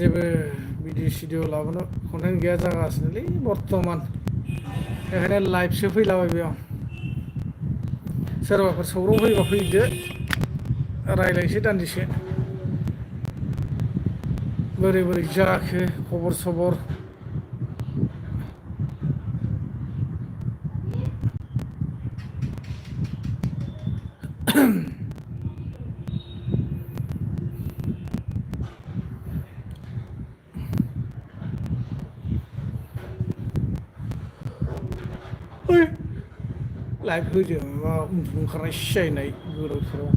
जेबो भिडिअ सिडिअ लाबोनो कन्टेन्ट गैया जागासिनोलै बर्थमान बेखायनो लाइभसो फैलाबायबाय आं सोरबाफोर सौग्राव फैबा फैदो रायलायनोसै दान्दिसे बोरै बोरै जाखो खबर सबर लाइभ होदो माबा उन्दुनो ओंखारनाय सियायनाय गोदाव सोराव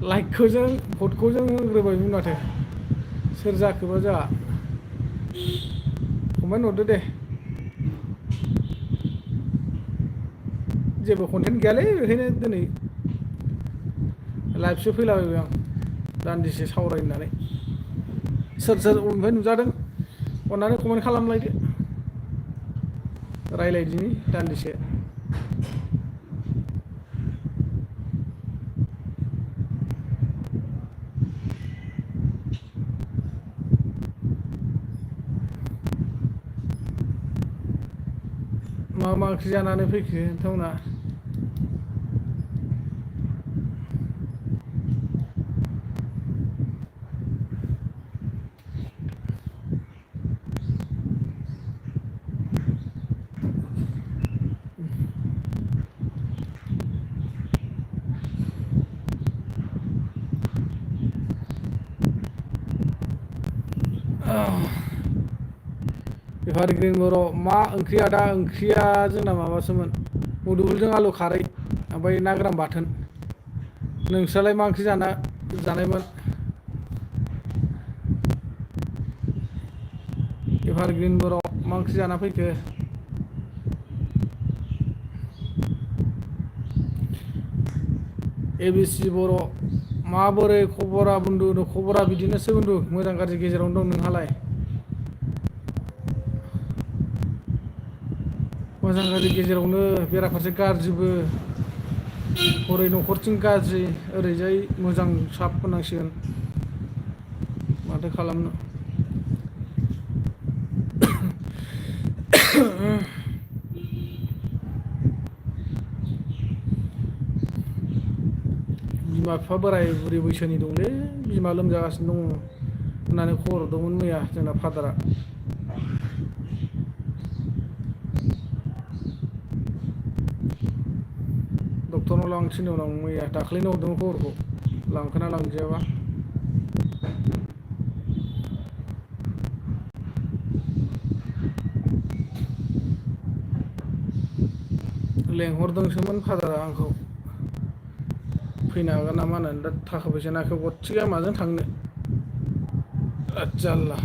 लाइकखौ जों भटखौ जों होग्रोबायमोन माथो सोर जाखोबा जोंहा कमेन्ट हरदो दे जेबो कन्टेन्ट गैयालै बेखायनो दिनै लाइभसो फैलाबायबाय आं दान्दिसे सावरायनानै सोर सोर अबेनिफ्राय नुजादों अननानै कमेन्ट खालामलायदो रायलायदिनि दान्दिसे मा मा ओंख्रि जानानै फैखो नोंथांमोना एभारग्रिन बर' मा ओंख्रि आदा ओंख्रिया जोंना माबासोमोन मुदुफुलजों आलु खारै ओमफ्राय ना गोरान बाथोन नोंस्रालाय मा ओंख्रि जानायमोन एभारग्रिन बर' मा ओंख्रि जाना फैखो एबिसि बर' माबोरै खबरा बुन्दु खबरा बिदिनोसै बुन्दु मोजां गाज्रि गेजेरावनो दं नोंहालाय मोजां गाज्रि गेजेरावनो बेराफारसे गाज्रिबो हरै न'खरथिं गाज्रि ओरैजाय मोजां साब होनांसिगोन माथो खालामनो बिमा बिफा बोराय बुरै बैसोनि दंलै बिमा लोमजागासिनो दङ होननानै खबर हरदोंमोन मैया जोंना फादारा डक्टरनाव लांनो थिनदोंमोन आं मैया दाख्लैनो हरदोंमोन खबरखौ लांखोना लांदियाबा लेंहरदोंसोमोन फादारा आंखौ फैनो हागोन नामा होननानै दा थाखा फैसानि आखायाव गरसे माजों थांनो जारला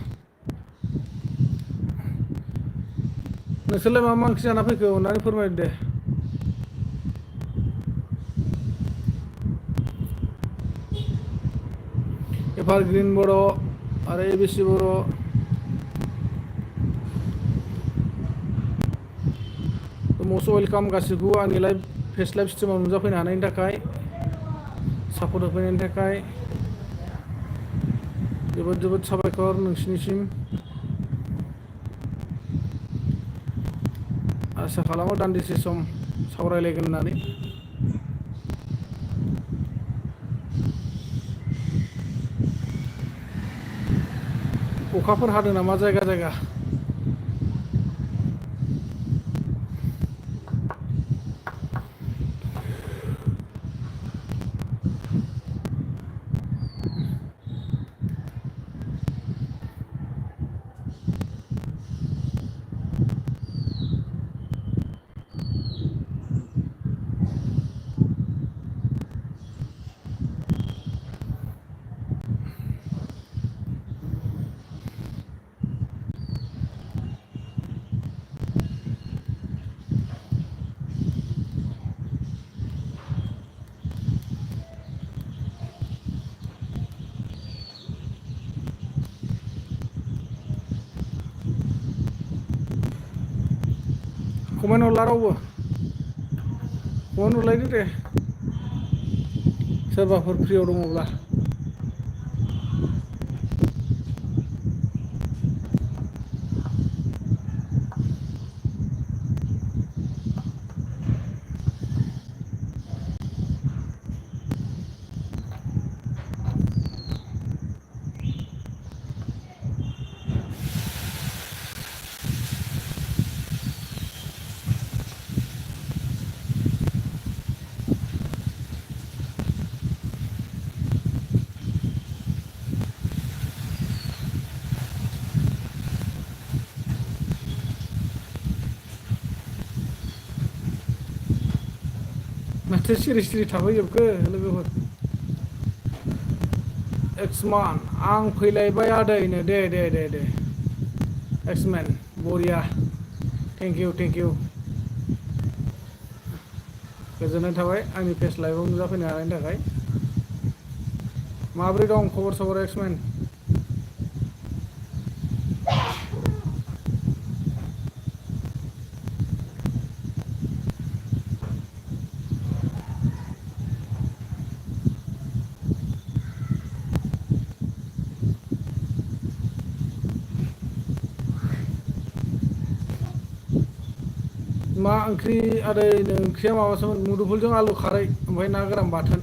नोंसोरलाय मा मा ओंख्रि जाना फैखो अननानै फोरमायदो दे एभारग्रिन बर' आरो एबिसि बर' मस्ट वेलकाम गासिबो आंनि लाइभ फेस लाइभ स्ट्रिमाव नुजाफैनो हानायनि थाखाय सापर्ट होफैनायनि थाखाय जोबोद जोबोद साबायखर नोंसिनिसिम आसा खालामो दान्दिसे सम सावरायलायगोन होननानै अखाफोर हादों नामा जायगा जायगा कमेन्ट हरला रावबो कमेन्ट हरलायदो दे सोरबाफोर फ्रियाव दङब्ला माथो सिरि सिरि थाफैजोबखो लोगोफोर एक्समान आं फैलायबाय आदैनो दे दे दे दे एक्समेन बरिया थेंक इउ गोजोननाय थाबाय आंनि फेस लाइभआव नुजाफैनो हानायनि थाखाय माबोरै दं खबर सबर एक्समेन मा ओंख्रि आदैनो ओंख्रिया माबासोमोन मुदुफुलजों आलु खारै ओमफ्राय ना गोरान बाथोन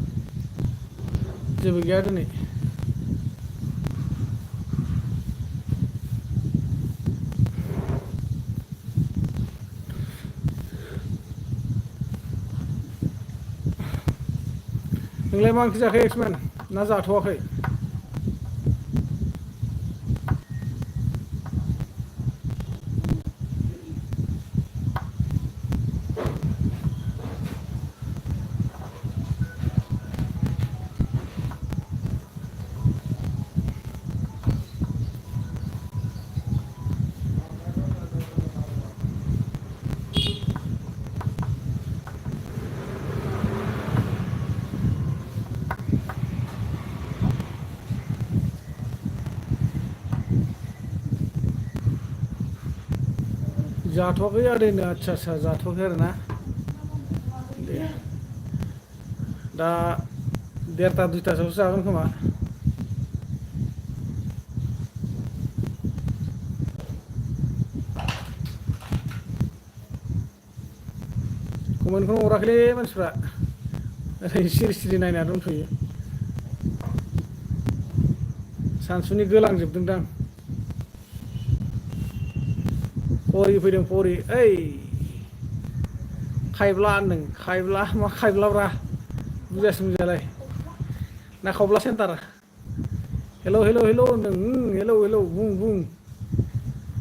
जेबो गैया दिनै नोंलाय मा ओंख्रि जाखो एक्समेन ना जाथ'वाखै जाथ'वाखै आदैनो आदसा जाथ'वाखै आरोना दे दा 1:30 2:00सोआवसो जागोन खोमा कमेन्टखौनो हराखैलै मानसिफ्रा ओरैनो सिरि सिरि नायना दंथ'यो सानसुनि गोलांजोबदोंदां परि फैदों परि ओइ खायब्ला होनदों खायब्ला मा खायब्लाब्रा बुजायासै बुजायालाय ना खावब्ला सेन्टार हेलौ होनदों हेलौ बुं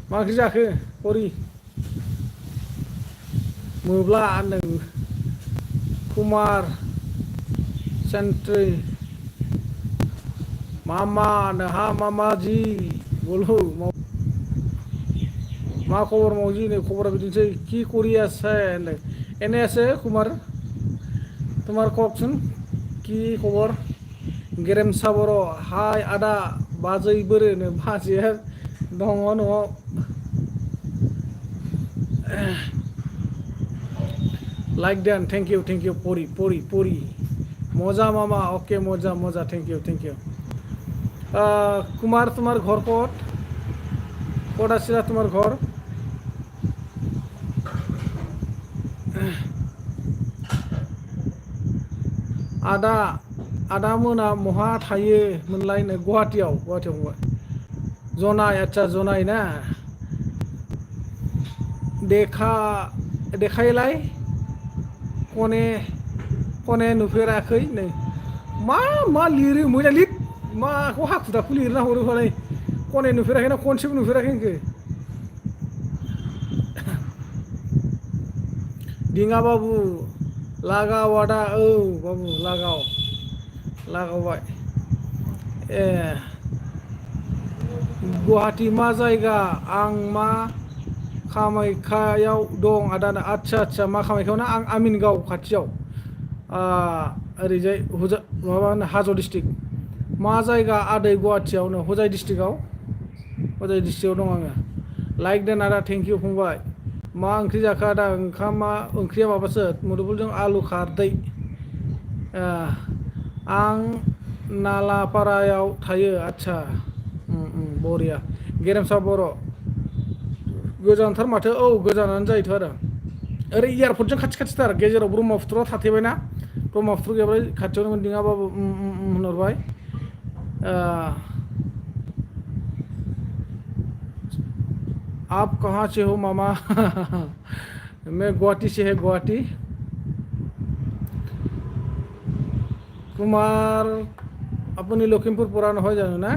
मा ओंख्रि जाखो परि मोब्ला होनदों कुमार सेन्ट्रि मामा होनदों हा मामा जी बोलो मा खबर मावजी नै खबरा बिदिनोसै কি কৰি আছে এনে আছে কুমাৰ তোমাৰ কওকচোন কি খবৰ गेरेमसा बर' हाय आदा बाजै बोरोनो बाजैया दङ न'आव लाइक देन थेंक इउ परि मजा मामा ओके मजा थेंक इउ कुमार तुम्हार घर कत आছিলা तुम्हार घर आदा मोना महा थायो मोनलायनो गुवाहाटीयाव जनाय आच्छा जनाय ना देखायलाय कने नुफेराखै नै मा लिरो मोजां लिर माखौ हाखु दाखु लिरना हरो फालाय कने नुफेराखै ना खनसेबो नुफेराखै होनखो दिङा बाबु लागाव आदा औ बाबु लागावबाय ए गुवाहाटी मा जायगा आं मा कामाख्यायाव दं आदाना आच्छा मा कामाख्याव ना आं आमिनगाव खाथियाव ओरैजाय माबा हाजो डिस्ट्रिक्ट मा जायगा आदै गुवाहाटीयावनो हजाय डिस्ट्रिक्टआव दं आङो लाइक देन आदा थेंक इउ फंबाय मा ओंख्रि जाखो आदा ओंखामा ओंख्रिया माबासो मुदुफुलजों आलु खारदै आं नालापारायाव थायो आच्छा बरिया गेरेमसा बर' गोजानथार माथो औ गोजानानो जायोथ' आरो ओरै एयारपर्टजों खाथि खाथिथार गेजेराव ब्रह्मपुत्रआ थाथेबायना ब्रह्मपुत्र गैयाब्ला खाथियावनो मोनदिङाबाबो होनहरबाय आप कहाँ से हो मामा मैं गुवाहाटी से है गुवाहाटी कुमार अपनी लखीमपुर पुराना हो जानो ना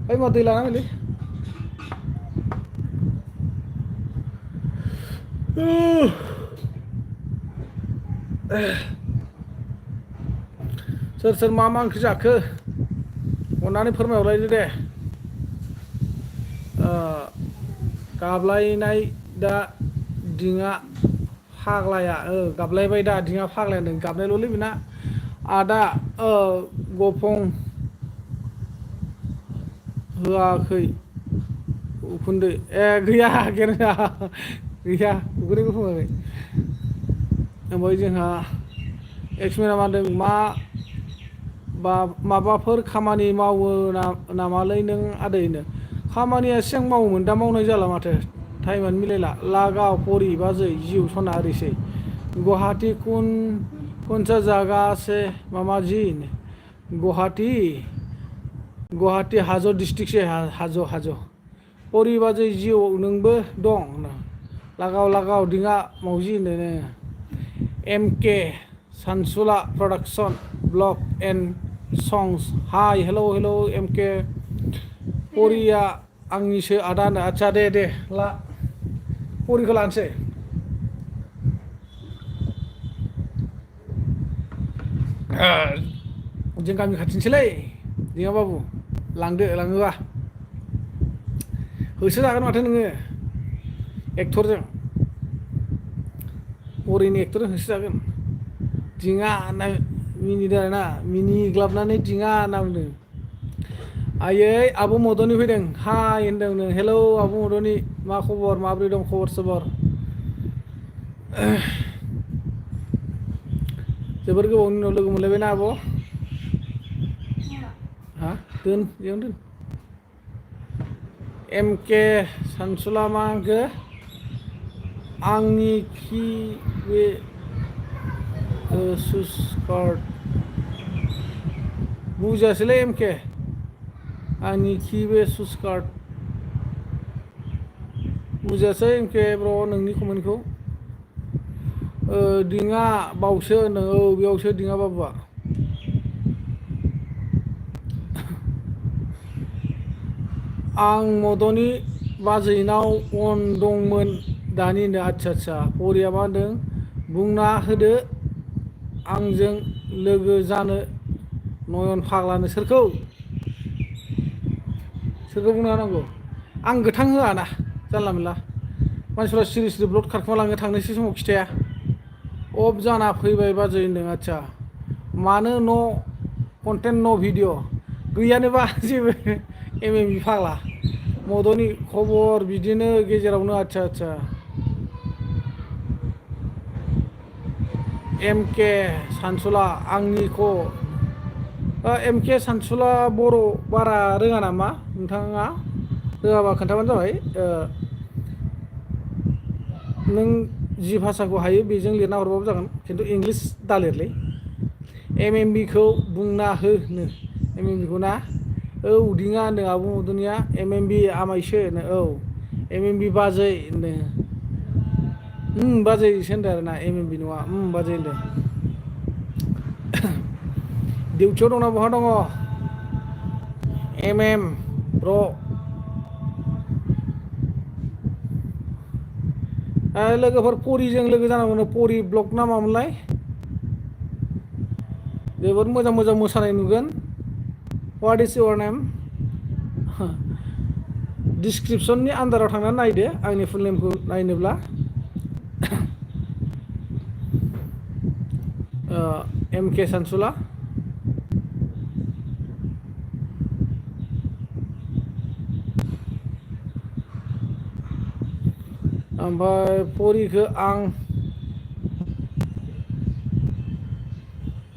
ओइ मा दै लाना फैलै सोर सोर मा मा ओंख्रि जाखो अननानै फोरमायहरलायदो दे गाबलायनाय दा दिङा फाग्लाया गाबलायबाय दा दिङा फाग्लाया होनदों गाबनायल'लै बेना आदा गफं होआखै उखुन्दै गैया गेरेमसा गैया उखुन्दैबो होआखै ओमफ्राय जोंहा एक्समेना मा होनदों माबाफोर खामानि मावो नामालै नों आदैनो खामानिया सिगां मावोमोन दा मावनाय जाला माथो टाइमानो मिलायला लागाव परि बाजै जिउ सना ओरैसै गुवाहाटी कौन सा जगह से मामा जी गुवाहाटी हाजो डिस्ट्रिक्ट से हाजो परि बाजै जिउ नोंबो दं लागाव दिङा मावजि होनदों MK सानसुला प्रडाक्शन ब्लग एन्ड संस हाय हेलौ MK परिया आंनिसो आदानो आच्छा दे ला परिखौ लानोसै जों गामि खाथिनिसैलै दिङा बाबु लाङोबा होसोजागोन माथो नोङो एक्टरजों परिनि एक्टरजों होसोजागोन दिङा होनना मिनिदों आरोना मिनिग्लाबनानै दिङा होनना बुंदों आयै आब' मदनि फैदों हाय होनदों नों हेलौ आब' मदनि मा खबर माब्रै दं खबर सबर जोबोर गोबावनि उनाव लोगो मोनलायबायना आब' हा दोन बेयावनो दोन MK सानसुला मा होनखो आंनि खि बे सुसकार्ट बुजियासैलै MK आंनि खि बे सुसकार्ट बुजियासै MK ब्र नोंनि कमेन्टखौ दिङा बावसो होनदों औ बेयावसो दिङा बाबुआ आं मदनि बाजैनाव अन दंमोन दानिनो आच्छा परिया मा होनदों बुंना होदो आंजों लोगो जानो नयन फाग्लानो सोरखौ बुंना होनांगौ आं गोथां होआना जानला मोनला मानसिफ्रा सिरि ब्लड खारखोमा लाङो थांनोसै समाव खिथाया अफ जाना फैबाय बाजै होनदों आच्छा मानो कन्टेन्ट न' भिडिअ गैयानोबा जेबो MMB फाग्ला मदनि खबर बिदिनो गेजेरावनो आच्छा MK सानसुला आंनिखौ MK सानसुला बर' बारा रोङा नामा नोंथाङा रोङाबा खोन्थाबानो जाबाय नों जि भाषाखौ हायो बेजों लिरना हरबाबो जागोन खिन्थु इंलिस दा लिरलै MMB खौ बुंना हो MMB खौ ना औ दिङा होनदों आब' मदनिया MMB आमायसो औ MMB बाजै होनदों बाजैसो होनदों आरोना MMB नङा बाजै होनदों डिउटियाव दंना बहा दङ MM ब्र लोगोफोर परिजों लोगो जानांगौनो परि ब्लग ना मामोनलाय जोबोद मोजां मोसानाय नुगोन व्हाट इज योर नेम डिसक्रिपसननि आन्दाराव थांनानै नायदो आंनि फुल नेमखौ नायनोब्ला MK सानसुला ओमफ्राय फरिखौ आं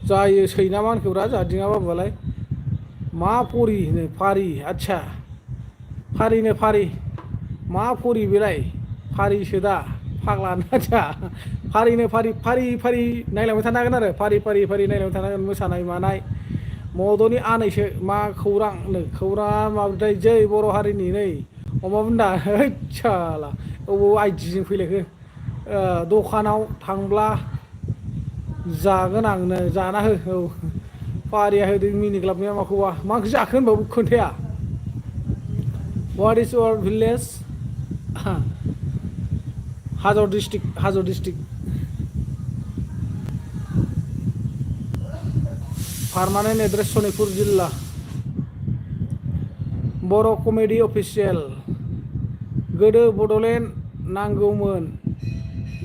जायो सैना मानखौब्रा जोंहा दिङा बाबुआलाय मा फरि नो फारि आदसा फारिनो फारि मा फरि बेलाय फारिसो दा फाग्लानो आदसा फारिनो फारि फारि फारि नायलांबाय थानो हागोन आरो फारि फारि फारि नायलांबाय थानो हागोन मोसानाय मानाय मद'नि आनैसो मा खौरां नो खौराङा माब्रैथाय जै बर' हारिनि नै अमा बुन्दा हैद साला अबाव आइदिजों फैलायखो दखानाव थांब्ला जागोन आंनो जाना हो औ फारिया होदों मिनिग्लाबनाया माखौबा मा ओंख्रि जाखो होनबाबो खोन्थाया What is your village? Hajar district. Permanent address Sonipur Jilla. Boro Comedy Official. Godo Bodoland नांगौमोन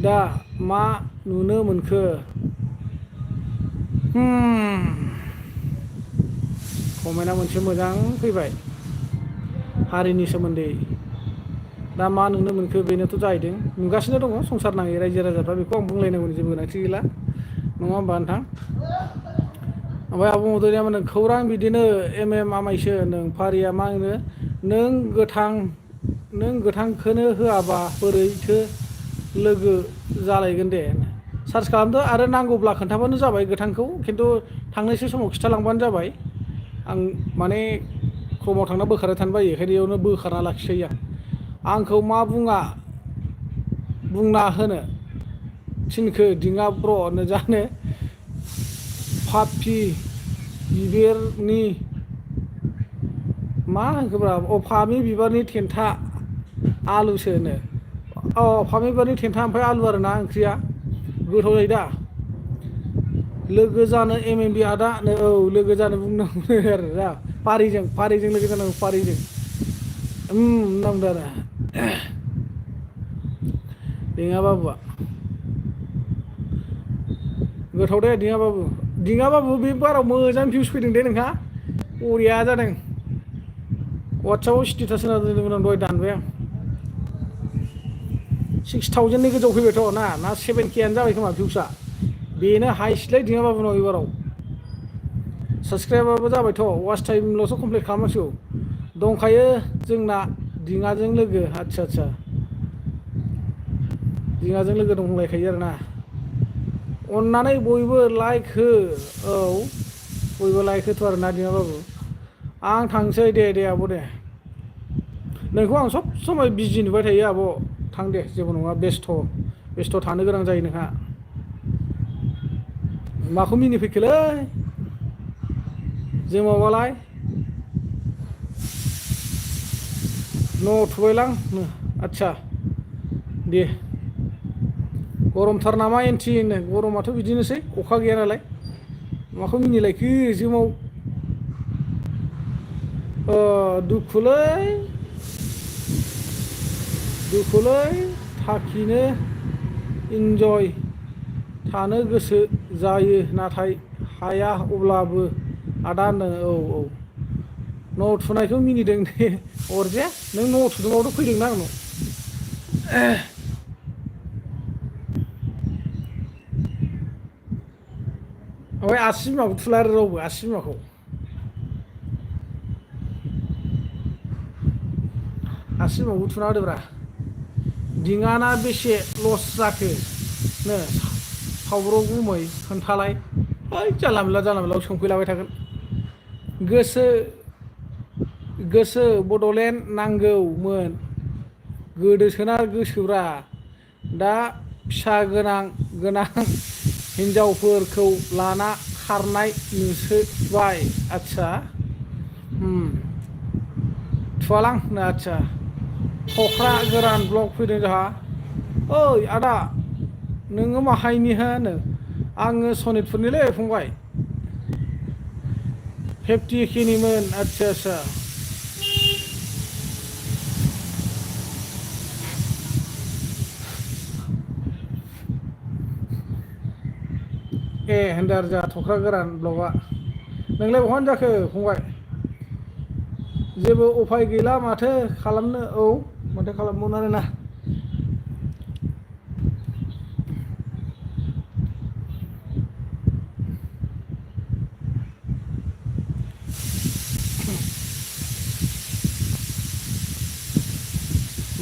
दा मा नुनो मोनखो कमेन्टआ मोनसे मोजां फैबाय हारिनि सोमोन्दै दा मा नुनो मोनखो बेनोथ' जाहैदों नुगासिनो दङ संसार नाङै रायजो राजाफ्रा बेखौ आं बुंलायनांगौनि जेबो गोनांथि गैला नङा होमबा नोंथां ओमफ्राय आब' मद'निया मा होनो खौरां बिदिनो आमायसो नों फारिया मा होनो नों गोथांखौनो होआबा बोरैथो लोगो जालायगोन दे सार्च खालामदो आरो नांगौब्ला खोन्थाबानो जाबाय गोथांखौ खिन्थु थांनोसै समाव खिन्थालांबानो जाबाय आं माने क्रमाव थांना बोखारबाय थानो बायो ओंखायनो बेयावनो बोखारना लाखिसै आंखौ मा बुंना होनो थिनखो दिङा ब्र'नो जानो फाफि बिबारनि मा होनखोब्रा फामि बिबारनि थेन्था आलुसोनो फामि बिबारनि थेन्था ओमफ्राय आलु आरोना ओंख्रिया गोथाव जायो दा लोगो जानो MMB आदा औ लोगो जानो बुंनांगौ आरो दा फारिजों लोगो जानांगौ फारिजों नांदों आरो दिङा बाबुआ गोथाव दे दिङा बाबु बे बाराव मोजां भिउस फैदों दे नोंहा बरिया जादों वाट्सआपआव स्टेटास होना दोनदोंमोन आं दहाय दानबाय आं 6000नि गोजौआव फैबायथ' ना 7Kआनो जाबाय खोमा भिउसआ बेनो हाइस्टलाय दिङा बाबुनाव एबाराव साबसक्राइबारबो जाबायथ' वाच टाइमल'सो कमप्लिट खालामनांसिगौ दंखायो जोंना दिङाजों लोगो आदसा दिङाजों लोगो दंलायखायो आरोना अन्नानै बयबो लाइक हो औ बयबो लाइक होथ' आरोना दिङा बाबु आं थांसै दे आब' दे नोंखौ आं सब समाय बिजि नुबाय थायो आब' थां दे जेबो नङा बेस्थ' थानो गोनां जायो नोंहा माखौ मिनिफैखोलै जोमावालाय न' थुबायलां आदसा दे गरमथार नामा एन्टि होनो गरमाथ' बिदिनोसै अखा गैया नालाय माखौ मिनिलायखो जोमाव दुखुलै थाखिनो इन्जय थानो गोसो जायो नाथाय हाया अब्लाबो आदानो औ न' थुनायखौ मिनिदों दे अरजाया नों न' थुदोंबाबोथ' फैदोंना आंनाव ओमफ्राय आसि बिमाखौ थुला आरो रावबो आसि बिमाखौ आसि बिमाखौ थुना होदोब्रा दिङाना बेसे लस जाखो नो सावब्र' गुमै खोन्थालाय ओइ जानला मोनला सोंफैलाबाय थागोन गोसो बड'लेण्ड नांगौमोन गोदोसोना गोसोब्रा दा फिसा गोनां हिनजावफोरखौ लाना खारनाय नुसोबाय आदसा थुवालां नो आदसा खख्रा गोरान ब्लग फैदों जोंहा ओइ आदा नोङो माहायनि होनो आङो सनितपुरनिलै फंबाय 50Kनिमोन आदसा होनदों आरो जोंहा थख्रा गोरान ब्लगआ नोंलाय बहानि जाखो फंबाय जेबो उफाय गैला माथो खालामनो औ माथो खालामबावनो आरोना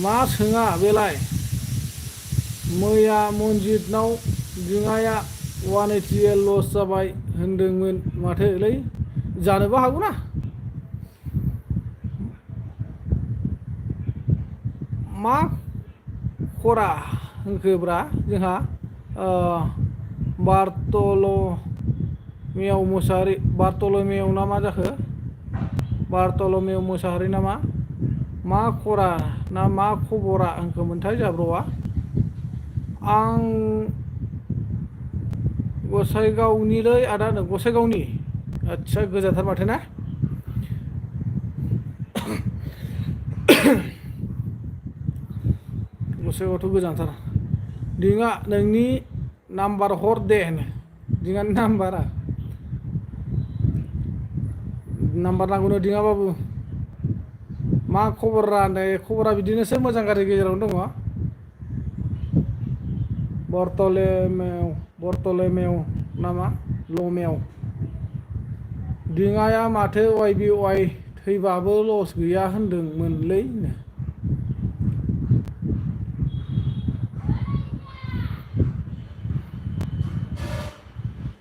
मा सोङा बेलाय मैया मनजितनाव दिङाया 180 लस जाबाय होनदोंमोन माथोलै जानोबो हागौना मा खरा होनखोब्रा जोंहा बार्टलमेव मोसाहारि बार्टलमेव ना मा जाखो बार्टलमेव मोसाहारि नामा मा खरा ना मा खबरा होनखोमोनथाय जाब्र'आ आं गसाइगावनिलै आदा नो गसाइगावनि आदसा गोजानथार माथो ना गसाइगावथ' गोजानथार दिङा नोंनि नाम्बार हर दे दिङानि नाम्बार नांगौनो दिङा बाबु मा खबरा नै खबरा बिदिनोसै मोजां गाज्रि गेजेरावनो दङ बर्तलेमेव नामा लमेव दिङाया माथो YBY थैबाबो लस गैया होनदोंमोनलै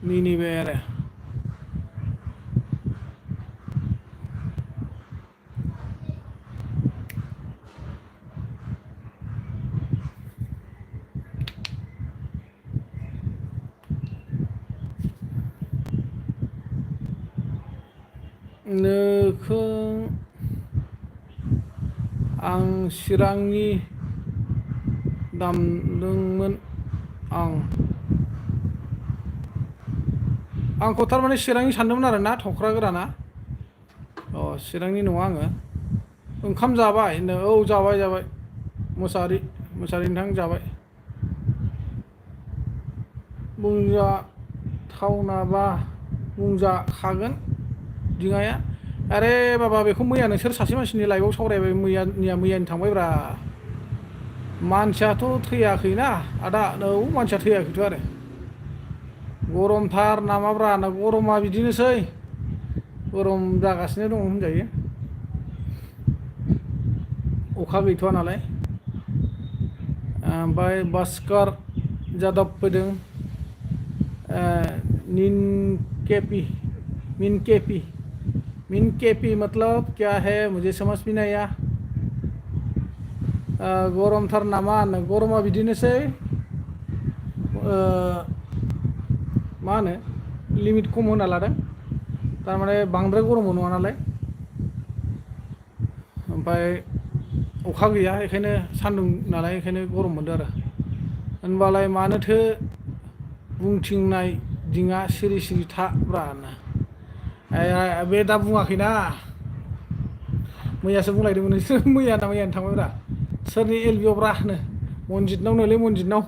मिनिबाय आरो नोखो आं चिरांनि दामदोंमोन आंखौ थारमाने चिरांनि सानदोंमोन आरो ना थख्रा गोराना चिरांनि नङा आङो ओंखाम जाबाय औ जाबाय मोसाहारि नोंथां जाबाय बुंजा थावनाबा बुंजाखागोन दिङाया आरे बाबा बेखौ मैया नोंसोर सासे मानसिनि लाइभआव सावरायबाय मैयानि थांबायब्रा मानसियाथ' थैयाखैना आदा औ मानसिया थैयाखैथ' आरो गरमथार नामाब्रा गरमा बिदिनोसै गरम जागासिनो दङ होनजायो अखा गैथ'आ नालाय ओमफ्राय भास्कर जादब फैदों मिन केपी मतलब क्या है मुझे समझ भी नहीं आया गरमथार नामा गरमा बिदिनोसै मा होनो लिमिट खम होना लादों थारमाने बांद्राय गरमबो नङा नालाय ओमफ्राय अखा गैया बेखायनो सान्दुं नालाय बेखायनो गरम मोनदों आरो होनबालाय मानोथो बुंथिंनाय दिङा सिरि सिरि थाब्रा बे दा बुङाखैना मैयासो बुंलायदोंमोन नोंसोर मैयानो थांबायब्रा सोरनि एलबियावब्रा मनजितनावनोलै मनजितनाव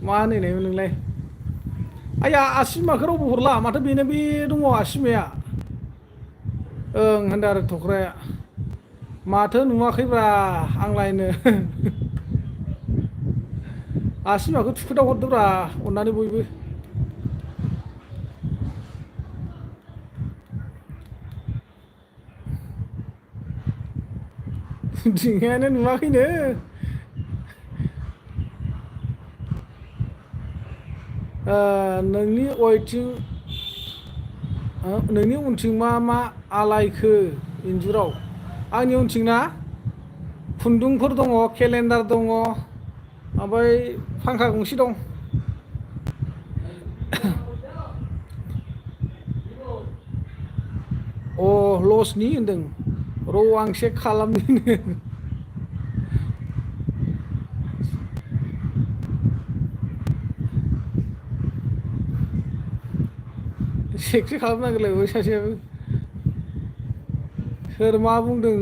मा होनहैनायमोन नोंलाय आइया आसिमाखौ रावबो हरला माथो बेनो बे दङ आसिमाया ओं होनदों आरो थख्राया माथो नुवाखैब्रा आंलायनो आसिमाखौ थुखोदाव हरदोब्रा अननानै बयबो दिङायानो नुवाखैनो नोंनि उनथिं मा आलायखो इन्जुराव आंनि उनथिं ना खुन्दुंफोर दङ केलेन्डार दङ ओमफ्राय फांखा गंसे दं लसनि होनदों र' आं चेक खालामनिनो चेकसो खालामनांगोनलाय सासेयाबो सोर मा बुंदों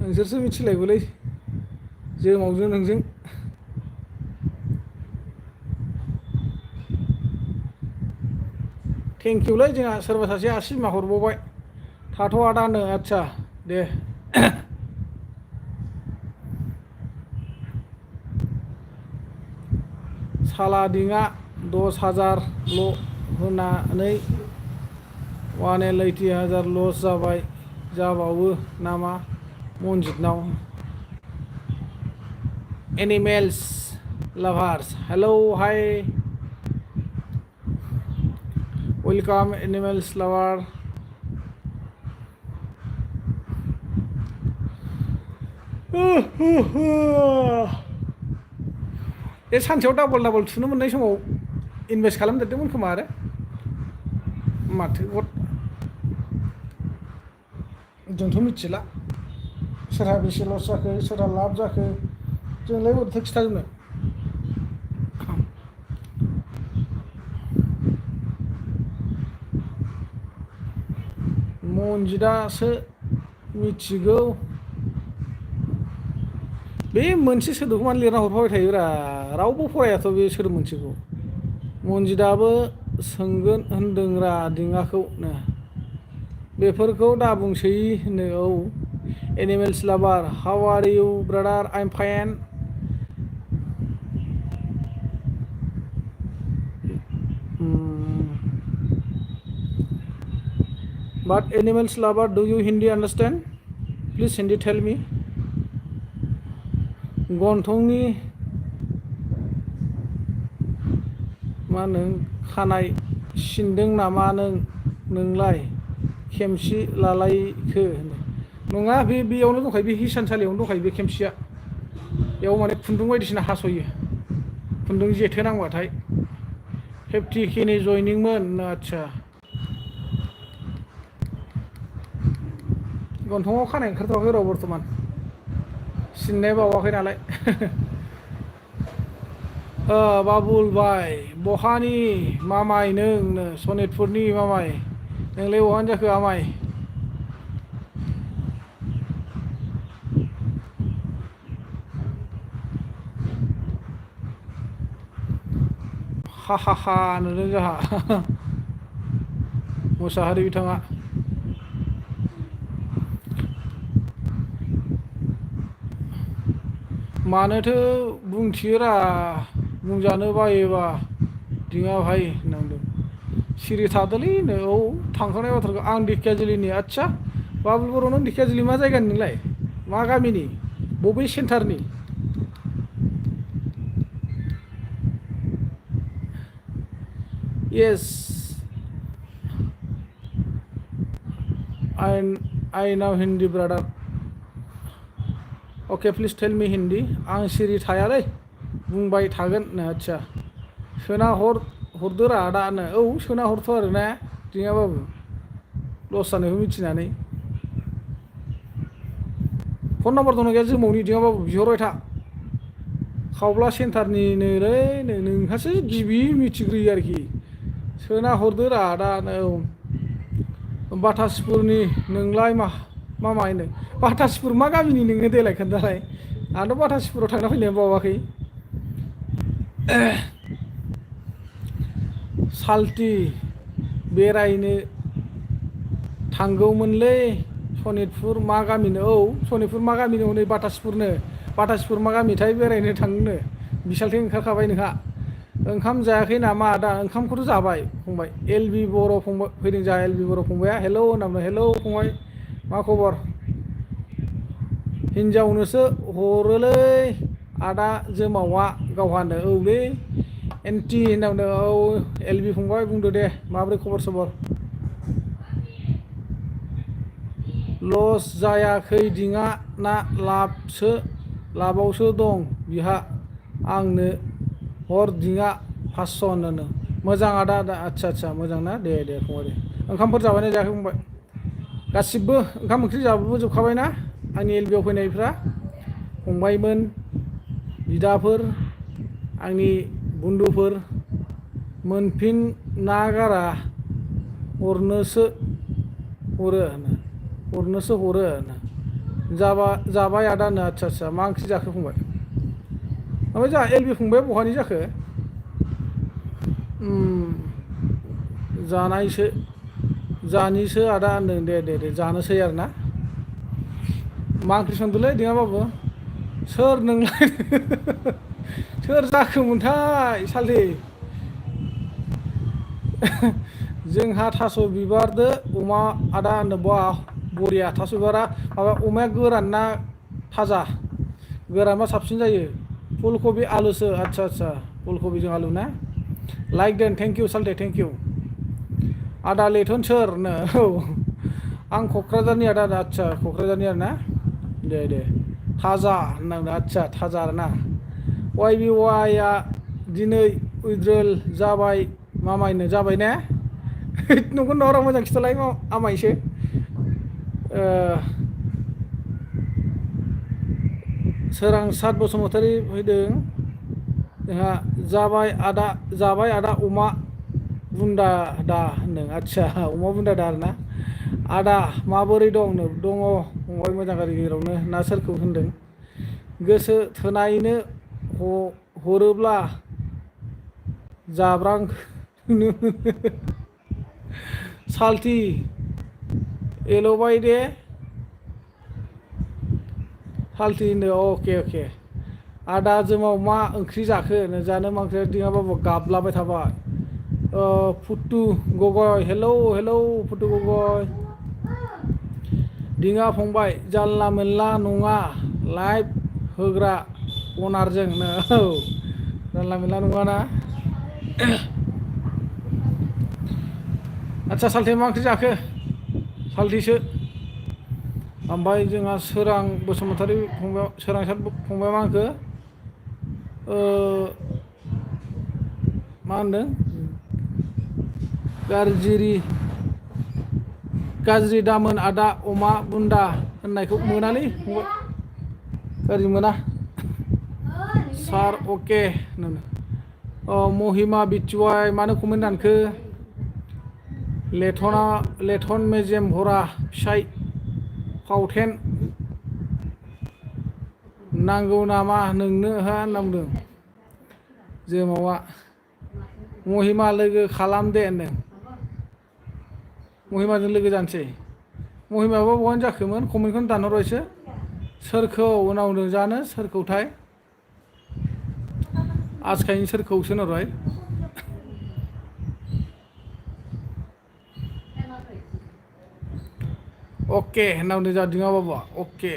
नोंसोरसो मिथिलायगौलै जोमावजों नोंजों थेंकिउलै जोंहा सोरबा सासे आसिमा हरबावबाय थाथ'आ दानो आदसा दे साला दिङा 10,000ल' होनानै 1,80,000 लस जाबावो नामा मनजितनाव? एनिमेल्स लाभार्स हेलौ हाय वेलकाम एनिमेल्स लाभार बे सानसेयाव डाबल थुनो मोननाय समाव इनभेस्ट खालामदेरदोंमोन खोमा आरो माथो जोंथ' मिथिला सोरहा बेसे लस जाखो सोरहा लाब जाखो जोंलाय बोरैथो खिथाजोबनो मनजितआसो मिथिगौ बे मोनसे सोदोबखौ मानो लिरना हरफाबाय थायोब्रा रावबो फरायाथ' बे सोदोब मोनसेखौ मनजितआबो सोंगोन होनदोंरा दिङाखौनो बेफोरखौ दा बुंसै होनो औ animals lover how are you brother I am fine but animals lover do you Hindi understand please Hindi tell me गन्थंनि मा होनो खानाय सिनदों नामा नोंलाय खेमसि लालायखो नङा बेयावनो दंखायो बे हिसानसालियावनो दंखायो बे खेमसिया बेयाव माने खुन्दुं बायदिसिना हास'यो खुन्दुं जेथो नांबाथाय 50K नि जयनिंमोन आदसा गन्थङाव खानाय ओंखारथ'वाखै र' बर्थमान सिननाय बावाखै नालाय बाबुल भाई बहानि मामाय नोंनो सनितपुरनि मामाय नोंलाय बहानि जाखो आमाय हा नुदों जोंहा मोसाहारि बिथाङा मानोथो बुंथियोरा बुंजानो बायोबा दिङा भाई होननांदों सिरि थादोलै नो औ थांखांनाय बाथ्राखौ आं ढेकियाजुलिनि आदसा बाबुल बर' नों ढेकियाजुलि मा जायगानि नोंलाय मा गामिनि बबे सेन्टारनि yes I know Hindi brother okay please tell me Hindi आं सिरि थायालै बुंबाय थागोन नो आदसा सोना हरदोरा आदानो औ सोना हरथ' आरो ना दिङाबाबु लस जानायखौ मिथिनानै फन नाम्बार दंना गैया जोमावनि दिङाबाबु बिहरबाय था खावब्ला सेन्टारनिनोलै नोंहासो गिबि मिथिग्रोयो आरोखि सोना हरदोरा आदानो औ बाटासपुरनि नोंलाय मा मायनो बाटासपुर मा गामिनि नोङो देलाय खोन्थालाय आंथ' बाटासपुराव थांना फैनाया बावाखै साल्टि बेरायनो थांगौमोनलै सनितपुर मा गामिनो औ सनितपुर मा गामिनो हनै बाटासपुर मा गामिथाय बेरायनो थांनो बिसालथिं ओंखारखाबाय नोंहा ओंखाम जायाखै नामा आदा ओंखामखौथ' जाबाय फंबाय एलबि बर' फंबाय फैदों जा एलबि बर' फंबाया हेलौ होनना हेलौ फंबाय मा खबर हिनजावनोसो हरोलै आदा जोमावा गावहानो औलै एन्टि होनना बुंदों औ एलबि फंबाय बुंदो दे माब्रै खबर सबर लस जायाखै दिङा ना लाबावसो दं बिहा आंनो हर दिङा 500 होनो मोजां आदा आदसा मोजां ना दे फंबाय दे ओंखामफोर जाबायना जायाखै फंबाय गासिबो ओंखाम ओंख्रि जाबोजोबखाबाय ना आंनि एलबिआव फैनायफ्रा फंबायमोन बिदाफोर आंनि बन्धुफोर मोनफिन नागारा हरनोसो हरो जाबाय आदानो आदसा मा ओंख्रि जाखो फंबाय ओमफ्राय जा एलबि फंबाया बहानि जाखो जानिसो आदा होनदों दे जानोसै आरो ना मा ओंख्रि संदोंलै दिङाबाबु सोर नोंलाय सोर जाखोमोनथाय सालथे जोंहा थास' बिबारदो अमा आदा होनोबा बरिया थास' बिबारा माबा अमाया गोरान ना थाजा गोरानबा साबसिन जायो फुलकबि आलुसो आदसा आदसा फुलकबिजों आलु ना लाइक देन थेंक इउ सालथे थेंक इउ आदा लेथन सोरनो औ आं क'क्राझारनि आदा आदसा क'क्राझारनि आरो ना दे थाजा होननांगौ आदसा थाजा आरो ना वाइ बि वाइआ दिनै उइड्रल जाबाय मामायनो जाबाय ने नंगौ न'रा मोजां खिथालाय आमायसो सोरांसार बसुमतारी फैदों जोंहा जाबाय आदा अमा बुन्दा दा होनदों आदसा अमा बुन्दा दा आरोना आदा माबोरै दं दङ फंबाय मोजां गाज्रि गेजेरावनो ना सोरखौ होनदों गोसो थोनायनो हरोब्ला जाब्रां साल्थि एल'बाय दे साल्थि होनदों अके आदा जोमाव मा ओंख्रि जाखो जानो मा ओंख्रि दिङाबाबो गाबलाबाय थाबाय फुटु गगय हेलौ फुटु गगय दिङा फंबाय जानला मोनला नङा लाइभ होग्रा अनारजों औ जानला मोनला नङा ना आदसा साल्थे मा ओंख्रि जाखो साल्थेसो ओमफ्राय जोंहा सोरां बसुमतारी फंबाय सोरांसार फंबाया मा होनखो मा होनदों गाज्रि दामोन आदा अमा बुन्दा होननायखौ मोनालै फंबाय गाज्रि मोना सार अके महिमा बिटिवाइ मानो कमेन्ट दानखो लेथन मेजेम भरा फिसाइ फावथेन नांगौ नामा नोंनो हा होनना बुंदों जोमावा महिमा लोगो खालाम दे होनदों महिमाजों लोगो जानोसै महिमायाबो बहायनो जाखोमोन कमेन्टखौनो दानहरबायसो सोरखौ उनाव होनदों जानो सोरखौथाय आजखायनि सोरखौसो होनहरबाय अके होनना बुंदों जा दिङा बाबा अके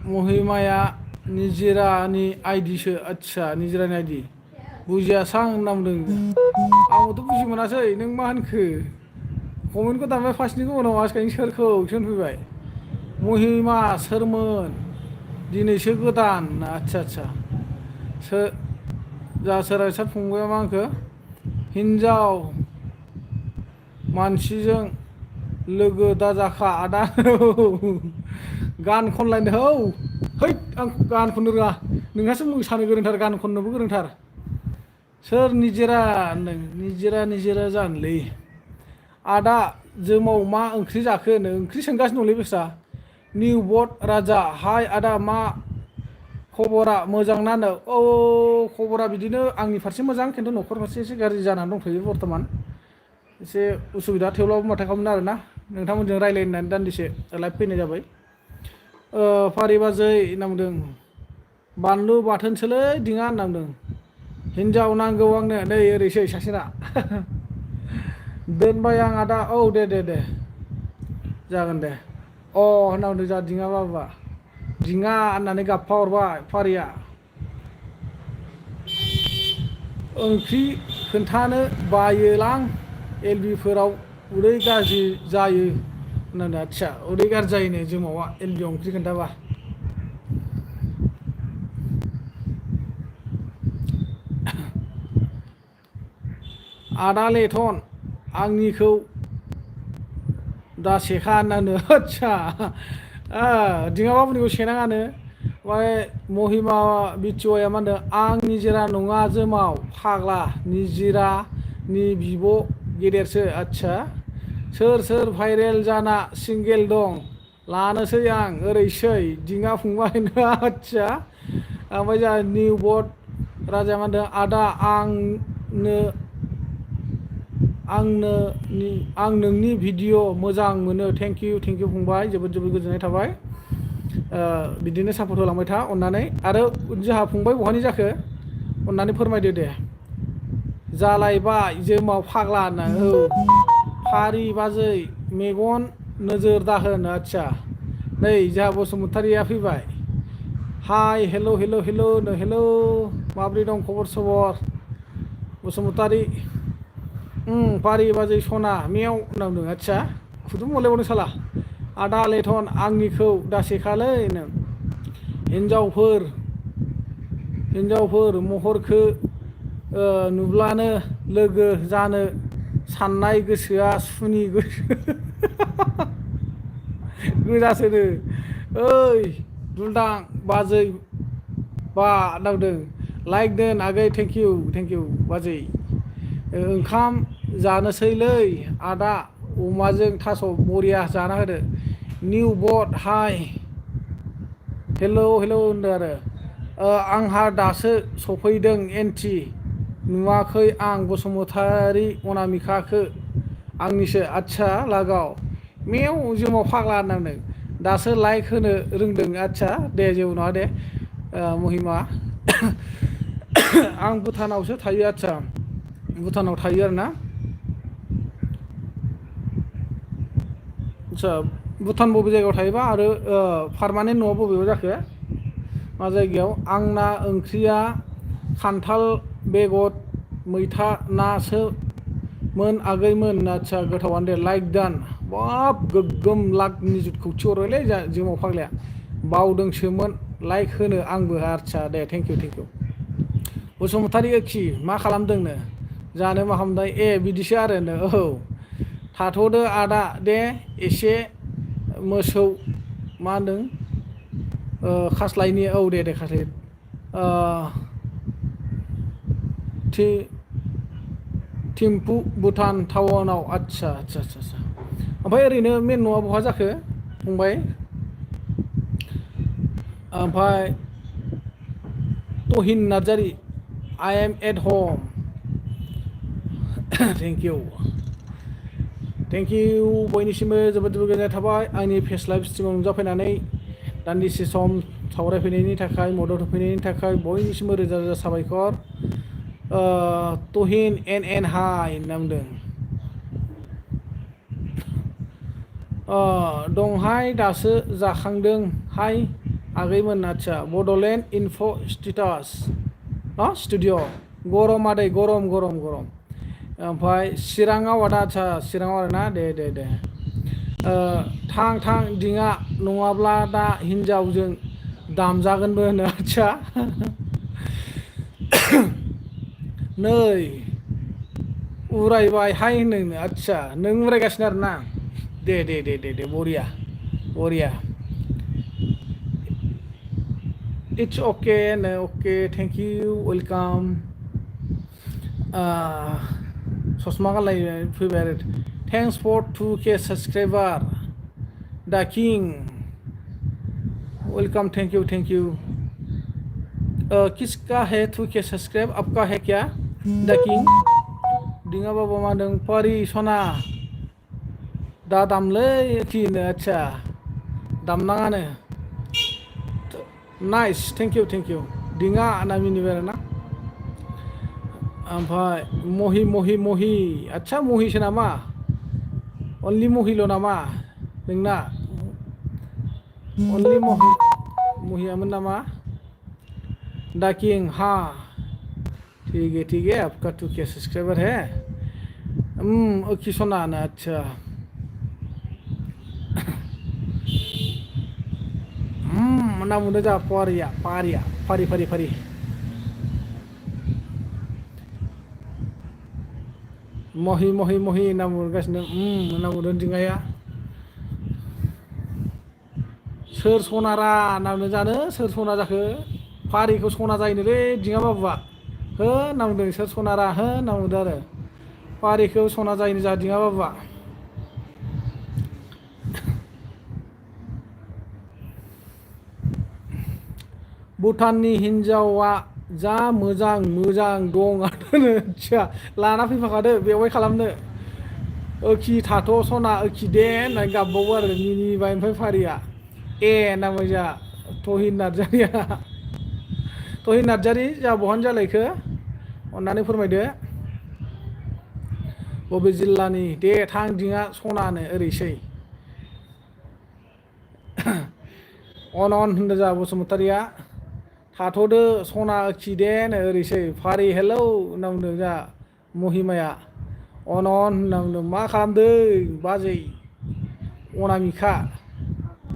महिमाया निजिरानि आइडिसो आदसा निजिरानि आइडि बुजियासां होनना बुंदों आंबोथ' बुजि मोनासै नों मा होनखो कमेन्टखौ दानबाय फार्स्टनिखौ उनाव आजखायनि सोरखौ होनफैबाय महिमा सोरमोन दिनैसो गोदान आदसा सोरांसार फंबाया मा होनखो हिन्जाव मानसिजों लोगो दाजाखा आदा गान खनलायनो हौ हैद आं गान खननो रोङा नोंहासो मोसानो गोरोंथार गान खननोबो गोरोंथार सोर निजिरा होनदों निजिरा जानोलै आदा जोमाव मा ओंख्रि जाखो होनो ओंख्रि सोंगासिनो दंलै बेस्रा निउ बट राजा हाय आदा मा खबरा मोजां ना होनो औ खबरा बिदिनो आंनि फारसे मोजां खिन्थु न'खर फारसे एसे गाज्रि जानानै दंथ'यो बर्थमान एसे उसुबिदा थेवब्लाबो माथो खालामनो आरोना नोंथांमोनजों रायज्लायनानै दान्दिसे लाइभ फैनाय जाबाय फारि बाजै होनना बुंदों बानलु बाथोनसोलै दिङा होनना बुंदों हिन्जाव नांगौ आंनो नै ओरैसै सासेना दोनबाय आं आदा औ दे जागोन दे होनना बुंदों जा दिङा बाबा दिङा होननानै गाबफा हरबाय फारिया ओंख्रि खोन्थानो बायोलां एलबिफोराव उदै गाज्रि जायो होननानै आदसा उदै गाज्रि जायोनो जोमावा एलबियाव ओंख्रि खोन्थाबा आदा लेथन आंनिखौ दा सेखा होननानो आदसा दिङा बाबुनिखौ सेनाङानो ओमफ्राय महिमा बिटिवाया मा होनदों आं निजिरा नङा जोमाव फाग्ला निजिरानि बिब' गेदेरसो आदसा सोर भाइरेल जाना सिंगेल दं लानोसै आं ओरैसै दिङा फंबायनो आदसा ओमफ्राय जोंहा निउ बट राजाया मा होनदों आदा आंनो आं नोंनि भिडिअ मोजां मोनो थेंक इउ फंबाय जोबोद गोजोननाय थाबाय बिदिनो सापर्ट होलांबाय था अननानै आरो जोंहा फंबाय बहानि जाखो अननानै फोरमायदो दे जालायबाय जोमाव फाग्ला होनना औ फारि बाजै मेगन नोजोर दाहोन आदसा नै जोंहा बसुमतारिया फैबाय हाय हेल' हेल' माब्रै दं खबर सबर बसुमतारी फारि बाजै सना मेव होननांदों आदसा खुदुम मोनलायबावदों साला आदा लेथन आंनिखौ दासेखालै नों हिन्जावफोर महरखो नुब्लानो लोगो जानो साननाय गोसोआ सुनि गोसो गोजासोनो ओइ दुलदां बाजै बा नांदों लाइक दोन आगै थेंक इउ बाजै ओंखाम जानोसैलै आदा अमाजों थास' बरिया जाना होदो निउ बट हाय हेल' होनदों आरो आंहा दासो सफैदों एन्टि नुवाखै आं बसुमतारी अनामिकाखौ आंनिसो आदसा लागाव मेव जोमाव फाग्ला होननांदों दासो लाइक होनो रोंदों आदसा दे जेबो नङा दे महिमा आं भुटानावसो थायो आदसा भुटानाव थायो आरोना आदसा भुटान बबे जायगायाव थायोबा आरो पारमानेन्ट न'आ बबेयाव जाखो मा जायगायाव आंना ओंख्रिया खान्थाल बेगर मैथा नासोमोन आगैमोन आदसा गोथावानो दे लाइक दान बाब गोग्गोम लाख निजुतखौ थिहरबायलै जोमाव फाग्लाया बावदोंसोमोन लाइक होनो आंबो आदसा दे थेंक इउ बसुमतारी ओखि मा खालामदोंनो जानो मा खालामदों बिदिसो आरो नो औ थाथ'दो आदा दे एसे मोसौ मा होनदों खास्लायनि औ दे खास्लाय थिम्फु भुटान टाउनाव आदसा ओमफ्राय ओरैनो मेन न'आ बहा जाखो फंबाय ओमफ्राय Tahin Narzary I am at home thank you बयनिसिमबो जोबोद गोजोननाय थाबाय आंनि फेस लाइभ स्ट्रिमाव नुजाफैनानै दान्दिसे सम सावरायफैनायनि थाखाय मदद होफैनायनि थाखाय बयनिसिमबो रोजा साबायखर तहिन एन हाय होनना बुंदों दंहाय दासो जाखांदों हाय आगैमोन आदसा बड'लेण्ड इनफ' स्टेटास स्टुडिअ गरम आदै गरम ओमफ्राय चिराङाव आदा आदसा चिराङाव आरोना दे थां दिङा नङाब्ला दा हिनजावजों दामजागोनबो होनो आदसा नै उरायबाय हाय होनदों आदसा नों उरायगासिनो आरोना दे बरिया इट्स अके नो अके थेंक इउ वेलकाम ससमा गानलाय फैबाय आरो थेंक्स फर 2K साबसक्राइबार दा किं वेलकाम थेंक इउ किसका है 2K सब्सक्राइब आपका है क्या दा किं दिङा बाबा मा होनदों पारि सना दा दामलै थिनो आदसा दामनाङानो नाइस थेंक इउ दिङा होनना मिनिबाय आरोना ओमफ्राय महि आदसा महिसो नामा अनलि महिल' नामा नोंना अनलि महियामोन नामा दा किं हाँ ठीक है आपका 2K सब्सक्राइबर है ओखी सना ना अच्छा ना मुंडे जा फारि महि ना मुरगासिनो ना मुरदों दिङाया सोर सनारा नामनो जानो सोर सना जाखो फारिखौ सना जायोनोलै दिङा बाबुआ हो नामदों सोर सनारा हो नामदों आरो फारिखौ सना जायोनो जा दिङा बाबुआ भुटाननि हिन्जावा जा मोजां दं आरो लाना फैफाखादो बेवहाय खालामनो ओखि थाथ' सना ओखि दे होननानै गाबबावो आरो मिनिबाय ओमफ्राय फारिया नांबाय जा तहिन नार्जारिया तहिन नार्जारि जा बहानि जालायखो अन्नानै फोरमायदो बबे जिल्लानि दे थां दिङा सनानो ओरैसै अन होनदों जा बसुमतारिया थाथ'दो सना खिदेनो ओरैसै फारि हेलौ होनना बुंदों जा महिमाया अन होनना बुंदों मा खालामदों बाजै अनामिखा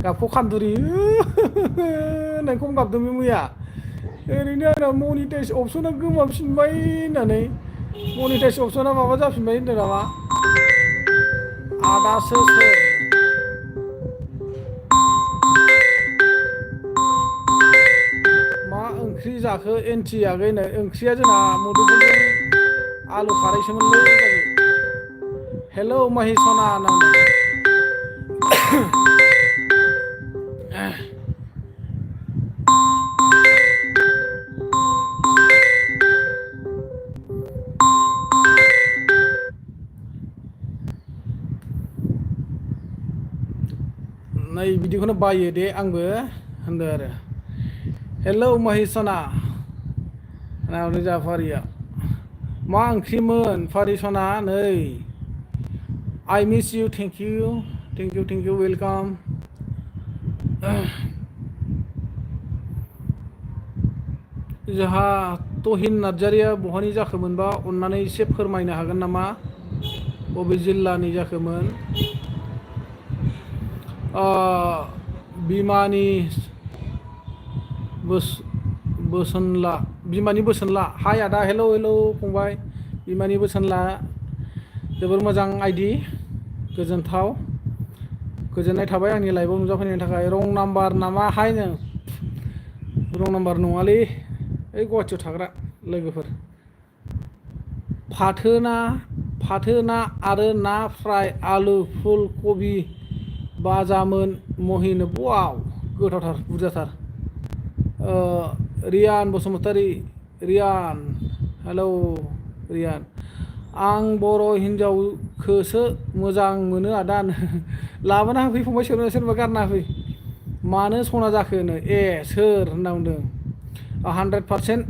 गाबख' खामदुरि होननानै खम गाबदों बे मैया ओरैनो आंना मनिटाइज अपसना गोमाफिनबाय होननानै मनिटाइज अपसना माबा जाफिनबाय होनदों नामा आदासो सोर मा ओंख्रि जाखो एन्टि आगैनो ओंख्रिया जोंना मुदुफुलजों आलु खारैसोमोनलै बाजै हेलौ महिसना होनना नै बिदिखौनो बायो दे आंबो होनदों आरो हेलौ महिसना होनना जा फारिया मा ओंख्रिमोन फारिसना नै I miss you thank you welcome जोंहा तहिन नार्जारिया बहानि जाखोमोनबा अन्नानै एसे फोरमायनो हागोन नामा बबे जिल्लानि जाखोमोन बिमानि बोसोनला हाय आदा हेलौ फंबाय बिमानि बोसोनला जोबोर मोजां आइडि गोजोनथाव गोजोननाय थाबाय आंनि लाइभआव नुजाफैनायनि थाखाय रं नाम्बार नामा हाय नों रं नाम्बार नङालै ओइ गुवाहाटियाव थाग्रा लोगोफोर फाथो ना आरो ना फ्राय आलु फुल कबि बाजामोन महिनो वाव गोथावथार बुरजाथार रियान बसुमतारी रियान हेलौ रियान आं बर' हिन्जावखौसो मोजां मोनो आदा लाबोना होफै फंबाय सोरबा गारना होफै मानो सना जाखोनो सोर होनना बुंदों 100%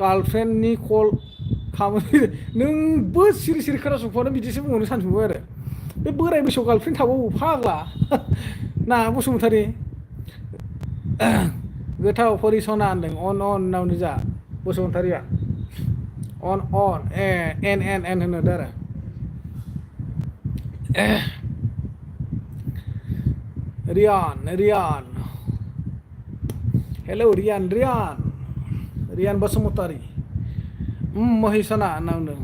गार्लफ्रेन्डनि कल खामानि नोंबो सिरि खोनासंफानो बिदिसो बुंहरनो सानजोब्बाय आरो बे बोराय बैसोआव गार्लफ्रेन्ड थाबावो फाग्ला ना बसुमतारी गोथाव फरिसना होनदों अन होनना बुंदों जा बसुमतारिया अन एन होनो आरो रियान हेलौ रियान बसुमतारी महिसना होनना बुंदों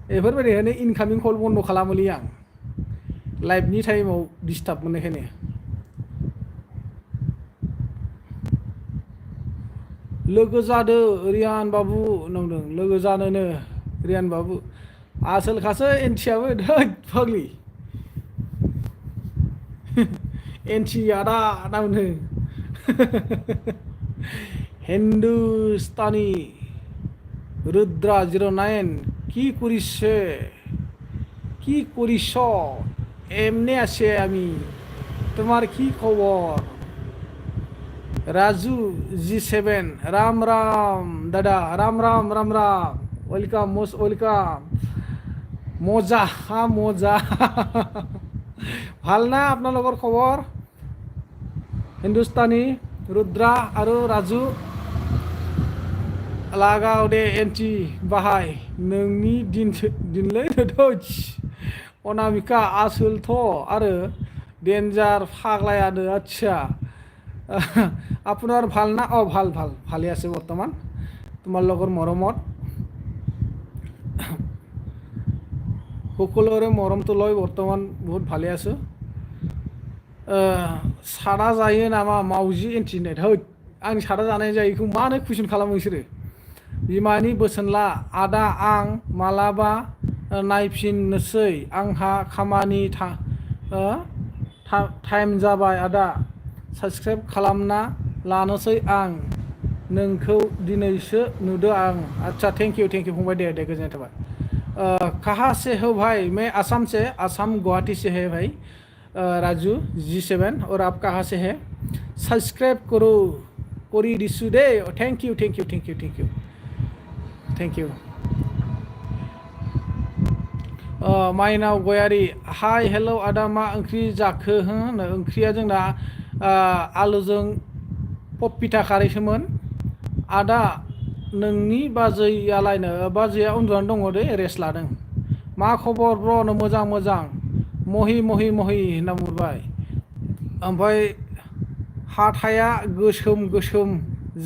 बेफोरबायदिखायनो इनकामिं कल बन्द खालामोलै आं लाइभनि टाइमाव डिस्टार्ब मोननायखायनो लोगो जादो रियान बाबु होनदों लोगो जानोनो रियान बाबु आसोलखासो एन्टियाबो धोद फाग्लि एन्टि आदा होनना बुंदों हिन्दुस्तानी रुद्रा 09 কি করিস এমনি আছে আমি তোমার কি খবর রাজু G7 রাম দাদা রাম ওয়েলকাম মোস্ট ওয়েলকাম মজা ভাল না আপোনালোকৰ খবৰ হিন্দুস্তানী रुद्रा আৰু राजु लागाव दे एन्टि बाहाय नोंनि दिनलै दोज अनामिका आसोलथ' आरो डेन्जार फाग्लायानो आच्छा আপোনাৰ ভাল না ভাল ভালে আছে বৰ্তমান তোমাৰ লগৰ মৰমত সকলোৰে মৰমটো লৈ বৰ্তমান বহুত ভালে আছো सादा जायो नामा मावजि एन्टिनेट होद आंनि सादा जानाय जायैखौ मानो कुइसन खालामो बिसोरो बिमानि बोसोनला आदा आं मालाबा नायफिननोसै आंहा खामानि टाइम जाबाय आदा साबस्क्राइब खालामना लानोसै आं नोंखौ दिनैसो नुदों आं अच्छा थैंक यू फंबाय दे गोजोननाय थाबाय कहाँ से हो भाई मैं आसाम से आसाम गुवाहाटी से है भाई राजू G7 और आप कहाँ से है सब्सक्राइब करो करी दिसु दे थैंक यू माइनाव गयारी हाय हेलो आदा मा ओंख्रि जाखो होनो ओंख्रिया जोंना आलुजों पपिता खारैसोमोन आदा नोंनि बाजैयालायनो बाजैया उन्दुनानै दङ दे रेस्ट लादों मा खबर ब्र'नो मोजां महि होनना बुंबाय ओमफ्राय हाथाया गोसोम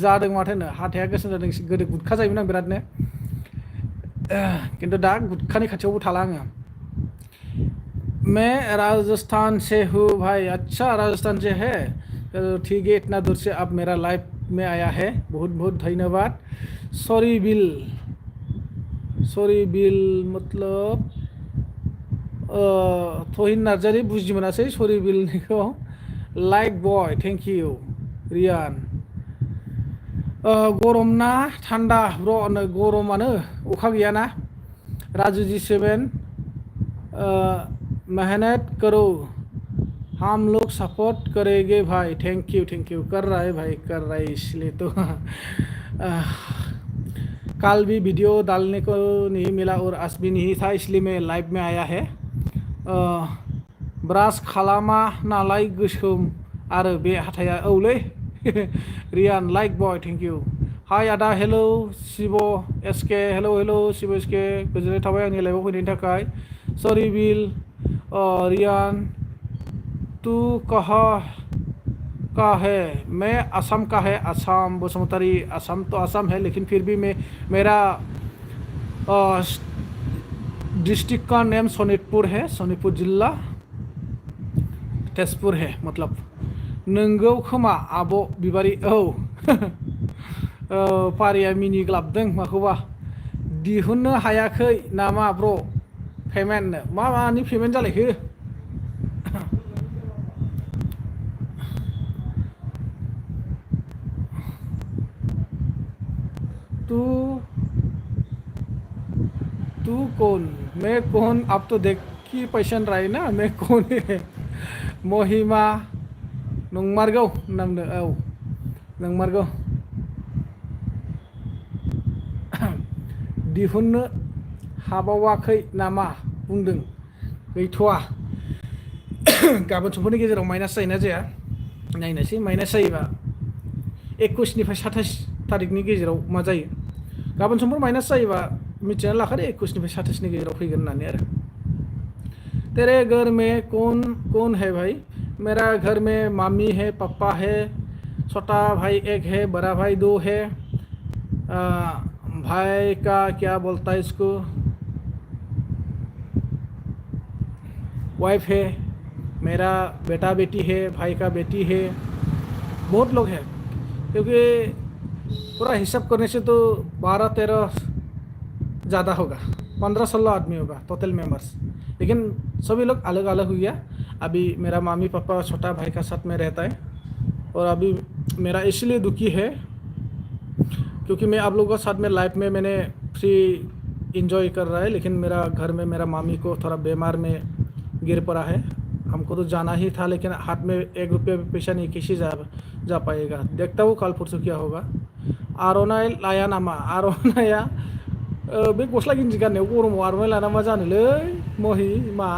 जादों माथोनो हाथाया गोसोम जादों गोदो गुदखा जायोमोन आं बिरादनो किन्तु दा गुदखानि खाथियावबो थाला आङो मैं राजस्थान से हूँ भाई अच्छा राजस्थान से है तो ठीक है इतना दूर से आप मेरा लाइव में आया है बहुत धन्यवाद सॉरी बिल मतलब थहिन नार्जारी बुजि मोनासै सॉरी बिलनिखौ लाइक बय थैंक यू रियान गरम ना थान्दा ब्र' गरमानो अखा गैयाना राजु G7 मेहनत करो हम लोग सपोर्ट करेंगे भाई थैंक यू कर रहा है भाई कर रहा है इसलिए तो कल भी वीडियो डालने को नहीं मिला और आज भी नहीं था इसलिए मैं लाइव में आया है ब्रास खालामा नालाय गोसोम आरो बे हाथाया औलै रियान लाइक बय थैंक यू हाय आदा hello Shiv SK hello Shiv SK गोजोननाय थाबाय आंनि लाइभआव फैनायनि थाखाय सॉरी बिल रियान तू कहाँ का है मैं असम का है असम बसुमतारी असम तो असम है लेकिन फिर भी मैं मेरा डिस्ट्रिक्ट का नेम सनितपुर है सनितपुर जिला तेजपुर है मतलब नोंगौ खोमा आब' बिबारी औ पारिया मिनि ग्लाबदों माखौबा दिहुननो हायाखै नामा ब्र' पेमेन्टनो मानि पेमेन्ट जालायखो तू कौन मैं कौन आप तो देख की पहचान रहा है ना मैं कौन है महिमा नंमारगौ नामनो औ नंमारगौ दिहुननो हाबावाखै नामा बुंदों गैथ'वा गाबोन समफोरनि गेजेराव माइनास जायोना जाया नायनोसै माइनास जायोबा 21 निफ्राय 27 तारिखनि गेजेराव मा जायो गाबोन समफोर माइनास जायोबा मिथिना लाखादो 21 निफ्राय 27 नि गेजेराव फैगोन होननानै आरो तेरे घर में कौन है भाई मेरा घर में मामी है पापा है छोटा भाई एक है बड़ा भाई 2 है भाई का क्या बोलता है इसको वाइफ है मेरा बेटा बेटी है भाई का बेटी है बहुत लोग हैं क्योंकि पूरा हिसाब करने से तो 12-13 ज़्यादा होगा 15-16 आदमी होगा टोटल मेंबर्स लेकिन सभी लोग अलग अलग हुई है अभी मेरा मामी पापा छोटा भाई का साथ में रहता है और अभी मेरा इसलिए दुखी है क्योंकि मैं आप लोगों के साथ में लाइफ में मैंने फ्री इंजॉय कर रहा है लेकिन मेरा घर में मेरा मामी को थोड़ा बीमार में गिर पड़ा है हमको तो जाना ही था लेकिन हाथ में 1 रुपया भी पैसा नहीं कैसे जा पाएगा देखता हूँ कल परसों क्या होगा आर'नाइ लाया नामा आर'नाइया बे गस्ला गिन्जि गाननायाव गरमाव आर'नाइ लाना मा जानोलै महि मा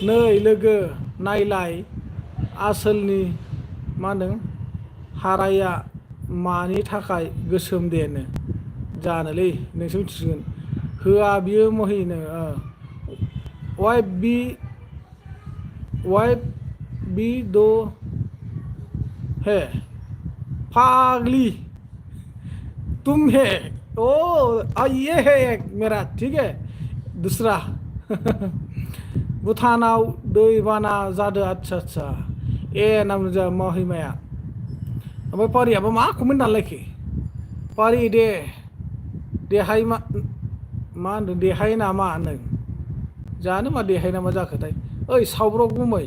नै लोगो नायलाय आसोलनि मा होनदों हाराया मानि थाखाय गोसोम देनो जानोलै नोंसो मिथिसिगोन होआ बियो महिनो वाइफ भी 2 है पागली तुम है ओ ये है एक मेरा ठीक है दूसरा भुटानाव दैबाना जादों अच्छा ए नाम जा महिमाया ओमफ्राय पारियाबो मा कमेन्ट दानलायखो पारि देहाय मा होनदों देहाय नामा नों जानो मा देहाय नामा जाखोथाय ओइ सावब्रब गुमै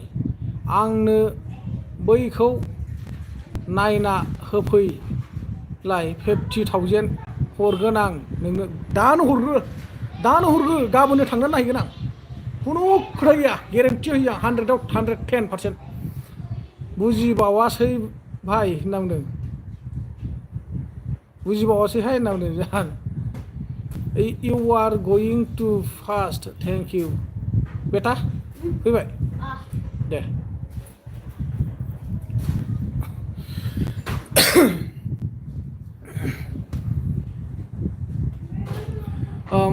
आंनो बैखौ नायना होफै लाय 50,000 हरगोन आं नोंनो दानो हरग्रो गाबोननो थांनानै नायगोन आं खुनु खोथा गैया गेरेन्टि होयो आं 100आव 110% बुजिबावासै भाई होनना बुंदों बुजिबावासैहाय होनना बुंदों जाहा you are going to fast thank you बेटा फैबाय दे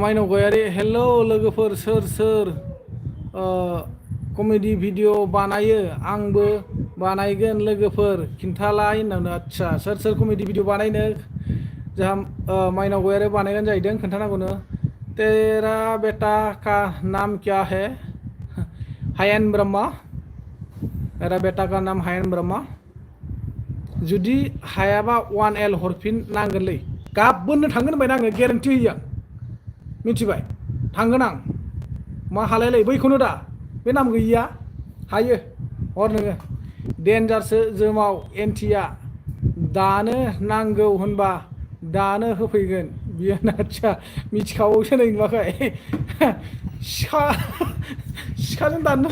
माइनाव गयारि हेलौ लोगोफोर सोर कमेडि भिडिअ बानायो आंबो बानायगोन लोगोफोर खिन्थालाय होननानै आदसा सोर कमेडि भिडिअ बानायनो जोंहा माइनाव गयारि बानायगोन जाहैदों खोन्थानांगौनो तेरा बेटा का नाम क्या है हायेन ब्रह्मा तेरा बेटा का नाम हायेन ब्रह्मा जुदि हायाबा 1L हरफिन नांगोनलै गाबोननो थांगोन होनबाय आङो गेरेन्टि होयो आं मिथिबाय थांगोन आं मा हालायलाय बैखौनो दा बे नाम गैया हायो हर नोङो डेन्जारसो जोमाव एन्टिया दानो नांगौ होनबा दानो होफैगोन बियो आदसा मिथिखाबावसो नै नुवाखै सिखाजों दानो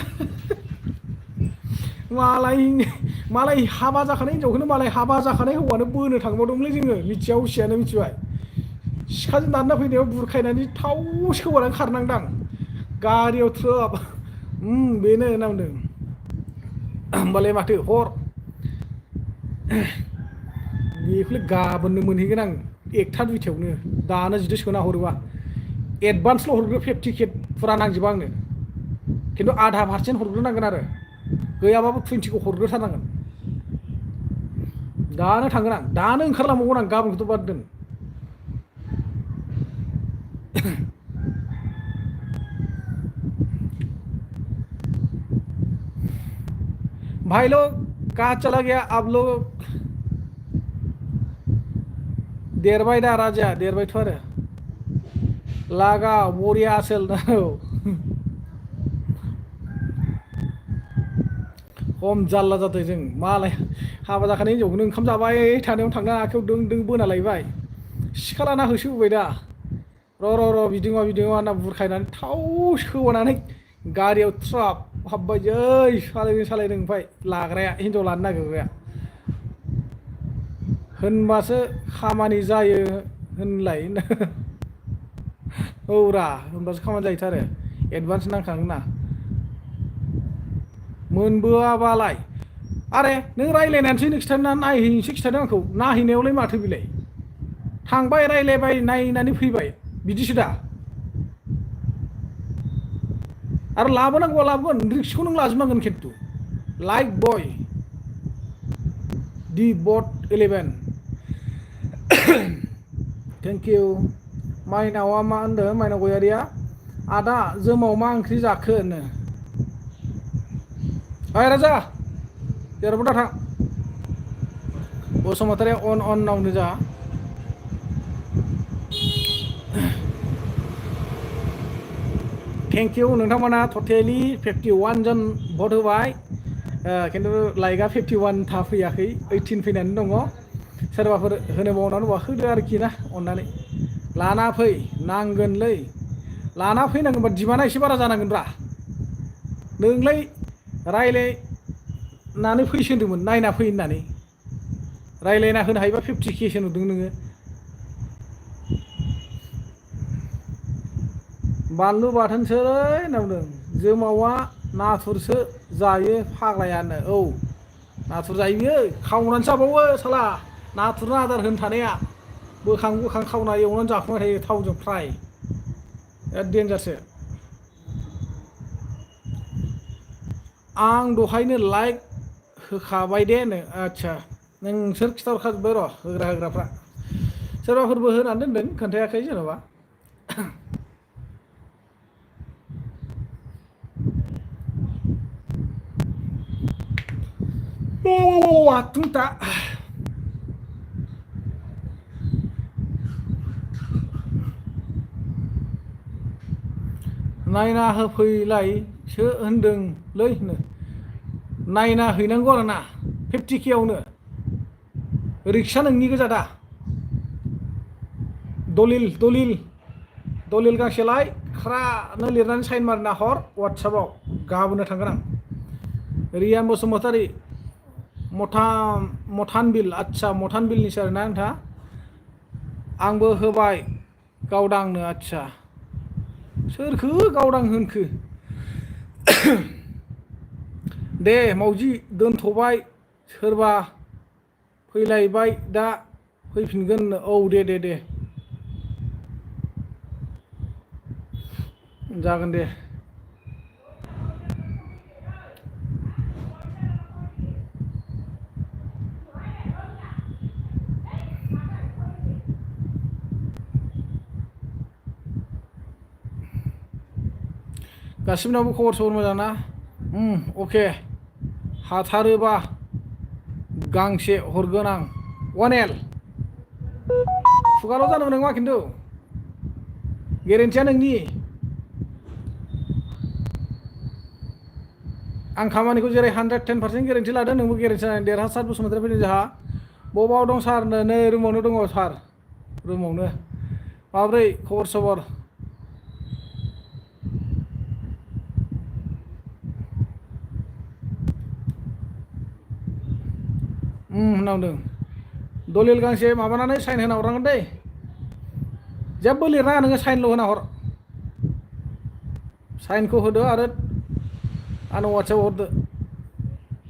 मालाय हाबा जाखानाय हिनजावखौनो मालाय हाबा जाखानाय हौवानो बोनो थांबावदोंमोनलै जोङो मिथिया उसियानो मिथिबाय सिखाजों दानना फैनायाव बुरखायनानै थाव सोबानानै खारनांदां गारियाव थ्रोब बेनो होनना बुंदों होमबालाय माथो हर बेखौलाय गाबोननो मोनहैगोन आं 1टा 2टायावनो दानो जुदि सोना हरोबा एडभान्सल' हरग्रो 50K फुरा नांजोबा आंनो खिन्थु 0.5% हरग्रोनांगोन आरो गैयाबाबो 20खौ हरग्रोथारनांगोन दानो थांगोन आं दानो ओंखारलांबावगोन आं गाबोनखौथ' बाद दोन भाई लोग कहाँ चला गया आप लोग देरबाय दा राजा देरबायथ' आरो लागा बरिया आसोल खम जारला जादों जों मालाय हाबा जाखानाय हिनजावखौनो ओंखाम जाबाय थानायाव थांना आखायाव दों बोना लायबाय सिखा लाना होसोबोबाय दा र' बिदि नङा होनना बुरखायनानै थाव सोबानानै गारियाव ट्राप हाबबाय जै सालायदों ओमफ्राय लाग्राया हिनजाव लानो नागिरग्राया होनबासो खामानि जायो होनलाय औ रा होनबासो खामानि जायोथ' आरो एडभान्स नांखागोन ना मोनबोआबालाय आरे नों रायज्लायनानैसो नों खिथाना नायहैनोसो खिथादों आंखौ नायहैनायावलाय माथो बिलाय थांबाय रायज्लायबाय नायनानै फैबाय बिदिसो दा आरो लाबोनांगौआ लाबोगोन रिक्सखौ नों लाजोबनांगोन खिन्थु लाइक बय दि बट 11 थेंक इउ माइनावा मा होनदों माइनाव गयारिया आदा जोमाव मा ओंख्रि जाखो होनो ओइ राजा जेरावबो दा थां बसुमतारी अन नावनो जा थेंक इउ नोंथांमोना टटेलि 51 जन भट होबाय खिन्थु लाइकआ 51 था फैयाखै 18 फैनानै दङ सोरबाफोर होनो बावनानै दंबा होदो आरोखि ना अननानै लाना फै नांगोनलै लाना फैनांगोनबा डिमान्डआ एसे बारा जानांगोनब्रा नोंलाय रायलायनानै फैसो होनदोंमोन नायना फै होननानै रायलायना होनो हायोबा 50Kसो नुदों नोङो बानलु बाथोनसोलै होनना बुंदों जोमावा नाथुरसो जायो फाग्लायानो औ नाथुर जायो बियो खावनानै जाबावो साला नाथुरनो आदार होनो थानाया बोखां खावना एवनानै जाखुमाय थायो थावजों फ्राय बिराद डेन्जारसो आं दहायनो लाइक होखाबाय दे नो आदसा नोंसोर खिथाहरखाजोब्बाय र' होग्राफ्रा सोरबाफोरबो होनानै दोनदों खोन्थायाखै जेन'बा आथुंटा नायना होफैलायसो होनदोंलै नायना हैनांगौ आरो ना 50Kआवनो रिक्सा नोंनि गोजा दा दलिल गांसेलाय ख्रानो लिरनानै साइन मारिना हर वाट्सएपआव गाबोनो थांगोन आं रियान बसुमतारी मथानबिल आच्छा मथानबिलनि सार ना नोंथाङा आंबो होबाय गावदांनो आच्छा सोरखो गावदां होनखो दे मावजि दोनथ'बाय सोरबा फैलायबाय दा फैफिनगोन औ दे जागोन दे गासिबनावबो खबर सबर मोजां ना अके हाथारोबा गांसे हरगोन आं 1L खुगाल' जानो नङा खिन्थु गेरेन्टिया नोंनि आं खामानिखौ जेरै 110% गेरेन्टि लादों नोंबो गेरेन्टि लादों देरहासार बसुमतारी फैदों जोंहा बबाव दं सार नै रुमावनो दङ सार रुमावनो माब्रै खबर सबर होननांदों दलिल गांसे माबानानै साइन होना हरनांगोन दै जेबो लिरनाङा नोङो साइनल' होना हर साइनखौ होदो आरो आंनो वाट्सएपआव हरदो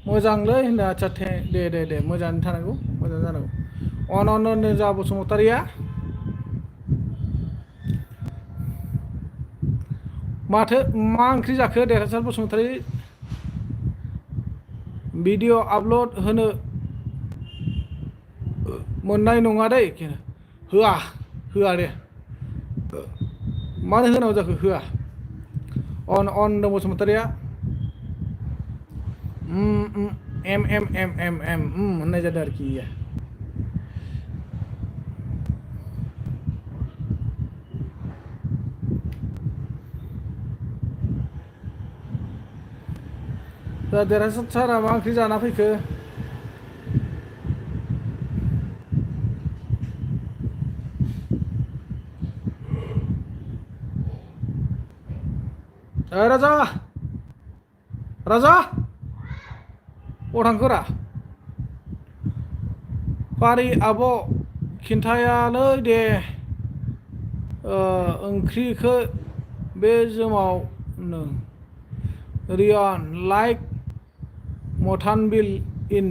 मोजांलै होनदों आच्छा दे मोजाङानो थानांगौ मोजां जानांगौ अनजा बसुमतारीया माथो मा ओंख्रि जाखो देरहासार बसुमतारी भिडिअ आपल'ड होनो मोननाय नङा दै होआ दे मानो होनांगौ जाखो होआ अन बसुमतारीया होननाय जादों आरोखि दा देरहासार सारा मा ओंख्रि जाना फैखो राजा अ थांखोरा फारि आब' खिन्थायालै दे ओंख्रिखौ बे जोमाव रियान लाइक मथानबिल इन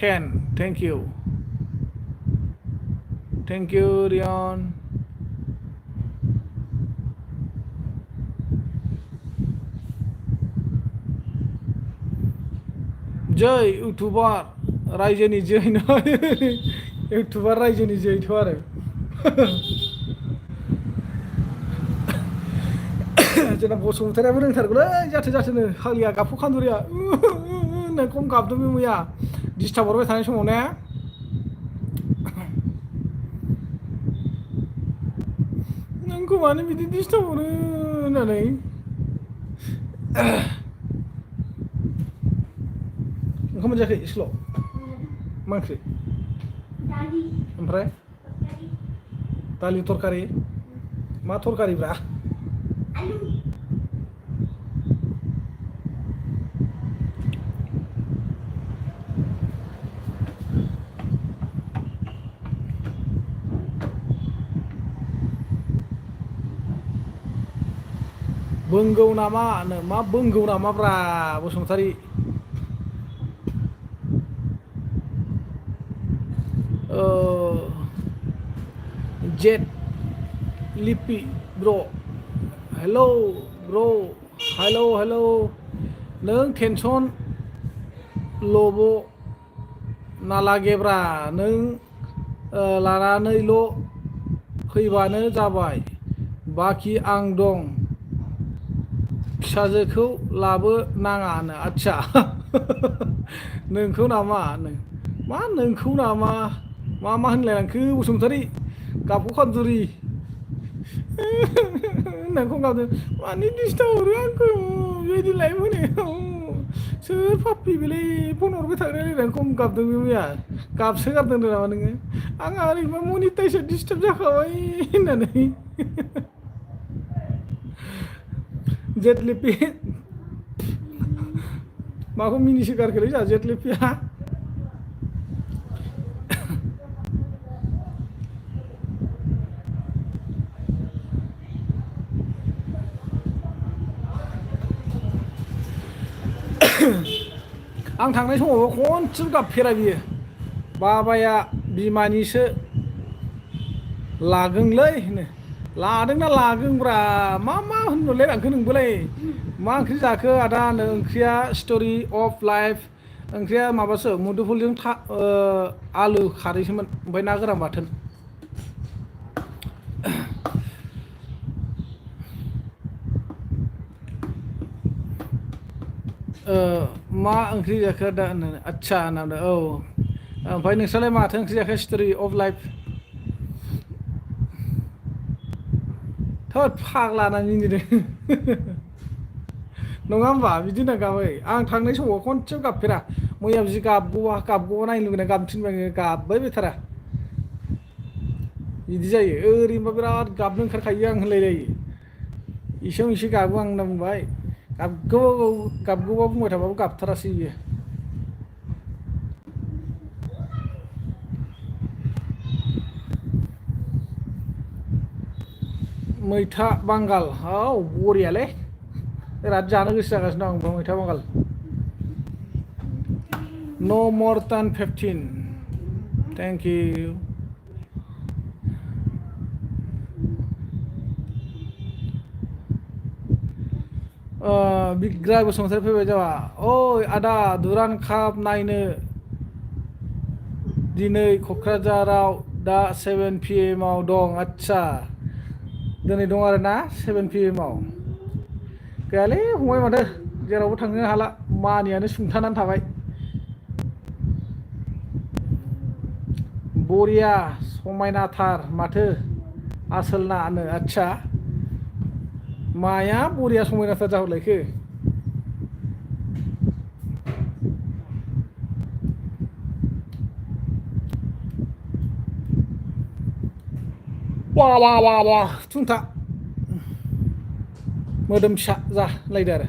10 थेंक इउ रियान जय इउटुबार रायजोनि जै इउटुबार रायजोनि जैथ' आरो जोंना बसुमतारीयाबो रोंथारगौलै जाथोनो हालिया गाबखौ खान्दुरिया होननाय खम गाबदों बे मैया डिस्टार्ब हरबाय थानाय समाव ने नोंखौ मानो बिदि डिस्टार्ब हरो होननानै ओंखाम मोनजायाखै स्कुलाव मा ओंख्रि ओमफ्राय दालि तरकारि मा तरकारिब्रा बोंगौ नामा मा बोंगौ नामाब्रा बसुमतारी जेट लिपि ब्र हेलौ ब्र हेलौ नों टेनसन ल'ब नालागेब्रा नों लानानैल' फैबानो जाबाय बाखि आं दं फिसाजोखौ लाबो नाङानो आच्छा नोंखौ नामा मा नोंखौ नामा मा होनलायलांखो बसुमतारी गाबखौ खान्दुरि होननानै खम गाबदों मानि डिस्टार्ब हरो आंखौ बिदि लाइभ होनायाव सोर पाप्पि बेलाय फन हरबाय थाग्राया खम गाबदों बे मैया गाबसो गारदों नामा नोङो आंहा ओरैबा मनिटाइसआ डिस्टार्ब जाखाबाय होननानै जेटलिपि माखौ मिनिसो गारखोलै जोंहा जेटलिपिया आं थांनाय समावबो खनसेबो गाबफेरा बियो बाबाया बिमानिसो लागोंलै होनो लादोंना लागोंब्रा मा होनहरलाय लांखो नोंबोलाय मा ओंख्रि जाखो आदा होनो ओंख्रिया स्ट'रि अफ लाइफ ओंख्रिया माबासो मुदुफुलजों आलु खारैसोमोन ओमफ्राय ना गोरान बाथोन मा ओंख्रि जाखो दा होननानै आदसा होननानै औ ओमफ्राय नोंस्रालाय माथो ओंख्रि जाखो स्ट'रि अफ लाइफ थोद फाग्ला ना मिनिदों नङा होमबा बिदि होनना गाबै आं थांनाय समाव खनसेबो गाबफेरा मैया बिदि गाबगौबा नायनो लुगैना गाबथिनबाय गाबबाय बेथारा बिदि जायो ओरैनोबा बिराद गाबनो ओंखारखायो आं होनलायलायो एसेयाव एसे गाबो आं होनना बुंबाय गाबगौबा बुंबाय थाबाबो गाबथारासै बियो मैथा बांगाल औ बरियालै बिराद जानो गोसो जागासिनो दं आं मैथा बांगाल नो मर देन 15 थेंक इउ बिग्राय बसुमतारी फैबाय जाबा ओइ आदा दुरान काप नायनो दिनै क'क्राझाराव दा 7 PM आव दं आदसा दिनै दं आरो ना 7 PM आव गैयालै फंबाय माथो जेरावबो थांनो हाला मानियानो सुंथानानै थाबाय बरिया समायनाथार माथो आसोलना नो आदसा माया बरिया समायनाथार जाहरलायखो वा थुंथा मोदोम फिसा जालायदो आरो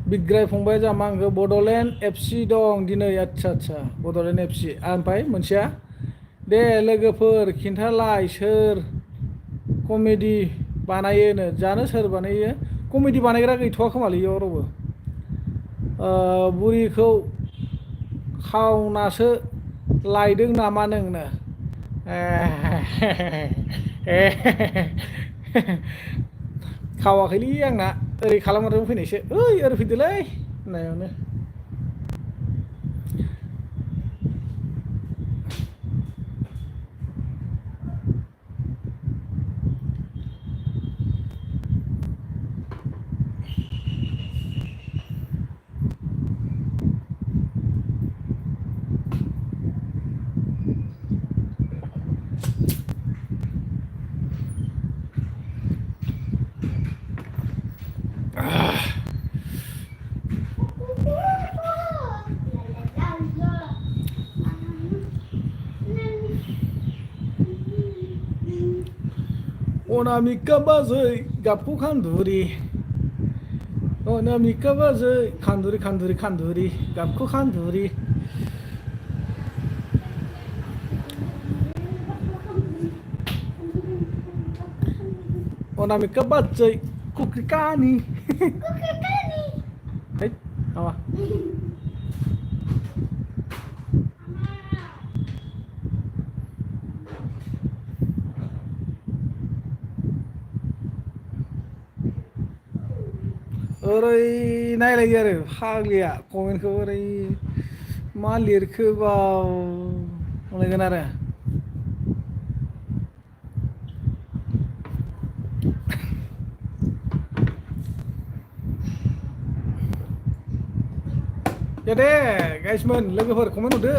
बिग्राय फंबाय जा मा होनखो बड'लेण्ड FC दं दिनै आदसा बड'लेण्ड FC ओमफ्राय मोनसेया दे लोगोफोर खिन्थालाय सोर कमेडि बानायोनो जानो सोर बानायो कमेडि बानायग्रा गैथ'वा खोमालै इयाव रावबो बुरिखौ खावनासो लायदों नामा नोंनो खावाखैलै आंना ओरै खालामनानै फैनायसो ओइ ओरै फैदोलै होननायावनो अनामिका बाजै गाबखौ खान्दुरि अनामिका बाजै खान्दुरि गाबखौ खान्दुरि अनामिका बाजै कुक्रिकानि है apa ओरै नायलायो आरो फाग्लिया कमेन्टखौ ओरै मा लिरखो बाव मोनलायगोन आरो दे गाइसमोन लोगोफोर कमेन्ट हरदो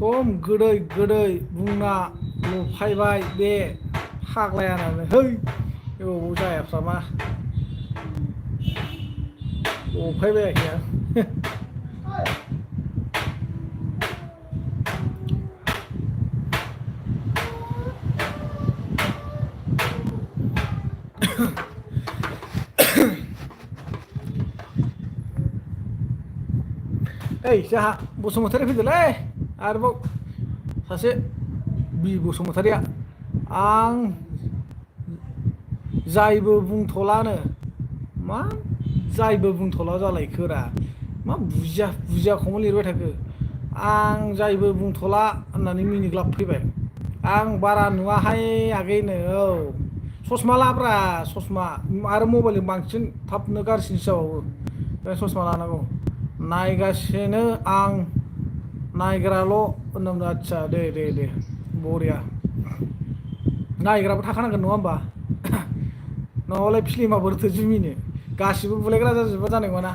खम गोदै गोदै बुंना लफायबाय बे फाग्लायानो है अबाव जायाफ्रा मा लफायबायाखै आं ओइ जोंहा बसुमतारी फैदोलै आरोबाव सासे बि बसुमतारीया आं जायबो बुंथ'लानो मा जायबो बुंथ'ला जालायखोरा मा बुजिया बुजियाखौनो लिरबाय थाखो आं जायबो बुंथ'ला होननानै मिनिग्लाब फैबाय आं बारा नुवाहाय आगैनो औ ससमा लाब्रा ससमा आरो मबाइलजों बांसिन थाबनो गाज्रिसिनसो जाबावो बे ससमा लानांगौ नायगासिनो आं नायग्राल' होननांगौ आदसा दे बरिया नायग्राबो थाखानांगोन नङा होमबा नङाबालाय फिल्मा बोरैथो जुमिनो गासिबो बुलायग्रा जाजोबबा जानाय नङाना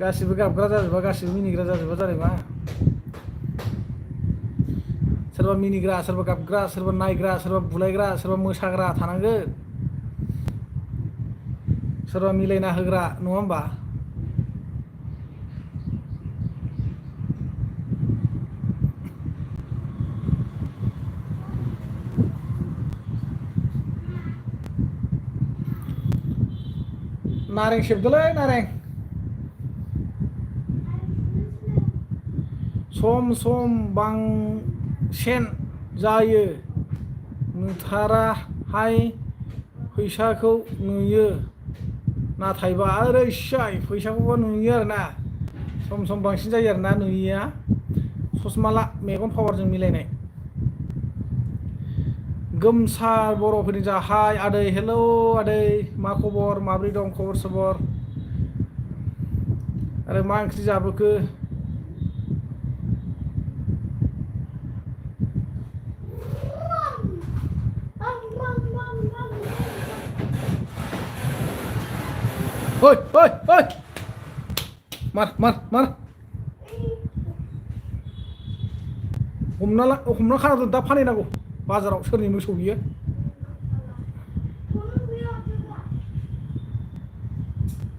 गासिबो गाबग्रा जाजोबा गासिबो मिनिग्रा जाजोबा जानाय नङा सोरबा मिनिग्रा सोरबा गाबग्रा सोरबा नायग्रा सोरबा बुलायग्रा सोरबा मोसाग्रा थानांगोन सोरबा मिलायना होग्रा नङा होमबा नारें सेबदोलै नारें सम सम बांसेन जायो नुथाराहाय फैसाखौ नुयो नाथायबा ओरै साय फैसाखौबा नुयो आरोना सम बांसिन जायो आरोना नुयिया ससमा ला मेगन पावारजों मिलायनाय गोमसार बर'फोरनि जा हाय आदै हेलौ आदै मा खबर माब्रै दं खबर सबर आरो मा ओंख्रि जाबोखो ओइ मार हमना खाना दोन दा फानहैनांगौ बाजाराव सोरनि मोसौ बियो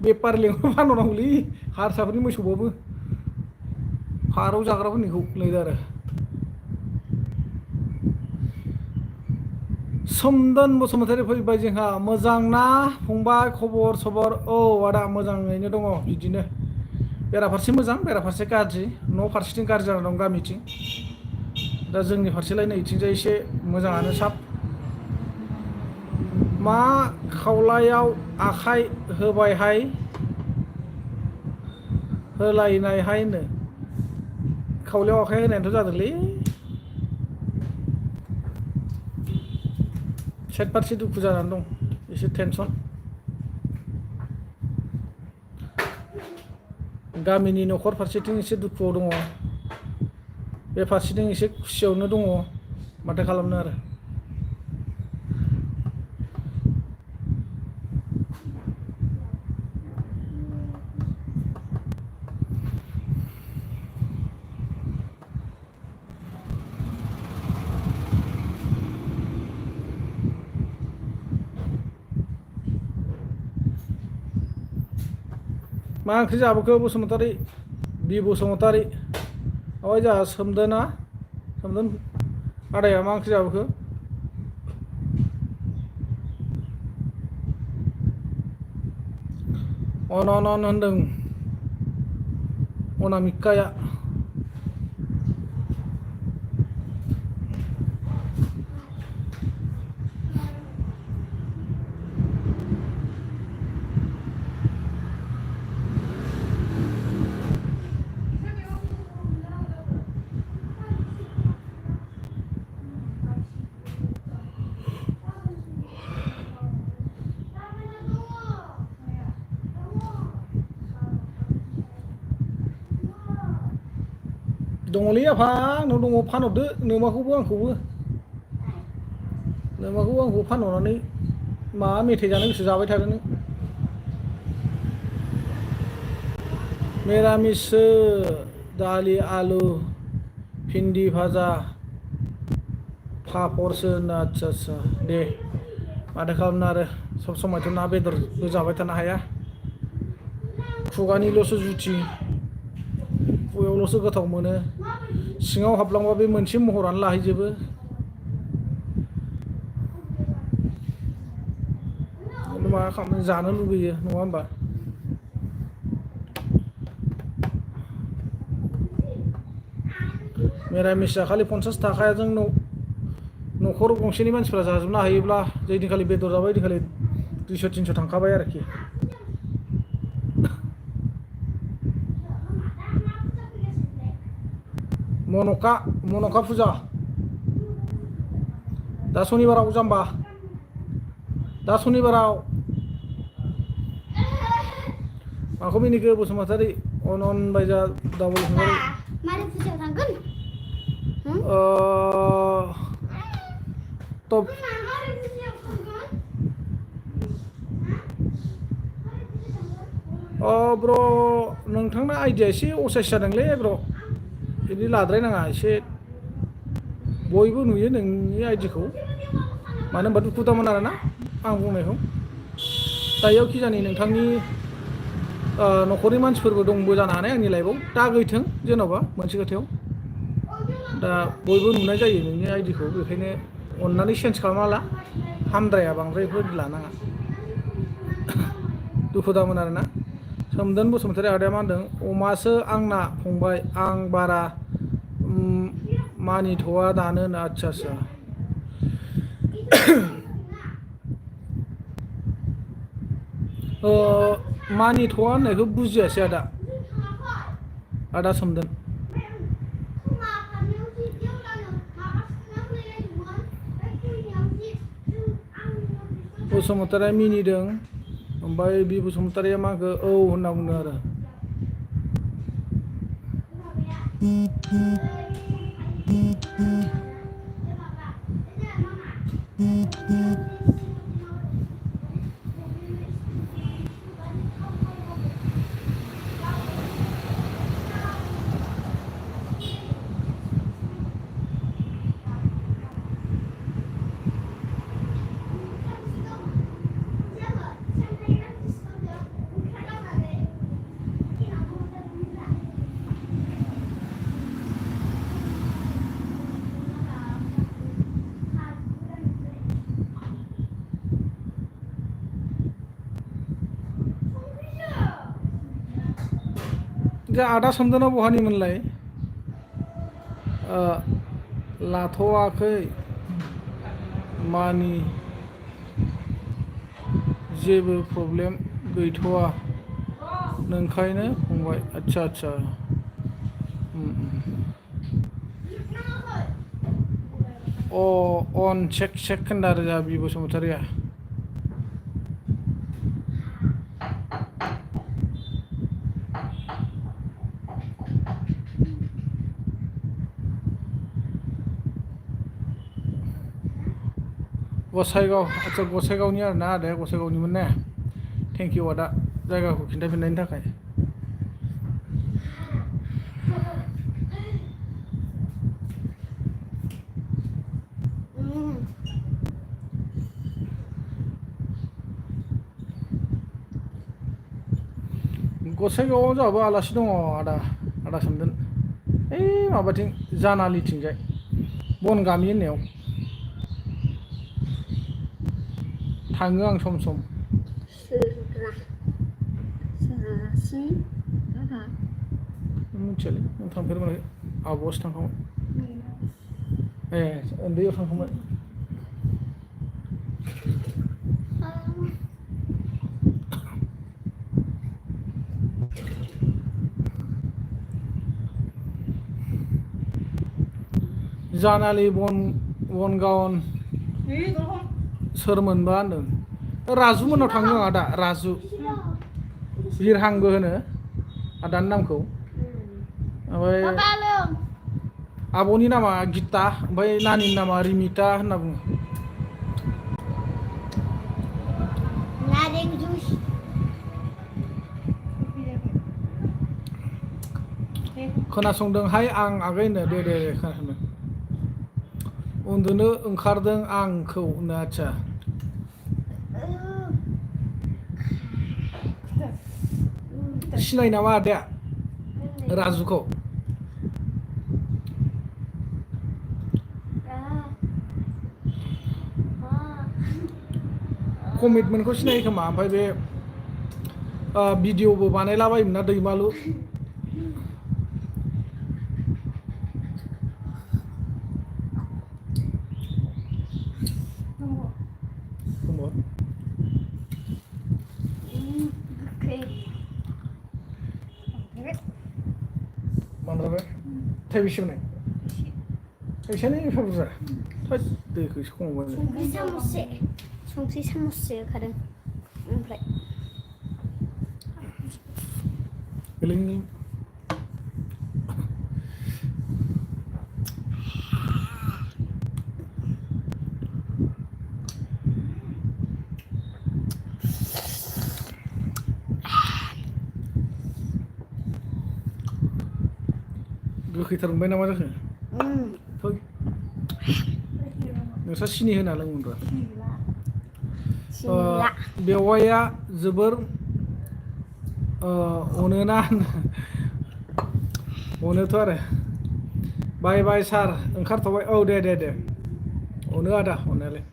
बेपारि लेंहर फानहरनांगौलै हारसाफोरनि मोसौबाबो फारौ जाग्राफोरनिखौ लायदो आरो सोमदोन बसुमतारी फैबाय जोंहा मोजां ना फंबाय खबर सबर औ आदा मोजाङैनो दङ बिदिनो बेराफारसे मोजां बेराफारसे गाज्रि न' फारसेथिं गाज्रि जाना दं गामिथिं दा जोंनि फारसेलाय नैथिंजाय एसे मोजाङानो साब मा खावलायाव आखाइ होबायहाय होलायनायहायनो खावलायाव आखाइ होनायानोथ' जादोंलै साइड फारसे दुखु जानानै दं एसे टेनसन गामिनि न'खर फारसेथिं एसे दुखुआव दङ बे फारसेथिं एसे खुसियावनो दङ माथो खालामनो आरो मा ओंख्रि जाबोखो बसुमतारी बि बसुमतारी ओमफ्राय जोंहा सोमदोन आदाया मा ओंख्रि जाबोखो अन होनदों अनामिकाया दङलै आफा आंनाव दङ फानहरदो नोमाखौबो आंखौबो फानहरनानै मा मेथाइ जानो गोसो जाबाय थादो नों मिरामिससो दालि आलु भिन्दि भाजा पापरसो होनो आदसा आदसा दे माथो खालामनो आरो सब समायथ' ना बेदरबो जाबाय थानो हाया खुगानिल'सो जुथि खुगायावल'सो गोथाव मोनो सिङाव हाबलांबा बे मोनसे महरानो लाहैजोबो मा खालामनो जानो लुबैयो नङा होमबा मिरामिस खालि 50 थाखाजों न'खर गंसेनि मानसिफ्रा जाजोबनो हायोब्ला जै दिनखालि बेदर जाबाय दिनखालि 200-300 थांखाबाय आरोखि मनका फुजा दा सनिबाराव जाम्बा दा सनिबाराव माखौ मिनिखो बसुमतारी अनन बायजा दाबल बसुमतारी मारै फुजायाव थांगोन टप ब्र नोंथांना आइडिया एसे असाइस जादोंलै ब्र बिदि लाद्रायनाङा एसे बयबो नुयो नोंनि आइडिखौ मानो होनबा दुखु दामोन आरोना आं बुंनायखौ दायो खि जानि नोंथांनि न'खरनि मानसिफोरबो दंबो जानो हानाय आंनि लाइफआव दा गैथों जेन'बा मोनसे खोथायाव दा बयबो नुनाय जायो नोंनि आइडिखौ बेखायनो अननानै चेन्ज खालामना ला हामद्राया बांद्राय बेफोरबायदि लानाङा दुखु दामोन आरोना सोमदोन बसुमतारी आदाया मा होनदों अमासो आंना फंबाय आं बारा मानिथ'वा दानो होनो आदसा आदसा मानिथ'वा होननायखौ बुजियासै आदा सोमदोन बसुमतारीया मिनिदों ओमफ्राय बि बसुमतारीया मा होनखो औ होनना बुंदों आरो आदा सोमदोना बहानिमोनलाय लाथ'वाखै मानि जेबो प्रब्लेम गैथ'वा नोंखायनो फंबाय आदसा आदसा अन चेक होनदों आरो जा बि बसुमतारीया गसाइगाव आदसा गसाइगावनि आरोना आदाया गसाइगावनिमोन ने थेंक इउ आदा जायगाखौ खिन्थाफिननायनि थाखाय गसाइगावआव जोंहाबो आलासि दङ आदा सोमदोन ओइ माबाथिं जानालिथिंजाय बनगामि होननायाव थाङो आं सम सम मिथियालै नों थांफेरबाय आब'आसो थांखांबाय उन्दैयाव थांखांबाय जानालि बनगावन सोरमोनबा होनदों राजु मोननाव थाङो आदा राजु बिरहांबो होनो आदानि नामखौ ओमफ्राय आब'नि नामा गिता ओमफ्राय नानिनि नामा रिमिता होनना बुङो खोनासंदोंहाय आं आगैनो दे खोनासंदों उन्दुनो ओंखारदों आंखौ होनो आदसा सिनायो नामा आदाया राजुखौ कमिटमेन्टखौ सिनायो खोमा ओमफ्राय बे भिडिअबो बानायलाबायोमोन ना दैमालु बांद्राय थाइबेसे मोननाय थाइसेयानो एफा बुरजा थोद दैखौ एसे खमावबाय संख्रि सामससो होखादों ओमफ्राय गोलैनि गोखैथार मोनबाय नामा जाखो थै नोंस्रा सिनि होना लोंमोन र' बेवाइया जोबोर अनोना अनोथ' आरो बाय बाय सार ओंखारथ'बाय औ दे अनो आदा अननायालाय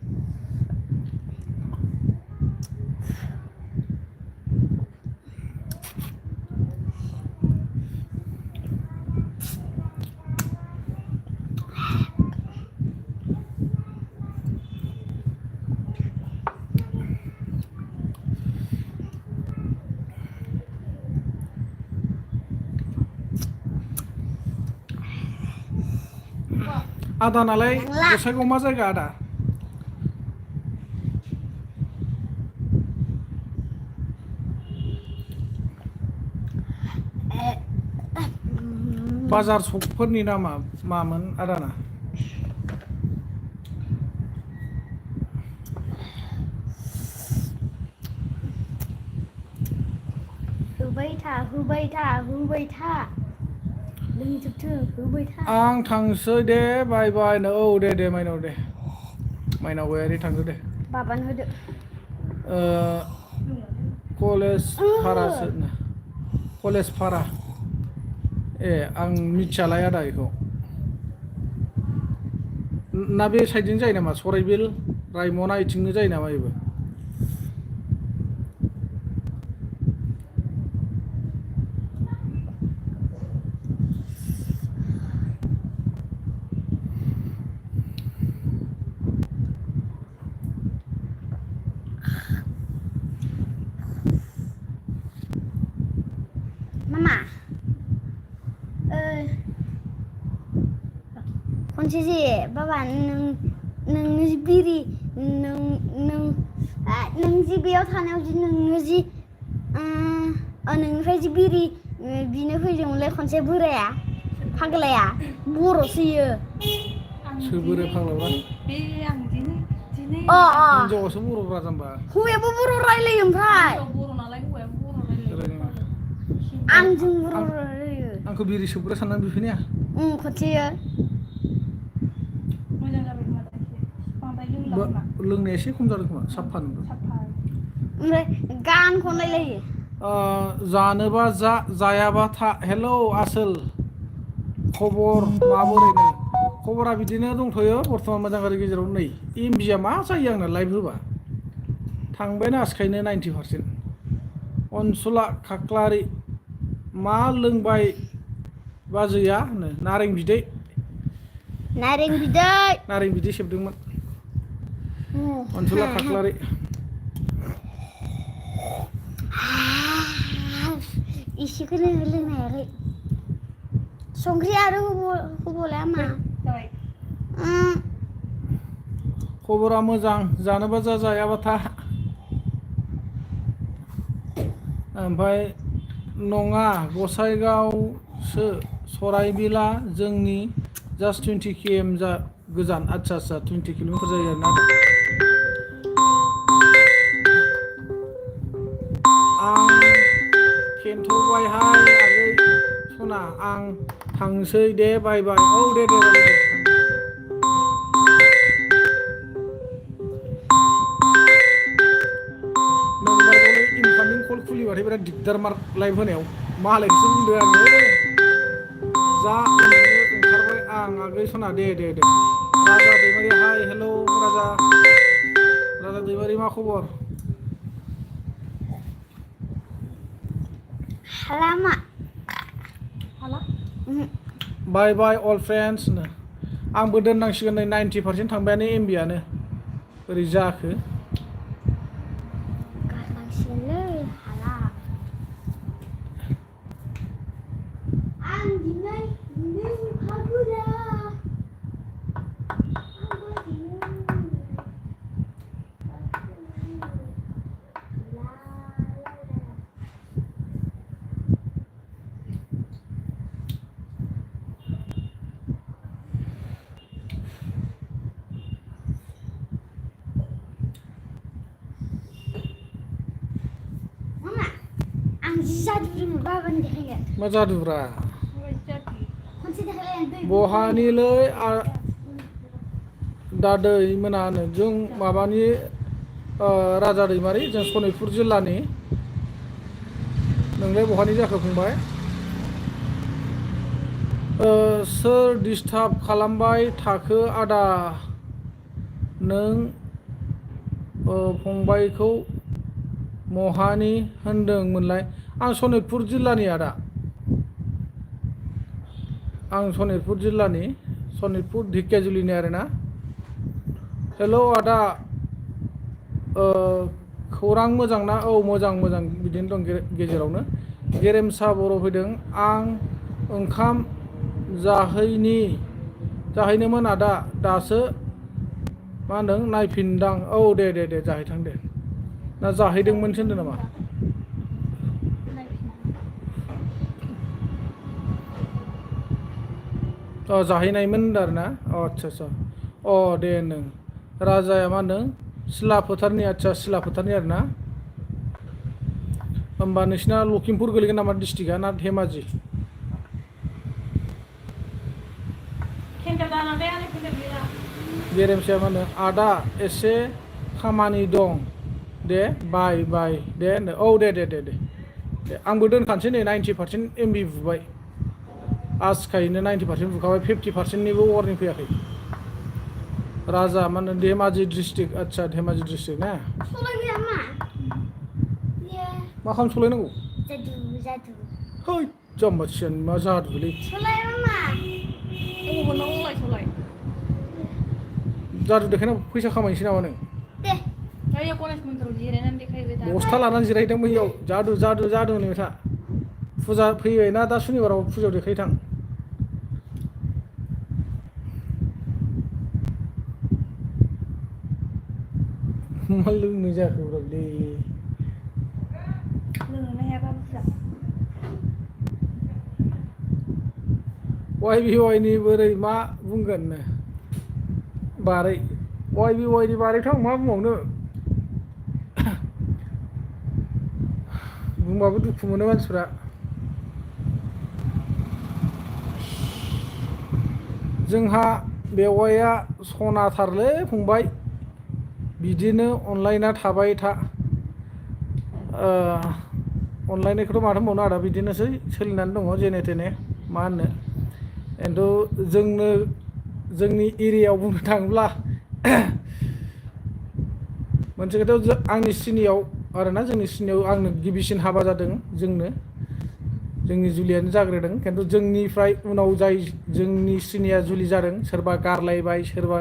आदा नालाय गसाइगाव मा जायगा आदा बाजार सकफोरनि नामा मामोन आदाना होबाय था लोंजोबथों होबाय था आं थांसै दे बाय बाय औ दे माइनाव गयारि थांदो दे बाबानो होदो कलेज भारासो कलेज भारा आं मिथियालाय आदा बेखौ ना बे साइडजों जायो नामा सराइबिल रायमना इथिंनो जायो नामा बेबो मामा खनसे जे बाबा नोंनो जि बिरि नों जि बेयाव थानायाव जि नोंनो जि नोंनिफ्राय जि बिरि बिनो फैदोंमोनलै खनसे बोराया फाग्लाया बर'सो इयो सोबोरो फाग्लाबा बे आं दिनै हिनजावासो बर'ब्रा जाम्बा हौवायाबो बर' रायलायो ओमफ्राय बर' नालाय हौवायाबो बर' रायलायो आंजों बर' रायलायो आंखौ बिरि सोबग्रा साननानै बिफैनाया खनसेयो मोजां जाबाय खोमा दा एसे बांद्राय लोंला खोमा लोंनाया एसे खम जादों खोमा साफा नुदों ओमफ्राय गान खनलायलायो जानोबा जायाबा था हेलौ आसोल खबर माबोरैनो खबरा बिदिनो दंथ'यो बर्थमान मोजां गाज्रि गेजेराव नै एमबिया मा जायो आंना लाइभ होबा थांबायना आसखायनो 90% अनसुला खाख्लारि मा लोंबाय बाजैया होनो नारें बिदै सेबदोंमोन अनसुला खाख्लारि इसेखौनो लोंनो हायाखै संख्रि आरो होबावलाय मा खबरा मोजां जानोबा जायाबा था ओमफ्राय नङा गसाइगावसो सराइबिला जोंनि जास्ट 20 km गोजान आदसा 20 किल'मिटार जायो आरोना आं खेन्थ'बायहाय आगै सना आं थांसै दे बाय बाय औ दे दे दे नोंमारगौलै इनकामिं कल खुलिबाथाय बिराद दिगदार मार लाइभ होनायाव मालायखौसो बुंदो आङो जा ओंखारबाय आं आगै सना दे दे दे राजा दैमारि हाय हेल' राजा दैमारि मा खबर हाला मा हाला बाय बाय अल फ्रेन्ड्स आंबो दोननांसिगोन नै 90% थांबायानो एमबियानो बोरै जाखो गारनांसिगोनलै हाला आं दिनै ओंखारबोला जादु बाबानि देखायगोन मा जादुब्रा खनसे देखायलाय बहानिलै दादै मोनानो जों माबानि राजा दैमारि जों सनितपुर जिल्लानि नोंलाय बहानि जाखो फंबाय सोर डिस्टार्ब खालामबाय थाखो आदा नों फंबायखौ महानि होनदोंमोनलाय आं सनितपुर जिल्लानि आदा आं सनितपुर जिल्लानि सनितपुर ढेकियाजुलिनि आरोना हेल' आदा खौरां मोजां ना औ मोजां मोजां बिदिनो दं गेजेरावनो गेरेमसा बर' फैदों आं ओंखाम जाहैनोमोन आदा दासो मा होनदों नायफिनदां औ दे दे दे जाहैथां दे ना जाहैदोंमोनसो होनदों नामा जाहैनायमोन होनदों आरोना आदसा दे नों राजाया मा होनदों सिला फोथारनि आदसा सिला फोथारनि आरोना होमबा नोंसिना लखिमपुर गोलैगोन नामा डिस्ट्रिक्टआ ना धेमाजि गेरेमसाया मा होनो आदा एसे खामानि दं दे बाय बाय दे औ दे दे दे दे आंबो दोनखानोसै नै 90% एमबि बुबाय आजखायैनो 90% बुखाबाय 50%निबो वारनिं फैयाखै राजा मा होनो धेमाजि डिस्ट्रिक्ट आदसा धेमाजि डिस्ट्रिक्ट ना मा खालाम सलायनांगौ जादु है जाम्बासियान मा जादुलै जादु देखायना फैसा खामायनोसै नामा नों बस्था लानानै जिरायदों बैयाव जादु जादु जादु होनबाय था फुजा फैयो ना दा सुनिबाराव फुजायाव देखायथां मा लोंनो जाखो ब्रालै YBY बोरै मा बुंगोन बारै YBY बारैथ' आं मा बुंबावनो बुंबाबो दुखु मोनो मानसिफ्रा जोंहा बेवाइया सनाथारलै फंबाय बिदिनो अनलायना थाबाय था अनलायनायखौथ' माथो बुंबावनो आदा बिदिनोसै सोलिनानै दङ जेने थेने मा होननो खिन्थु जोंनि एरियायाव बुंनो थाङोब्ला मोनसे खोथायाव आंनि सिनियाव आरोना जोंनि सिनियाव आंनो गिबिसिन हाबा जादों जोंनि जुलियानो जाग्रोदों खिन्थु जोंनिफ्राय उनाव जाय जोंनि सिनिया जुलि जादों सोरबा गारलायबाय सोरबा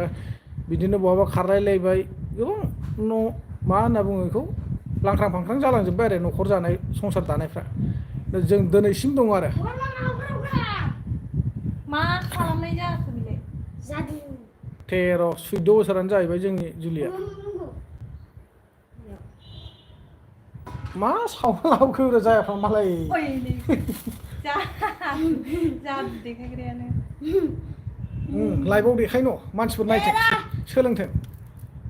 बिदिनो बहाबा खारलायलायबाय गोबां मा होनना बुङो बेखौ लांख्रां फांख्रां जालांजोब्बाय आरो न'खर जानाय संसार दानायफ्रा जों दिनैसिम दङ आरो मा खालामनाय जाखो बिलाय 14 बोसोरानो जाहैबाय जोंनि जुलिया मा सावना लाबोखो जायाफ्रा मालाय जादु देखायग्रायानो लाइभआव देखायनो मानसिफोर नायथों सोलोंथों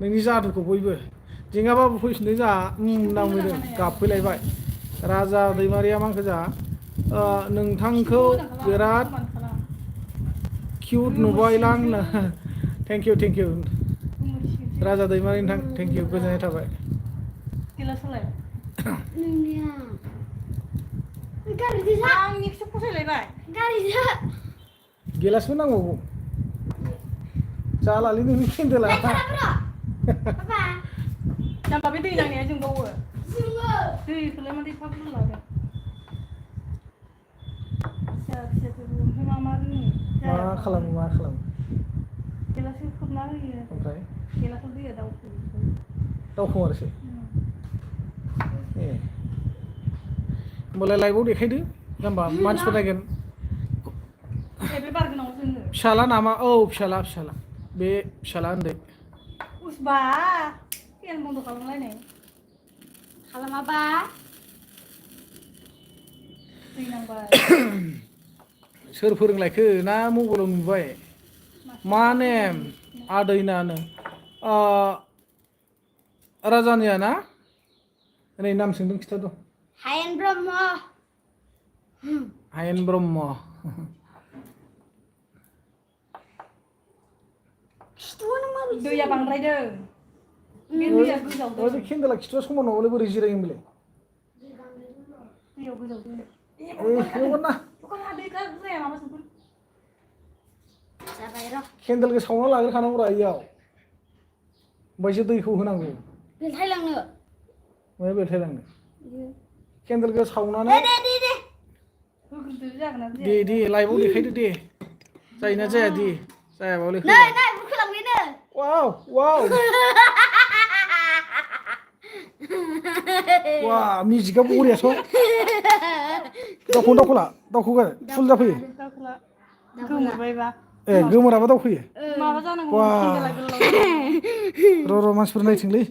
नोंनि जादुखौ बयबो जेङाबाबो फैफिनदों जा नांफैदों गाबफैलायबाय राजा दैमारिया मा होनखो जा नोंथांखौ बिराद किउट नुबायलां थेंक इउ राजा दैमारि नोंथां थेंक इउ गोजोननाय थाबाय गिलासालाय नोंनिया गारिजों जा आंनिखौसो फसायलायबाय गारिजों गिलासबो नांबावगौ जालालै नोंनि केन्देला पापा जाम्बा बे दै नांनाया जोंबावो जोङो दैखौलाय मादै एफा बुरजा लादों फिसा ओमफ्राय मा रोङो मा खालामो गिलासखौ खोबना होयो ओमफ्राय गिलासखौ दैया दावखोमारोसो ए होमबालाय लाइभआव देखायदो जाम्बा मानसिफोर नायगोन बे बार गोनाङाव जोङो फिसाला नामा औ फिसाला बे फिसाला उन्दै उसबा फेन बन्द खालामलायनाय खालामाबा दै नांबाय सोर फोरोंलायखो ना मबाइलाव नुबाय मा नेम आदैनानो राजानिया ना नै नाम सोंदों खिथाद' हायेन ब्रह्म हायेन ब्रह्म खिथुआनो माबोरै दैया बांद्रायदों बे दैया गोजावदों बे केन्देला खिथुआ समान नङाबालाय बोरै जिरायोमोन बेलाय दैयाव गोजावदों ना दखाना दै जाया माबा सोंदों जाबाय र' केन्देलखौ सावना लाग्रोखानांगौ रा इयाव ओमफ्रायसो दैखौ होनांगौ बेलथायलांनो ओमफ्राय बेलथायलांनो केन्देलखौ सावनानै दे होग्रोदो जागोन ना दे लाइभआव देखायदो दे जायोना जाया दे जायाबालाय नै बुखोलांबायनो वाव वा मिउजिकआ बरियास' दावखोगार फुल जाफैयो गोमोरबायबा ए गोमोराबा दावखोयो माबा जानांगौ वा केन्देला गोलाव र' मानसिफोर नायथोंलै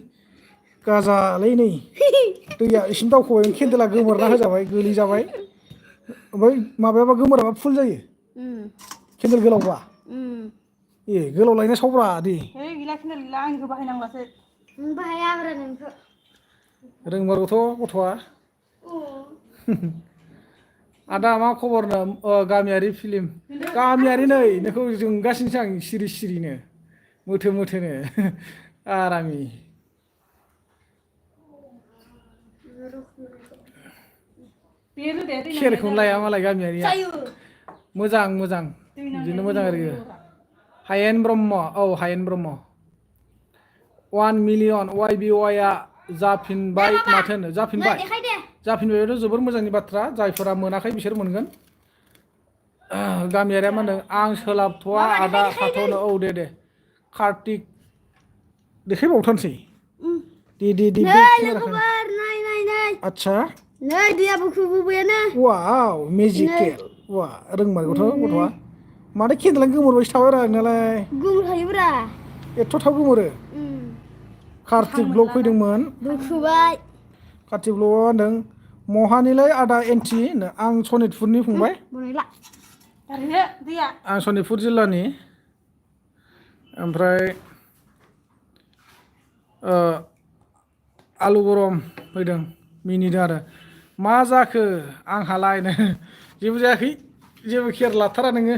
गाजालै नै दैया इसिम दावखोबाय केन्देला गोमोरना होजाबाय गोलै जाबाय ओमफ्राय माबायाबा गोमोराबा फुल जायो केन्देल गोलावबा ए गोलाव लायना सावब्रा दे गैला केन्देल गैला आंनिखौ बाहायनांलासो बाहायाब्रा नोंखौ रोंमारगौथ' गथ'आ आदा मा खबरनो गामियारि फिल्म गामियारि नै नोंखौ जोंगासिनोसो आं सिरिनो मोथोनो आरामि खेरखौनो लाया मालाय गामियारिया मोजां बिदिनो मोजां आरो हायेन ब्रह्म 1 मिलियन YBYआ जाफिनबाय माथो होनो जाफिनबायथ' जोबोर मोजांनि बाथ्रा जायफोरा मोनाखै बिसोर मोनगोन गामियारिया मा होनदों आं सोलाबथ'वा आदा थाथ'नो औ दे कार्तिक देखायबावथारसै दे आच्छा नै दैया बुखुबोबायानो वाव मेजिकेल वा रोंमारगौथ' गथ'आ माथो केन्देलानो गोमोरबायसो थाबाय रा नोंनालाय गोमोरखायोब्रा एथ' थाब गोमोरो कार्तिक ब्लग फैदोंमोन बुखुबाय कार्तिक ब्लगआ होनदों महानिलाय आदा एन्टि आं सनितपुरनि फंबाय आं सनितपुर जिल्लानि ओमफ्राय आलु गरम फैदों मिनिदों आरो मा जाखो आंहालाय जेबो जायाखै जेबो केयार लाथारा नोङो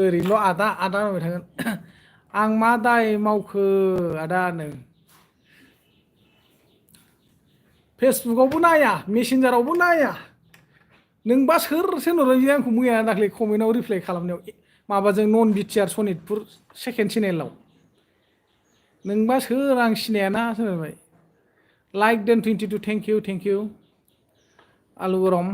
ओरैनोल' आदा होनबाय थागोन आं मा दाय मावखो आदानो फेसबुकआवबो नाया मेसेन्जारावबो नाया नोंबा सोर सोरहरो आंखौ मैया दाख्लै कमेन्टआव रिप्लाइ खालामनायाव माबाजों नन बिटिआर सनितपुर सेकेन्ड चेनेलाव नोंबा सोर आं सिनायाना होनबाय लाइक देन 22 थेंक इउ आलु गरम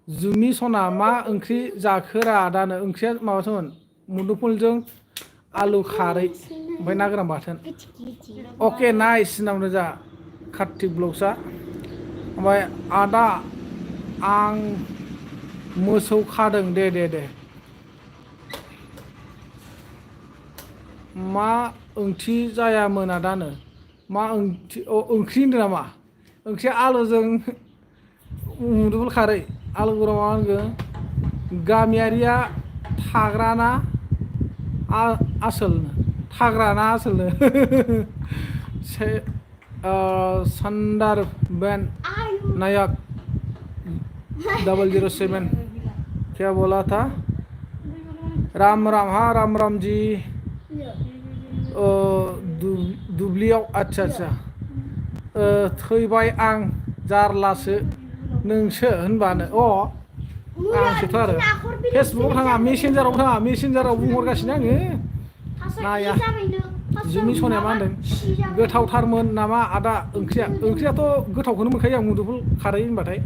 जुमि सना मा ओंख्रि जाखोरा आदानो ओंख्रिया माबासोमोन मुदुफुलजों आलु खारै ओमफ्राय ना गोरान बाथोन अके नाइस होनना जा कार्तिक ब्लग्सआ ओमफ्राय आदा आं मोसौ खादों दे मा ओंख्रि जायामोन आदानो मा ओंख्रि होनदों नामा ओंख्रिया आलुजों मुदुफुल खारै आलु गरमआ होनगोन गामियारिया थाग्राना आसोलनो सान्दार बेन नायक 007 क्या बोला था राम राम हाँ राम राम जी दुब्लियाव अच्छा थैबाय आं जारलासो नोंसो होनबानो आंसोथ' आरो फेसबुकआव थाङा मेसेन्जाराव बुंहरगासिनो आङो नाया जोंनि सनाया मा होनदों गोथावथारमोन नामा आदा ओंख्रियाथ' गोथावखौनो मोनखायो आं मुदुफुल खारै होनबाथाय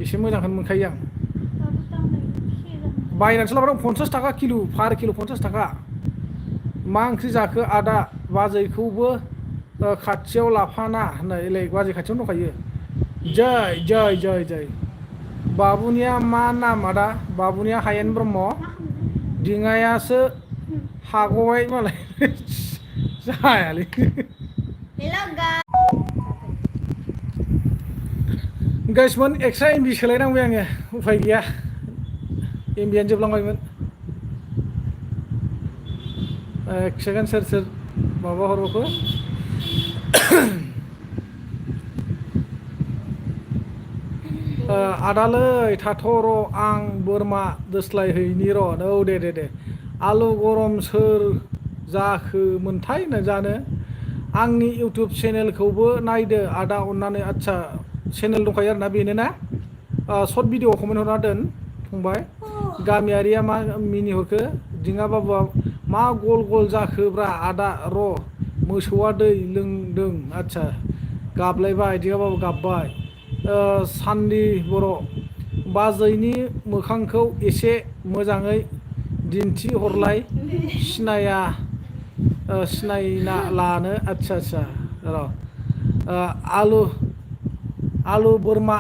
एसे मोजांखौनो मोनखायो आं बायनानैसो लाबोदों 50 थाखा किल' पार किल' 50 थाखा मा ओंख्रि जाखो आदा बाजैखौबो खाथियाव लाफाना होननायलाय बाजै खाथियावनो दंखायो जय बाबुनिया मा नाम आदा बाबुनिया हायेन ब्रह्म दिङायासो हागबाय मालाय जायालै गाइसमोन एक्सट्रा एमबि सोलायनांबाय आङो उफाय गैया एमबियानो जोबलांबायमोन एक सेकेन्ड सोर माबा हरबावखो आदालै थाथ' र' आं बोरमा दोस्लायहैनि र' औ दे आलु गरम सोर जाखोमोनथाय नो जानो आंनि इउटुब चेनेलखौबो नायदो आदा अननानै आदसा चेनेल दंखायो आरोना बेनो ना सर्ट भिडिअ कमेन्ट हरना दोन फंबाय गामियारिया मा मिनिहरखो दिङा बाबुआ मा गल जाखोब्रा आदा र' मोसौआ दै लोंदों आदसा गाबलायबाय दिङा बाबु गाबबाय सान्दि बर' बाजैनि मोखांखौ एसे मोजाङै दिन्थिहरलाय सिनायना लानो आदसा र' आलु बोरमा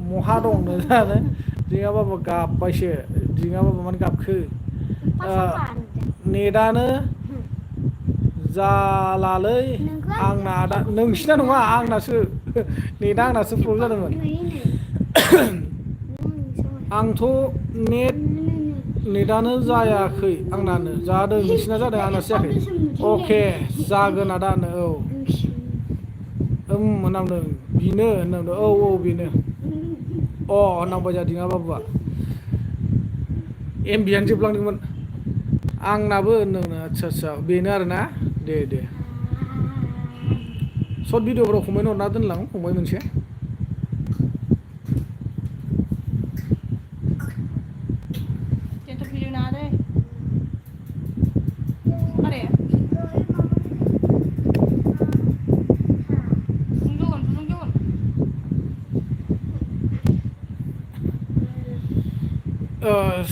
महा दं नो जानो दिङा बाबु गाबबायसो दिङा बाबु मानो गाबखो नेटानो जालालै आंना आदा नोंसिना नङा आंनासो नेटा आंनासो प्रब्लेम जादोंमोन आंथ' नेटानो जायाखै आंनानो जादों नोंसिना जादों आंनासो जायाखै अके जागोन आदानो औ होननांदों बेनो होननांदों औ बेनो होननांबाय जादों बाबुआ एमबियानो जोबलांदोंमोन आंनाबो होनदों आदसा बेनो आरोना दे सर्ट भिडिअफोराव कमेन्ट हरना दोनलां फंबाय मोनसे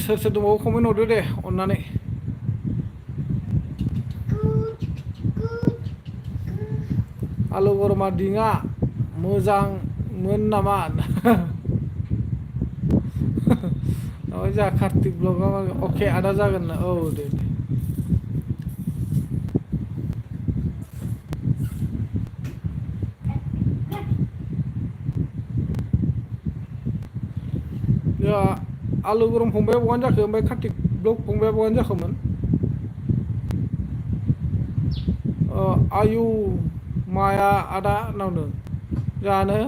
सोर दंबावो कमेन्ट हरदो दे अननानै आलु बोरमा दिङा मोजांमोन नामा जा कार्तिक ब्लगाव अके आदा जागोन ना औ दे आलु गरम फंबाया बहानि जाखो ओमफ्राय कार्तिक ब्लग फंबाया बहानि जाखोमोन आयु माया आदा होननांदों जानो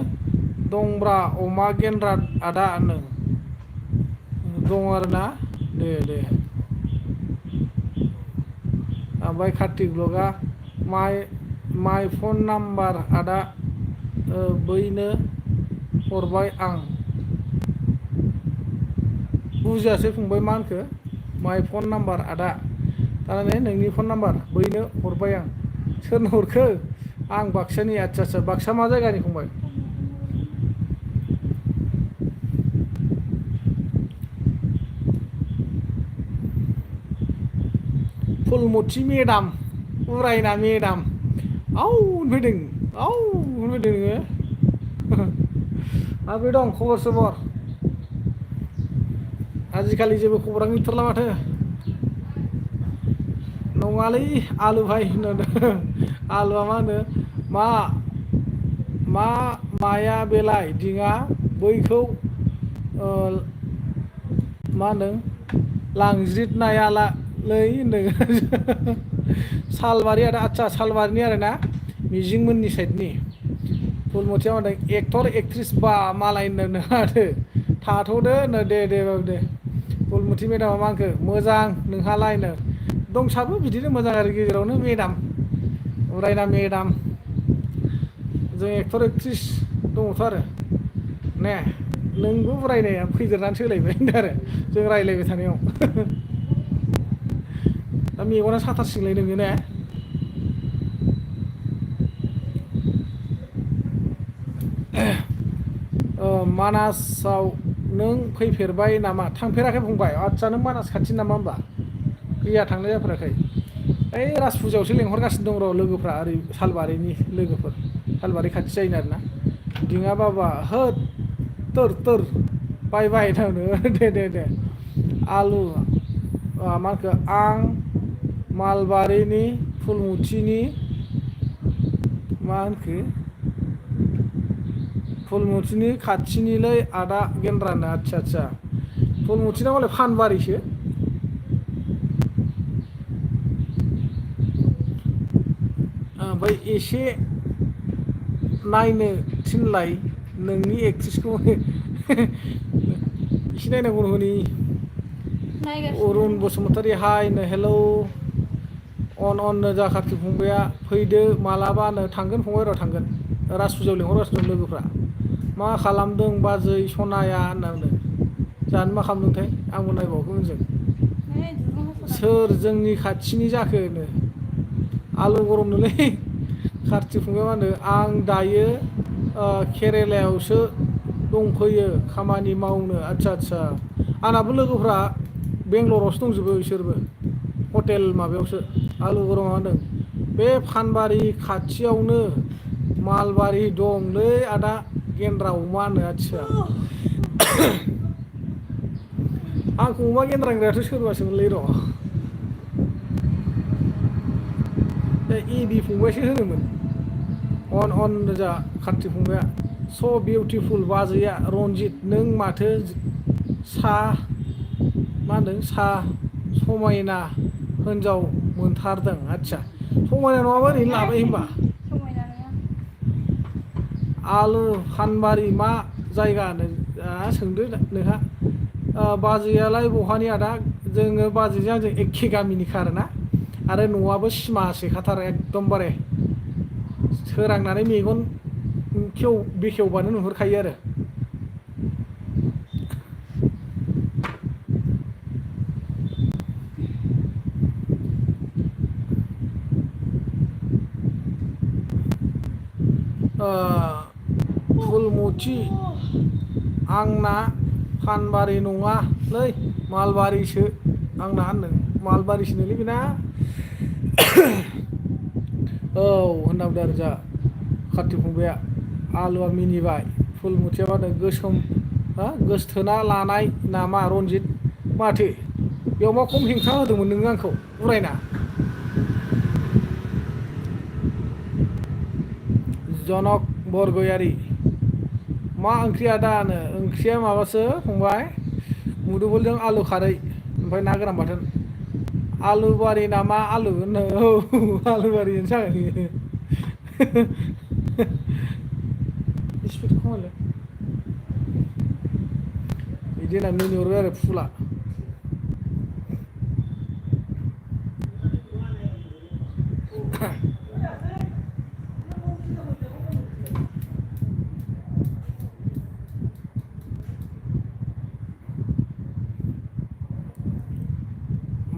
दंब्रा अमा गेन्द्रा आदा होनदों दं आरोना दे ओमफ्राय कार्तिक ब्लगा माय फन नाम्बार आदा बैनो हरबाय आं बुजियासै फंबाय मा होनखो माय फन नाम्बार आदा थारमाने नोंनि फन नाम्बार बैनो हरबाय आं सोरनो हरखो आं बाक्सानि आदसा बाक्सा मा जायगानि फंबाय फुलमथि मेदाम उरायना मेदाम होनफैदों नोङो माबोरै दं खबर सबर आजिखालि जेबो खबरानो गैथारला माथो नङालै आलु भाइ होनदों आलुआ मा होनो माया बेलाय दिङा बैखौ मा होनदों लांज्रिद नायालै होनदों सालबारि आदसा सालबारिनि आरोना मिजिंमोननि साइडनि फुलमथिया मा होनदों एक्टर एक्ट्रिस बा मालाय होनदों आरो थाथ'दो नो दे फुलमुथि मेदामा मा होनखो मोजां नोंहालायनो दंसाबो बिदिनो मोजां आरो गेजेरावनो मेदाम उरायना मेदाम जों एक्टर एक्ट्रिस दङथ' आरो ने नोंबो उरायनाया फैदेरनानै सोलायबाय आरो जों रायज्लायबाय थानायाव दा मेगना साथारसिगोनलाय नोङो ने मानासाव नों फैफेरबाय नामा थांफेराखै फंबाय आदसा नों मानास खाथि नामा होमबा गैया थांनाय जाफेराखै ओइ राज फुजायावसो लेंहरगासिनो दं र' लोगोफ्रा ओरै सालबारिनि लोगोफोर सालबारि खाथि जायो आरोना दिङा बाबा होद तोर बाय थांनो दे आलु मा होनखो आं मालबारिनि फुलमुथिनि मा होनखो फुलमुथिनि खाथिनिलै आदा गेन्द्रानो आदसा फुलमुथिना मालाय फानबारिसो ओमफ्राय एसे नायनो थिनलाय नोंनि एक्ट्रिसखौ एसे नायनांगौ हनै अरुण बसुमतारी हायनो हेलौ अन जा खाथि फंबाया फैदो मालाबानो थांगोन फंबाय र' थांगोन राज फुजायाव लेंहरगासिनो दं लोगोफ्रा मा खालामदों बाजै सनाया होनना बुंदों जानो मा खालामदोंथाय आंबो नायबावाखै होनजों सोर जोंनि खाथिनि जाखो नो आलु गरमनोलै खाथि फंबाया मा होनो आं दायो केरेलायावसो दंफैयो खामानि मावनो आदसा आंनाबो लोगोफ्रा बेंगलरावसो दंजोबो बिसोरबो हटेल माबायावसो आलु गरमा होनदों बे फानबारि खाथियावनो मालबारि दंलै आदा गेन्द्रा अमा होनो आदसा आंखौ अमा गेन्द्रांग्रायाथ' सोरबासोमोनलै र' एबि फंबायसो होनोमोन अन जा खाथि फंबाया स' बिउटिफुल बाजैया रनजित नों माथो मा होनदों समायना हिन्जाव मोनथारदों आदसा समायना नङाबा ओरैनो लाबाय होनबा आलु फानबारि मा जायगा सोंदो नोंहा बाजैयालाय बहानि आदा जोङो बाजैजों आंजों एखे गामिनिखा आरोना आरो न'आबो सिमासेखाथार एकदमबारे सोरांनानै मेगन बेखेवबानो नुहुरखायो आरो फुलमुथि आंना फानबारि नङालै मालबारिसो आंना होनदों मालबारिसोनोलै बेना औ होनना बुंदों आरो जा खाथि फंबाया आलुआ मिनिबाय फुलमुथिया मा होनदों गोसोम गोसथोना लानाय नामा रनजित माथो बेयाव मा खम हेंथा होदोंमोन नोङो आंखौ उरायना जनक बरगयारि मा ओंख्रि आदानो ओंख्रिया माबासो फंबाय मुदुफुलजों आलु खारै ओमफ्राय ना गोरान बाथोन आलुबारि नामा आलु होनो औ आलुबारियानो जागोन स्पिड खमायलाय बिदि होनना मिनिहरबाय आरो फुला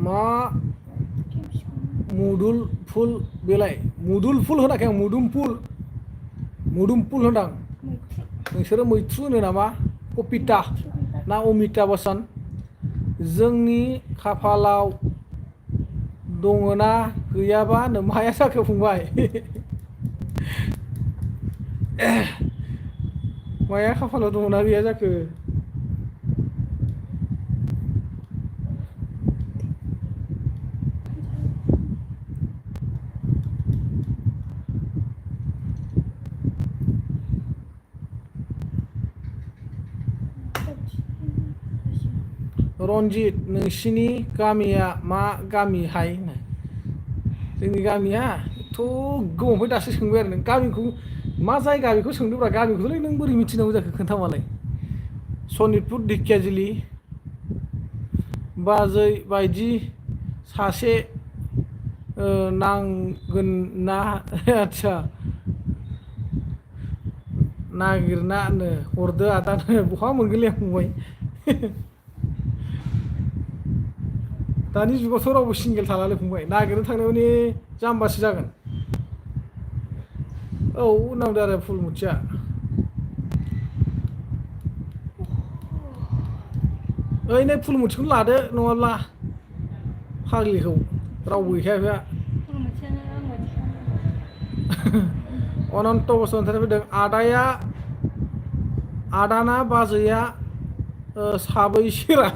मा मुदुल फुल बेलाय मुदुल फुल होनाखै आं मुदुमफुल होनदां नोंसोरो मैथ्रु होनो नामा कपिता ना अमिता बच्चन जोंनि खाफालाव दङना गैयाबा होनो माया जाखो फंबाय माया खाफालाव दङना गैया जाखो रनजित नोंसिनि गामिया मा गामिहाय जोंनि गामिया थ' गोबावनिफ्राय दासो सोंबाय आरो नों गामिखौ मा जायगा बेखौ सोंदोंब्रा गामिखौलाय नों बोरै मिथिनांगौ जाखो खोन्थामालाय सनितपुर ढेकियाजुलि बाजै बायदि सासे नांगोन ना आदसा नागिरनानो हरदो आदानो बहा मोनगोनलै आं फंबाय दानि जुगावथ' रावबो सिंगेल थालालै फंबाय नागिरनो थांनायावनो जाम्बासो जागोन औ नांदो आरो फुलमुथिया ओइ नै फुलमुथिखौनो लादो नङाब्ला फाग्लिखौ रावबो गैखाया बेहा फुलमुथियानो आं बायदिखा अनन्त बसुमतारी फैदों आदाना बाजैया साबैसेरा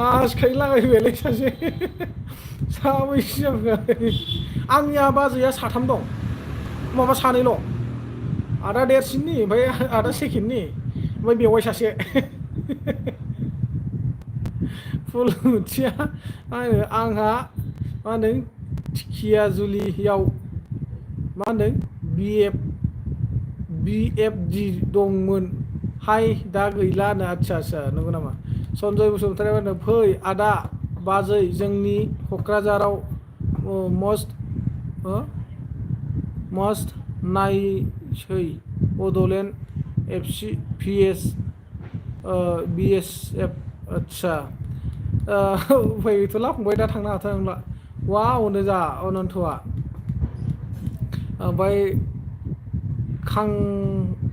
आसखाय लागायबायलै सासे साबैसे जाखो आंनिया बाजैया साथाम दं माबा सानैल' आदा देरसिननि ओमफ्राय आदा सेकेन्डनि ओमफ्राय बेवाइ सासे फुलमुथिया आंहा मा होनदों ढेकियाजुलियाव मा होनदों BFD दंमोन हाय दा गैलानो आदसा नंगौ नामा सन्जय बसुमतारी होनदों फै आदा बाजै जोंनि क'क्राझाराव मस्ट नायसै बड'लेण्ड FC BSF आदसा उफाय गैथ'ला फंबाय दा थांनो हाथार नंला वावनो जा अनन्तआ ओमफ्राय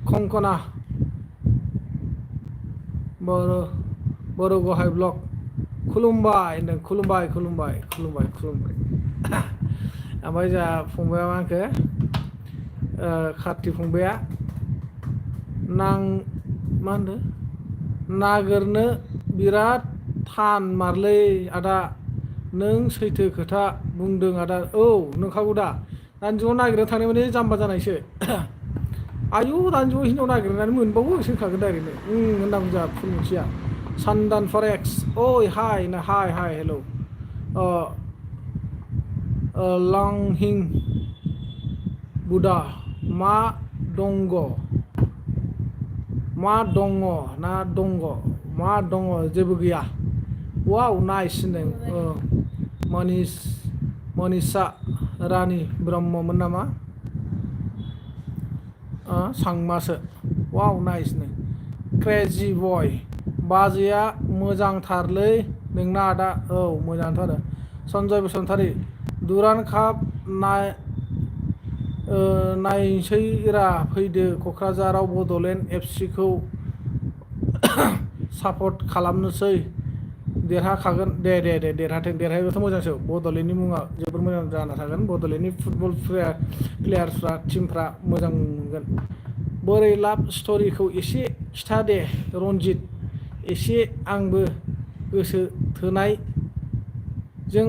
कंकना बर' गाहाय ब्लक खुलुमबाय होनदों खुलुमबाय ओमफ्राय जोंहा फंबाया मा होनखो कार्तिक फंबाया मा होनदों नागिरनो बिराद थान मारलै आदा नों सैथो खोथा बुंदों आदा औ नंखागौ दा दानि जुगाव नागिरनो थांनाय माने जाम्बा जानायसो आयु दानि जुगाव हिनजाव नागिरनानै मोनबावो सोंखागोन ओरैनो होनना बुंजा फुलमुथिया सान्दान फरेक्स ओइ हाय हेल' लांहिं बुदा मा दङ जेबो गैया वाव नाइस होनदों मनिषा रानि ब्रह्ममोन नामा सांमासो वाव नाइस नो क्रेजि बय बाजैया मोजांथारलै नोंना आदा औ मोजांथार सन्जय बसुमतारी दुरान्ड काप नायसैरा फैदो क'क्राझाराव बड'लेण्ड FC खौ सापर्ट खालामनोसै देरहाखागोन दे देरहायोबाथ' मोजांसो बड'लेण्डनि मुङा जोबोर मोजां जाना थागोन बड'लेण्डनि फुटबल प्लेयार्सफ्रा टिमफ्रा मोजां मोनगोन बोरै लाभ स्ट'रिखौ एसे खिथा दे रनजित एसे आंबो गोसो थोनायजों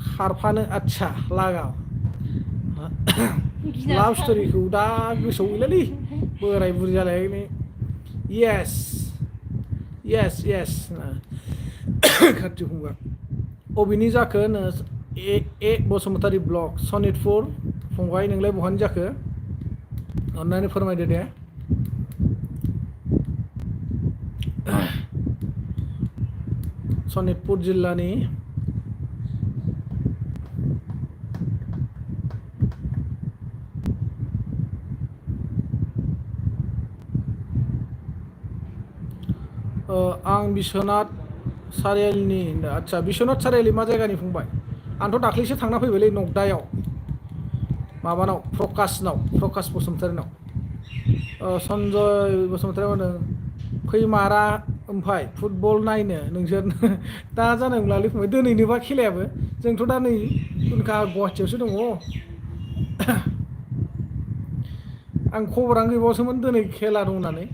खारफानो आदसा लागाव लाभ स्ट'रिखौ दा गोसोआव गैलालै बोराय बुरि जालायनाय येस कार्तिक फंबाय अबेनि जाखो ए बसुमतारी ब्लक सनितपुर फंबाय नोंलाय बहानि जाखो अन्नानै फोरमायदो दे सनितपुर जिल्लानि आं बिश्वनाथ सारियालिनि आदसा बिश्वनाथ सारियालि मा जायगानि फंबाय आंथ' दाख्लैसो थांना फैबायलै नगदायाव माबानाव प्रकाश बसुमतारिनाव सन्जय बसुमतारी होनदों फैमारा ओमफ्राय फुटबल नायनो नोंसोर दा जानाय नंलालै फंबाय दिनैनोबा खेलायाबो जोंथ' दा नै गुवाहाटियावसो दङ आं खबरानो गैबावासोमोन दिनै खेला दं होननानै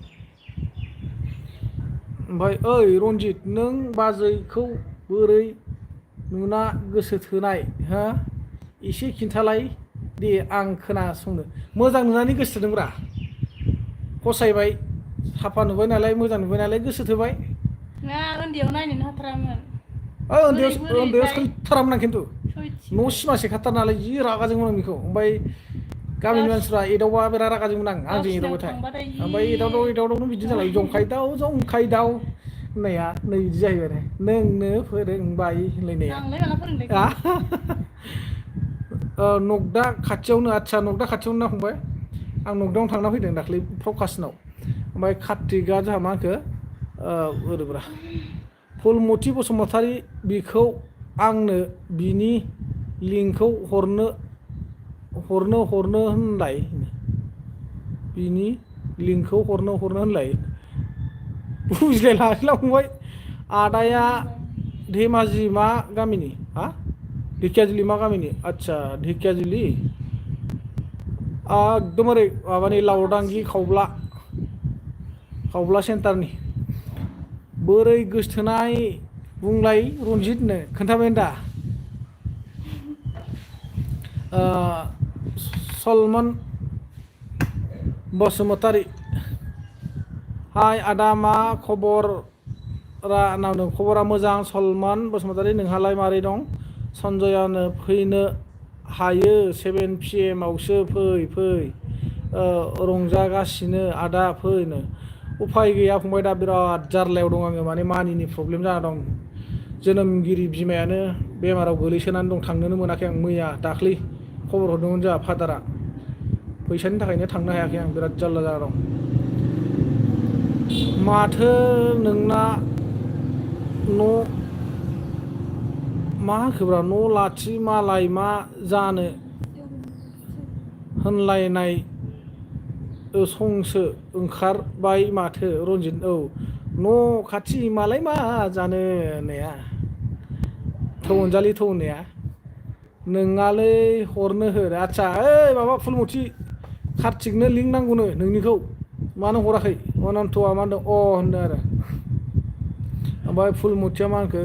ओमफ्राय ओइ रनजित नों बाजैखौ बोरै नुना गोसो थोनाय हा एसे खिन्थालाय दे आं खोनासंनो मोजां नुनानै गोसो थोदोंब्रा फसायबाय साफा नुबाय नालाय मोजां नुबाय नालाय गोसो थोबाय ना उन्दैयाव नायनोनो हाथारामोन उन्दैयाव सैथारामोन आं खिन्थु न' सिमा सेखाथार नालाय जि रागा जोंमोन आं बेखौ ओमफ्राय गामिनि मानसिफ्रा एदावबा बिराद रागा जोंमोन आंजों एदावबाथाय ओमफ्राय एदावदावनो बिदि जालायो जंखायदाव होननाया नै बिदि जाहैबाय आरो नोंनो फोरोंबाय होनलायनाया आंलाय माला फोरोंदों नगदा खाथियावनो आदसा नगदा खाथियावनो ना फंबाय आं नगदायावनो थांना फैदों दाख्लै प्रकाशनाव ओमफ्राय कार्तिकआ जोंहा मा होनखो ओरैब्रा फुलमथि बसुमतारी बिखौ आंनो बिनि लिंकखौ हरनो होनलाय बिनि लिंकखौ हरनो होनलाय बुजिलायलांला फंबाय आदाया धेमाजि मा गामिनि हा ढेकियाजुलि मा गामिनि आदसा ढेकियाजुलि एकदम ओरै माबानि लावदांगि खावब्ला सेन्टारनि बोरै गोसथोनाय बुंलाय रनजितनो खोन्थाबाय दा सलमन बसुमतारी हाय आदा मा खबरा मोजां सलमान बसुमतारी नोंहालाय मारै दं सन्जयानो फैनो हायो 7 PM आवसो फै रंजागासिनो आदा फैनो उफाय गैया फंबाय दा बिराद जारलायाव दं आङो माने मानिनि प्रब्लेम जाना दं जोनोमगिरि बिमायानो बेमाराव गोलैसोनानै दं थांनोनो मोनाखै आं मैया दाख्लै खबर हरदोंमोन जोंहा फादारा फैसानि थाखायनो थांनो हायाखै आं बिराद जारला जाना दं माथो नोंना मा होखोब्रा न' लाथि मालाय मा जानो होनलायनाय संसो ओंखारबाय माथो रनजित न' खाथि मालाय मा जानो होननाया थौ होननाया नोंङालै हरनो हो आदसा ओइ माबा फुलमथि कार्तिकनो लिंक नांगौनो नोंनिखौ मानो हराखै अनन्तआ मा होनदों होनदों आरो ओमफ्राय फुलमथिया मा होनखो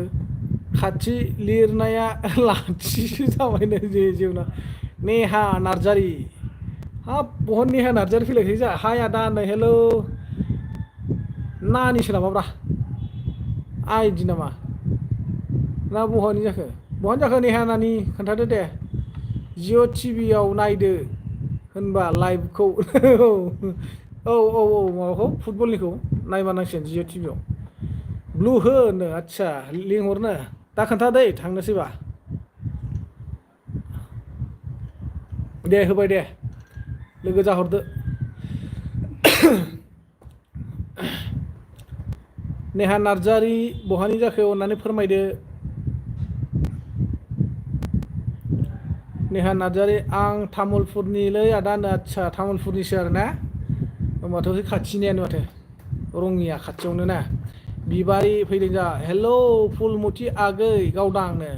खाथि लिरनाया लाथिसो जाबायनो जेबो नेहा नार्जारि हाब बहन नेहा नार्जारि फैलायसै जा हाय आदा होननाय हेलौ नानिसो नामाब्रा आइदि नामा ना बहानि जाखो नेहा नानि खोन्थादो दे जिअ' टिभियाव नायदो होनबा लाइभखौ माबाखौ फुटबलनिखौ नायबा नांसिगोन जिअ' टिभियाव ब्लु हो होनो आदसा लिंहरनो दा खोन्था दै थांनोसैबा दे होबाय दे लोगो जाहरदो नेहा नार्जारि बहानि जाखो अननानै फोरमायदो नेहा नार्जारि आं तामुलपुरनिलै आदा होनो आदसा तामुलपुरनिसो आरो ना होमबाथ' खाथिनियानो माथो रङिया खाथियावनो ना बिबारि फैदों जा हेलौ फुलमथि आगै गावदांनो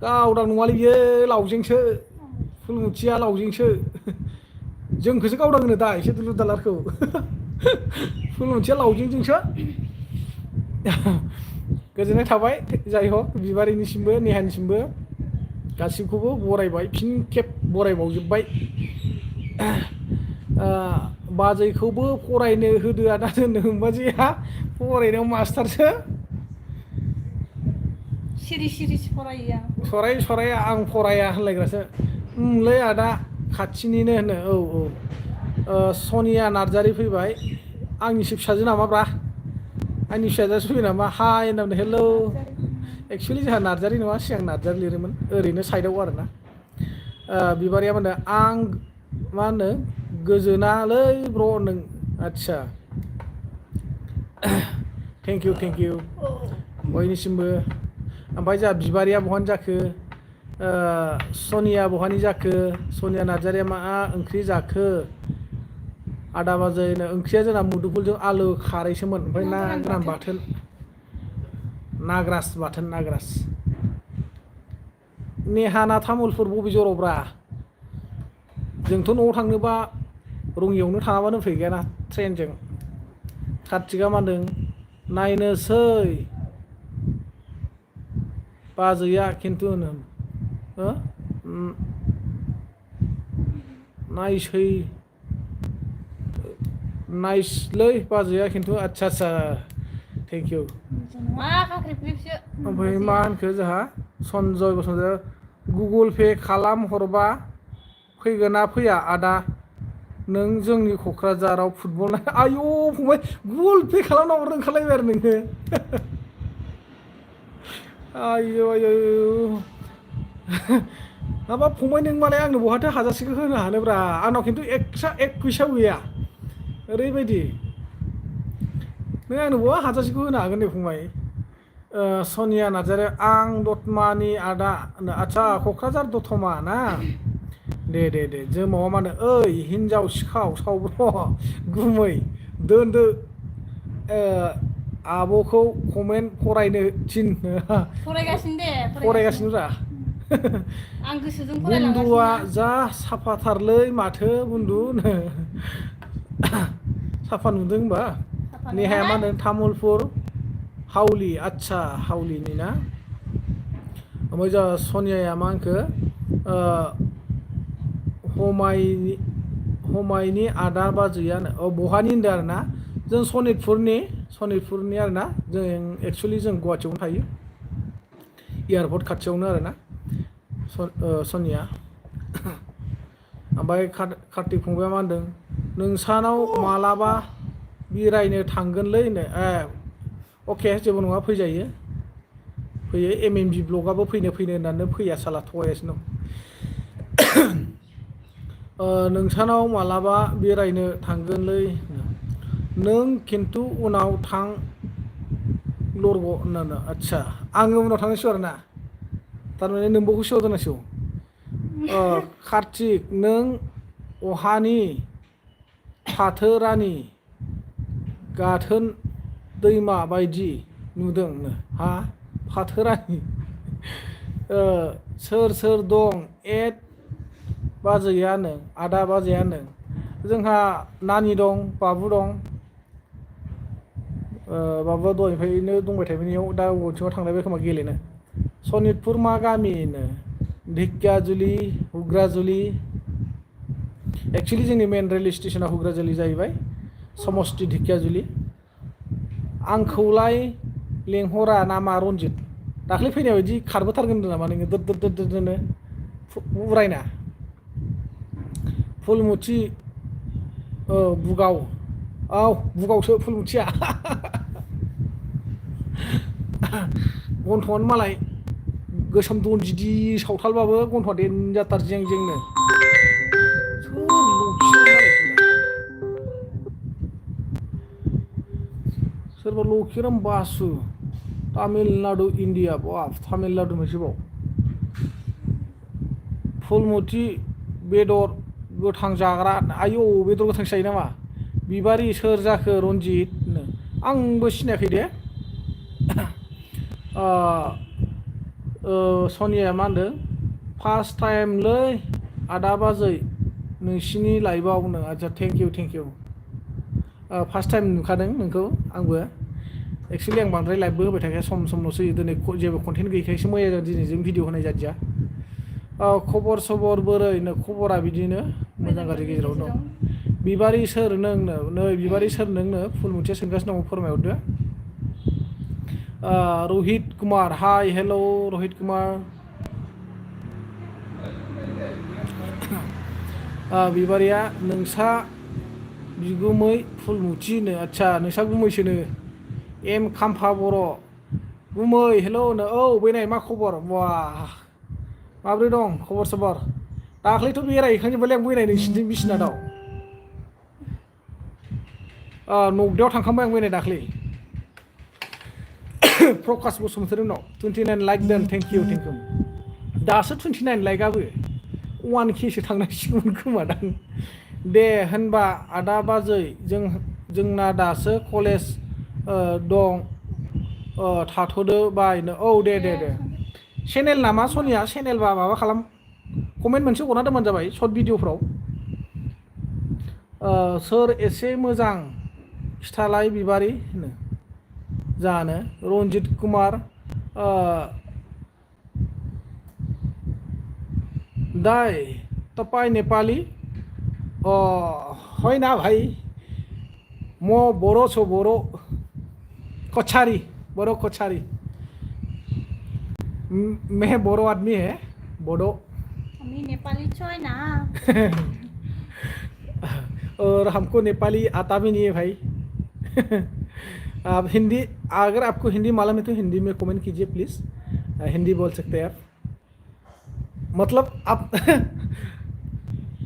गावदां नङालै बियो लावजेंसो फुलमथिया लावजेंसो जोंखौसो गावदां होनो दा एसे दुलुर दालारखौ फुलमथिया लावजेंजोंसो गोजोननाय थाबाय जाय हक बिबारिनिसिमबो नेहानिसिमबो गासिबखौबो बरायबाय फिन खेब बरायबावजोब्बाय बाजैखौबो फरायनो होदो आदा होनदों होमबाजैया फरायनायाव मास्टारसो सिरिसो फरायो आं सराया आं फराया होनलायग्रासो लै आदा खाथिनिनो होनो सनिया नार्जारि फैबाय आंनिसो फिसाजो नामाब्रा आंनि फिसाजोआसो फैबाय नामा हाय होनना हेलौ एक्सुवेलि जोंहा नार्जारि नङा सिगां नार्जारि लिरोमोन ओरैनो साइडआव आरो ना बिबारिया मा होनो आं मा होनो गोजोनालै ब्र नों आदसा थेंक इउ बयनिसिमबो ओमफ्राय जोंहा बिबारिया बहानि जाखो सनिया बहानि जाखो सनिया नार्जारिया मा ओंख्रि जाखो आदा बाजैनो ओंख्रिया जोंना मुदुफुलजों आलु खारैसोमोन ओमफ्राय ना गोरान बाथोन नाग्रास नेहाना तामुलपुर बबे जरावब्रा जोंथ' न'आव थांनोबा रङियावनो थाङाबानो फै गैयाना ट्रेनजों कार्तिकआ मा होनदों नायनोसै बाजैया खिन्थु होनो नाइसलै बाजैया खिन्थु आदसा थेंक इउ ओमफ्राय मा होनखो जोंहा सन्जय बसुमतारी गुगोल पे खालाम हरबा फैगोन ना फैया आदा नों जोंनि क'क्राझाराव फुटबल आयौ फंबाय गुगोल पे खालामना हरनो ओंखारलायबाय आरो नोङो आयौ आयौ हाबाब फंबाय नों मालाय आंनो बहाथो हाजारसेखौ होनो हानोब्रा आंनाव खिन्थु एक फैसा गैया ओरैबायदि नों आंनो बहा हाजारसेखौ होनो हागोन दे फंबाय सनिया नार्जारि आं दतमानि आदा आदसा क'क्राझार दतमा ना दे जोमावा मा होनो ओइ हिनजाव सिखाव सावब्र' गुमै दोनदो आब'खौ कमेन्ट फरायनो थिन फरायगासिनो दे फरायगासिनो रा आं गोसोजों बुन्दुआ फरायलांगासिनो जा साफाथारलै माथो बुन्दुनो साफा नुदों होनबा नेहाया मा होनो तामुलपुर हावलि आदसा हावलिनि ना ओमफ्राय जा सनियाया मा होनखो हमायनि आदा बाजैयानो बहानि होनदों आरो ना जों सनितपुरनि आरो ना जों एक्सुवेलि जों गुवाहाटियावनो थायो एयारपर्ट खाथियावनो आरो ना सनिया ओमफ्राय कार्तिक फंबाया मा होनदों नोंसानाव मालाबा बेरायनो थांगोनलै होनो अके जेबो नङा फैजायो फैयो MMB ब्लगाबो फैनो होननानै फैया साला थगायगासिनो दं नोंसानाव मालाबा बेरायनो थांगोनलै नों खिन्थु उनाव थां लरग' होननानै आदसा आङो उनाव थांनांसिगौ आरो ना थारमाने नोंबोखौ सिगाङाव दोननांसिगौ कार्तिक नों अहानि फाथोरानि गाथोन दैमा बायदि नुदों हा फाथोरानि सोर दं बाजैयानो आदा बाजैयानो जोंहा नानि दं बाबु दं बाबुआ दहायनिफ्रायनो दंबाय थायोमोन दा अबेथिङाव थांलायबाय खोमा गेलेनो सनितपुर मा गामिनो ढेकियाजुलि हुग्राजुलि एक्सुवेलि जोंनि मेन रेल स्टेसना हुग्राजुलि जाहैबाय समस्ति ढेकियाजुलि आंखौलाय लेंहरा नामा रन्जित दाख्लै फैनाय बायदि खारबोथारगोन होनदों नामा नोङो दोदनो उरायना फुलमुथि बुगाव बुगावसो फुलमुथिया गन्थ'आनो मालाय गोसोम दनजिदि सावथालबाबो गन्थ'आ देनजाथार जेंनो सोरबा लकिराम बासु तामिलनाडु इन्डिया बाब तामिलनाडु मोनसेबाव फुलमुथि बेदर गोथां जाग्रा आयौ बेदर गोथां जायो नामा बिबारि सोर जाखो रन्जित आंबो सिनायाखै दे सनिया मा होनदों फार्स्ट टाइमलै आदा बाजै नोंसिनि लाइभआवनो आदसा थेंक इउ फार्स्ट टाइम नुखादों नोंखौ आंबो एक्सुवेलि आं बांद्राय लाइभबो होबाय थाखाया सम ल'सो दिनै जेबो कन्टेन्ट गैयैखायसो मैया दिनैजों भिडिअ होनाय जादिया खबर सबर बोरैनो खबरा बिदिनो मोजां गाज्रि गेजेराव दं बिबारि सोर नोंनो नै बिबारि सोर नोंनो फुलमुथिया सोंगासिनो दङ फोरमायहरदो रहित कुमार हाय हेल' रहित कुमार बिबारिया नोंसा बिगुमै फुलमुथिनो आदसा नोंसा गुमैसोनो एम खाम्फा बर' गुमै हेल' नो औ बैनाय मा खबर बा माब्रै दं खबर सबर दाख्लैथ' बेरायहैखांजोब्बायलै आं बैनाय नोंसिनिथिं बिसिनाथाव नगदायाव थांखांबाय आं बैनाय दाख्लै प्रकाश बसुमतारी उनाव 29 लाइक दोन थेंक इउ दासो 29 लाइकआबो 1K सो थांनांसिगौमोन खोमादां दे होनबा आदा बाजै जोंना दासो कलेज दं थाथ'दो बायनो औ दे चेनेल नामा सनिया चेनेलबा माबा खालाम कमेन्ट मोनसे हरना दोनबानो जाबाय सर्ट भिडिअफ्राव सोर एसे मोजां खिथालाय बिबारि होनो जानो रन्जित कुमार दाय तपाईँ नेपाली होइन भाइ म बोरो छु बोरो कछारी मैं बोरो आदमी है बोडो আমি নেপালি ছয় না और हमको नेपाली आता भी नहीं है भाई। आप हिंदी, अगर आपको हिंदी मालूम है तो हिंदी में कमेंट कीजिए प्लीज़। हिंदी बोल सकते हैं आप, मतलब आप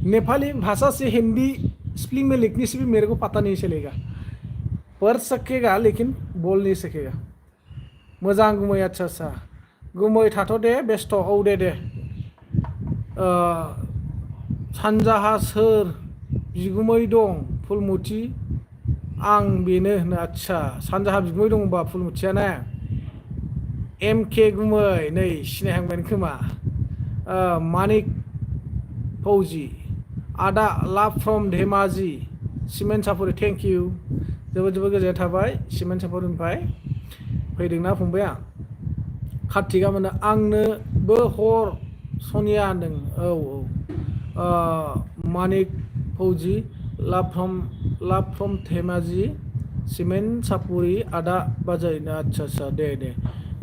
नेपाली भाषा से हिंदी स्पेलिंग में लिखने से भी मेरे को पता नहीं चलेगा, पढ़ सकेगा लेकिन बोल नहीं सकेगा। मोजां गुमै, अच्छा अच्छा गुमै थाथ' दे बेस्थ', औ दे सानजाहा सोर बिगुमै दं फुलमुथि, आं बेनो होनो। आच्छा सानजाहा बिगुमै दं होनबा फुलमुथिया ना। MK गुमै नै सिनायहांबाय खोमा। मानिक फौजि, आदा love from Dhemaji, Simen Chapori, thank you, जोबोद जोबोद गोजोननाय थाबाय सिमेन्ट सापरिनिफ्राय फैदोंना फंबाया। कार्तिका मोनो आंनोबो हर सनिया होनदों। औ मानिक फौजि, लाभ फ्रम धेमाजि, सिमेन्ट सापरि, आदा बाजै। आच्छा आच्छा दे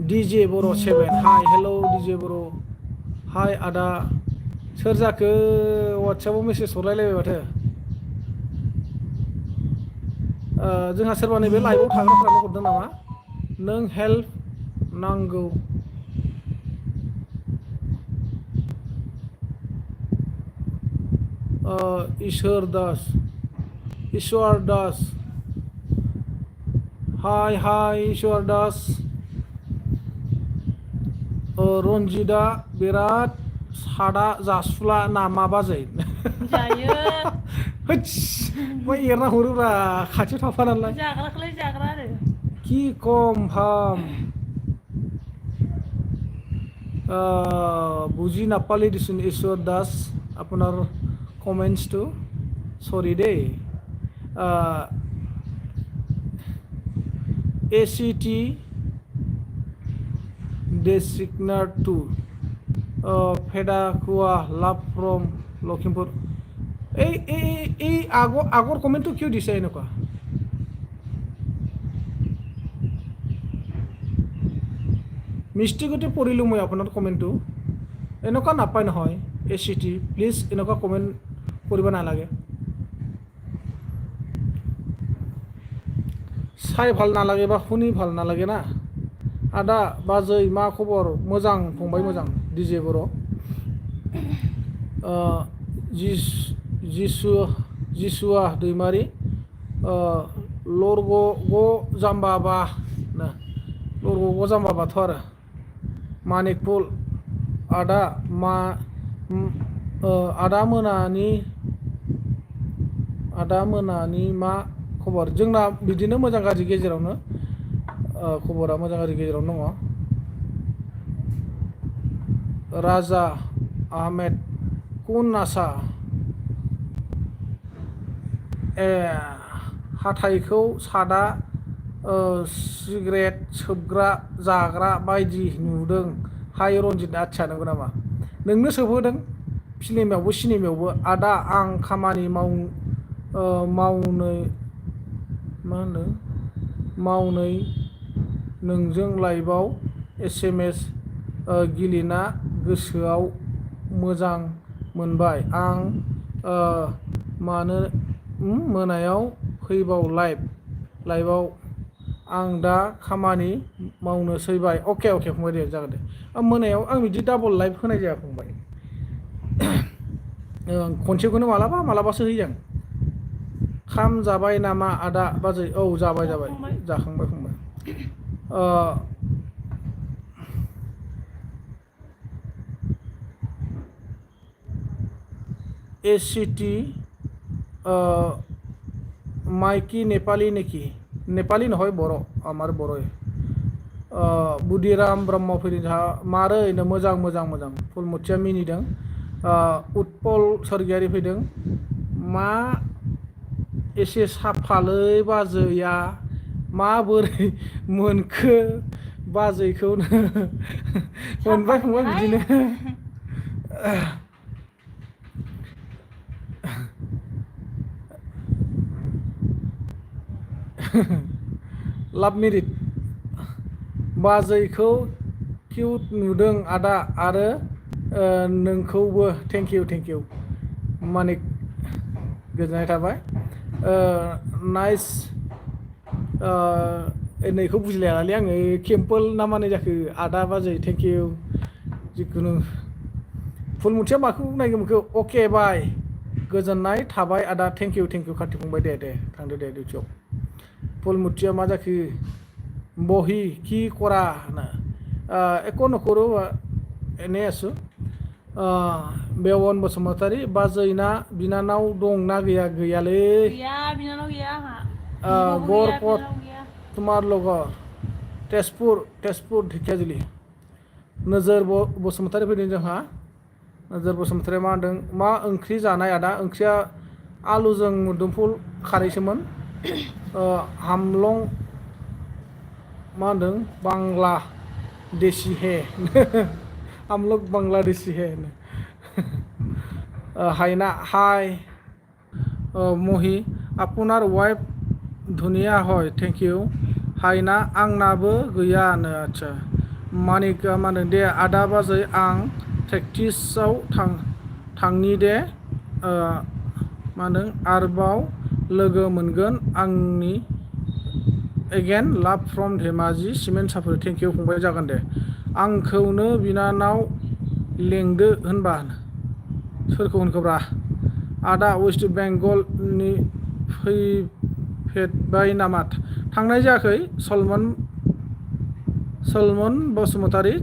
DJ बर' 7, हाय हेलौ DJ बर', हाय आदा। सोर जाखो वाट्सएपआव मेसेज हरलायलायबाय माथो। जोंहा सोरबा नैबे लाइभआव थाग्राफ्रानो हरदों नामा? नों हेल्प नांगौ। ईश्वर दास, हाय ईश्वर दास। रन्जिता बिराद सादा जासुला नामा बाजै। जायो होत्स मा एरना हरोब्रा, खाथियाव थाफानालाय। जाग्राखौलाय जाग्रा आरो কি কম ভাম। বুজি নাপালি দিচোন ঈশ্বৰ দাস আপোনাৰ কমেণ্টছটো, সৰি দেই। ACT ডেচিগনাৰ 2, ফেডাকুয়া লাভ ফ্ৰম লখিমপুৰ। এই আগৰ কমেণ্টটো কিয় দিছে এনেকুৱা? মিষ্টেকতে পঢ়িলোঁ মই আপোনাৰ কমেণ্টটো, এনেকুৱা নাপায় নহয়। ACT প্লিজ এনেকুৱা কমেণ্ট কৰিব নালাগে। চাই ভাল নালাগে বা শুনি ভাল নালাগে না। आदा बाजै मा खबर? मोजां फंबाय मोजां। DJ बर', जिसुआ दैमारि, लरग' जाम्बाबा ना, लरग' जाम्बाबाथ' आरो मानिकपुर, आदा मोनानि मा खबर? जोंना बिदिनो मोजां गाज्रि गेजेरावनो, खबरा मोजां गाज्रि गेजेरावनो दङ। राजा आहमेद कुन आसा, हाथाइखौ सादा सिगारेट सोबग्रा जाग्रा बायदि नुदों। हाय रन्जित, आच्छा नंगौ नामा? नोंनो सोबहोदों फिल्मावबो सिनेमायावबो। आदा आं खामानि मावनै नोंजों लाइभआव SMS गेलेना गोसोआव मोजां मोनबाय। आं मोनायाव फैबाव लाइभआव। आं दा खामानि मावनोसै बाय। अके फंबाय दे, जागोन दे। मोनायाव आं बिदि डाबल लाइभ होनाय जाया फंबाय। खनसेखौनो मालाबासो होयो आं। खाम जाबाय नामा आदा बाजै? औ जाबाय जाखांबाय फंबाय। ACT माइकी नेपाली नेকি? नेपाली নহয় बर', आमार बर'। बुदिराम ब्रह्म फैदों मारैनो? मोजां फुलमुथिया मिनिदों। उत्पल सरगियारि फैदों। मा एसे साफालै बाजैया, माबोरै मोनखो बाजैखौनो? मोनबाय फंबाय बिदिनो। लाभ मेरिट, बाजैखौ किउट नुदों आदा, आरो नोंखौबो। थेंक इउ मानिक गोजोननाय थाबाय नाइस नैखौ बुजिलायालै आङो केम्पोल ना माने जाखो आदा बाजै थेंक इउ जिखुनु फुलमुथिया माखौ नायगोन बेखौ अके बाय गोजोननाय थाबाय आदा थेंक इउ कार्तिक फंबाय दे थांदो दे डिउटियाव फुलमुथिया मा जाखो बहि कि करा एको नखरो एने आसु बेवन बसुमतारी बाजैना बिनानाव दंना गैया गैयालै गैया बिनानाव गैया आंहा बरपत तुमार लगर तेजपुर ढेकियाजुलि नोजोर बसुमतारी फैदों जोंहा नोजोर बसुमतारी मा होनदों मा ओंख्रि जानाय आदा ओंख्रिया आलुजों मुदुमफुल खारैसोमोन हामलं मा होनदों बांला देसि हे हम लोग बांग्लादेशी है हायना हाय महि आपुनार वाइफ धुनिया हय थेंक इउ हायना आंनाबो गैयानो आच्छा मानिका मा होनदों दे आदा बाजै आं प्रेक्टिसाव थांनि दे मा होनदों आरोबाव लोगो मोनगोन आंनि again love from Dhemaji Simen Chapori thank you फंबाय जागोन दे आंखौनो बिनानाव लेंदो होनबा सोरखौ होनखोब्रा आदा वेस्ट बेंगलनि फैफेरबाय नामा थांनाय जायाखै सलमन बसुमतारी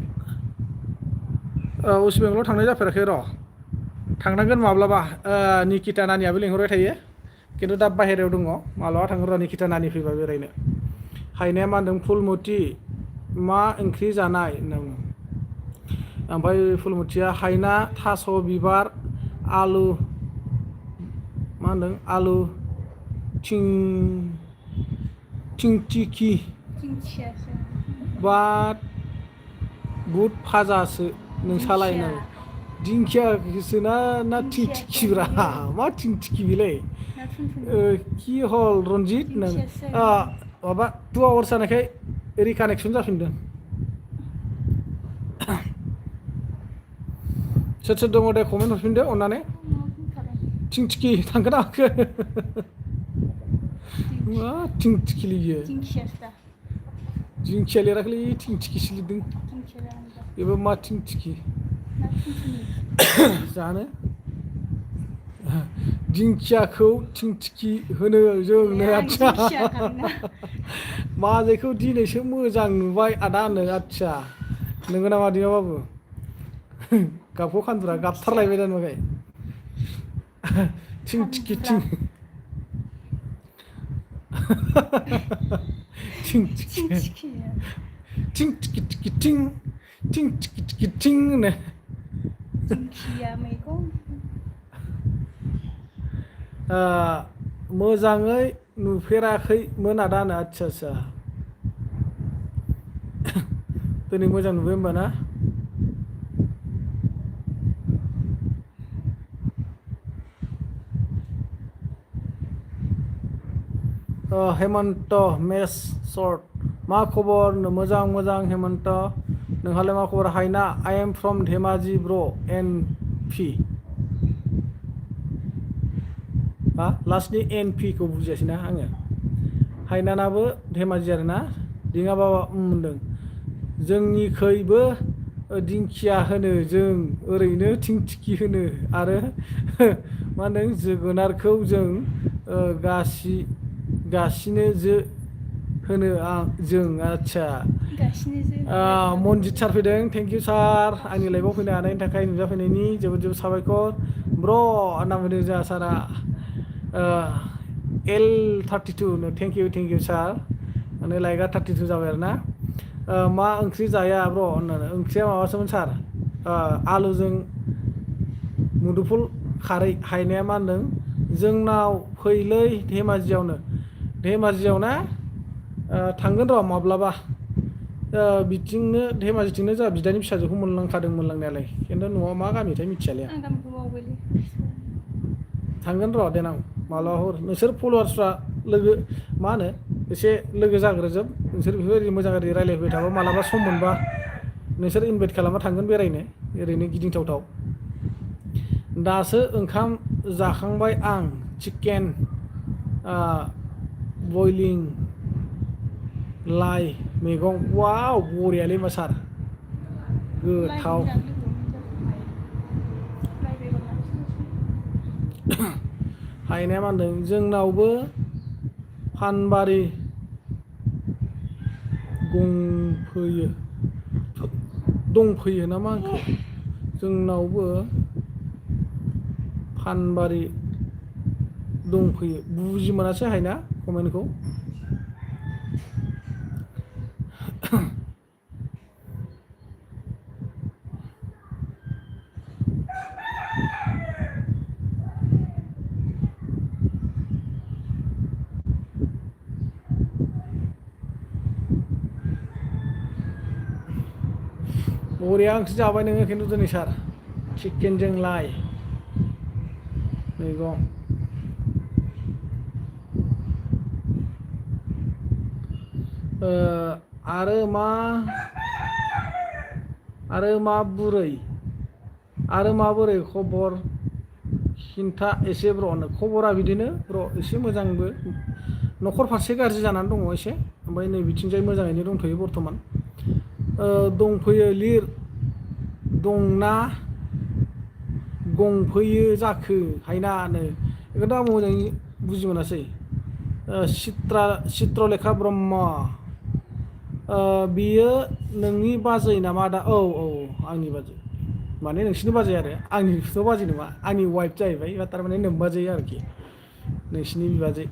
वेस्ट बेंगलाव थांनाय जाफेराखै र' थांनांगोन माब्लाबा निकिता नानियाबो लिंहरबाय थायो खिन्थु दा बाहेरायाव दङ माब्लाबा थांगोन र' निकिता नानि फैबा बेरायनो हायनाया मा होनदों फुलमति मा ओंख्रि जानाय होनना बुङो ओमफ्राय फुलमतिया हायना थास' बिबार आलु मा होनदों आलु थिंथिखि बाट बुट फाजासो नोंसालाय होननानै दिंखियासो ना थिंथिखिब्रा मा थिंथिखि बेलाय कि हल रन्जित होननानै माबा 2 आवार्स जानायखाय रिकानेक्सन जाफिनदों सोर दङ दे कमेन्ट हरफिनदो अननानै थिंथिखि थांगोन आखो मा थिंथिखि लियो दिंखिया लिराखैलै थिंथिखिसो लिरदों बेबो मा थिंथिखि जानो दिंखियाखौ थिंथिखि होनो जोंनो आच्छा बाजैखौ दिनैसो मोजां नुबाय आदा होनो आच्छा नोंगौ नामा दिमा बाबु गाबखौ खान्दुरा गाबथारलायबाय दा नुबाय थिंथिखि होनो मोजाङै नुफेराखैमोन आदा होनो आच्छा दिनै मोजां नुबाय होमबा ना हेमन्त मेस सर्ट मा खबर मोजां हेमन्त नोंहालाय मा खबर हायना आइ एम फ्रम धेमाजि ब्र एन पि लास्टनि एन पि खौ बुजियासैना आङो हायनानाबो धेमाजि आरोना दिङा बाबा होनदों जोंनिखैबो दिंखिया होनो जों ओरैनो थिंथिखि होनो आरो मा होनदों जोगोनारखौ जों गासिनो होनो जों आच्छा मनजित सार फैदों थेंक इउ सार आंनि लाइफआव फैनो हानायनि थाखाय नुजाफैनायनि जोबोद साबायखर ब्र होनना बुंदों जोंहा सारा L32 थेंक इउ सार माने लाइकआ 32 जाबाय आरो ना मा ओंख्रि जाया ब्र होननानै ओंख्रिया माबासोमोन सार आलुजों मुदुफुल खारै हायनाया मा होनदों जोंनाव फैलै धेमाजियाव ना थांगोन र' माब्लाबा बिथिंनो धेमाजिथिंनो जोंहा बिदानि फिसाजोखौ मोनलांखादों मोनलांनायालाय खिन्थु न'आव मा गामिथाय मिथियालै थांगोन र' देनां माब्लाबा हर नोंसोर फल'वार्सफ्रा लोगो मा होनो एसे लोगो जाग्रोजोब नोंसोर बेफोरबायदि मोजां गाज्रि रायज्लायबाय थाबा मालाबा सम मोनबा नोंसोर इनभाइट खालामना थांगोन बेरायनो ओरैनो गिदिंथावथाव दासो ओंखाम जाखांबाय आं चिकेन बयलिं लाइ मैगं वाव बरियालै मा सार गोथाव हायनाया मा होनदों जोंनावबो फानबारि दंफैयो ना मा होनखो जोंनावबो फानबारि दंफैयो बुजि मोनासै हायना कमेन्टखौ बरिया ओंख्रि जाबाय नोङो खिन्थु दिनै सार चिकेनजों लाइ मैगं आरो माबोरै खबर खिन्था एसे ब्र' खबरा बिदिनो ब्र' एसे मोजांबो न'खर फारसे गाज्रि जानानै दङ एसे ओमफ्राय नै बिथिंजाय मोजाङैनो दंथ'यो बर्थमान दंफैयो लिर दंना गंफैयो जाखो हायनानो बेखौथ' आं मोजाङै बुजि मोनासै चित्रलेखा ब्रह्म बियो नोंनि बाजै नामा दा औ आंनि बाजै माने नोंसिनि बाजै आरो आंनिथ' बाजै नङा आंनि वाइफ जाहैबाय थारमाने नोम्बाजै आरोखि नोंसिनि बिबाजै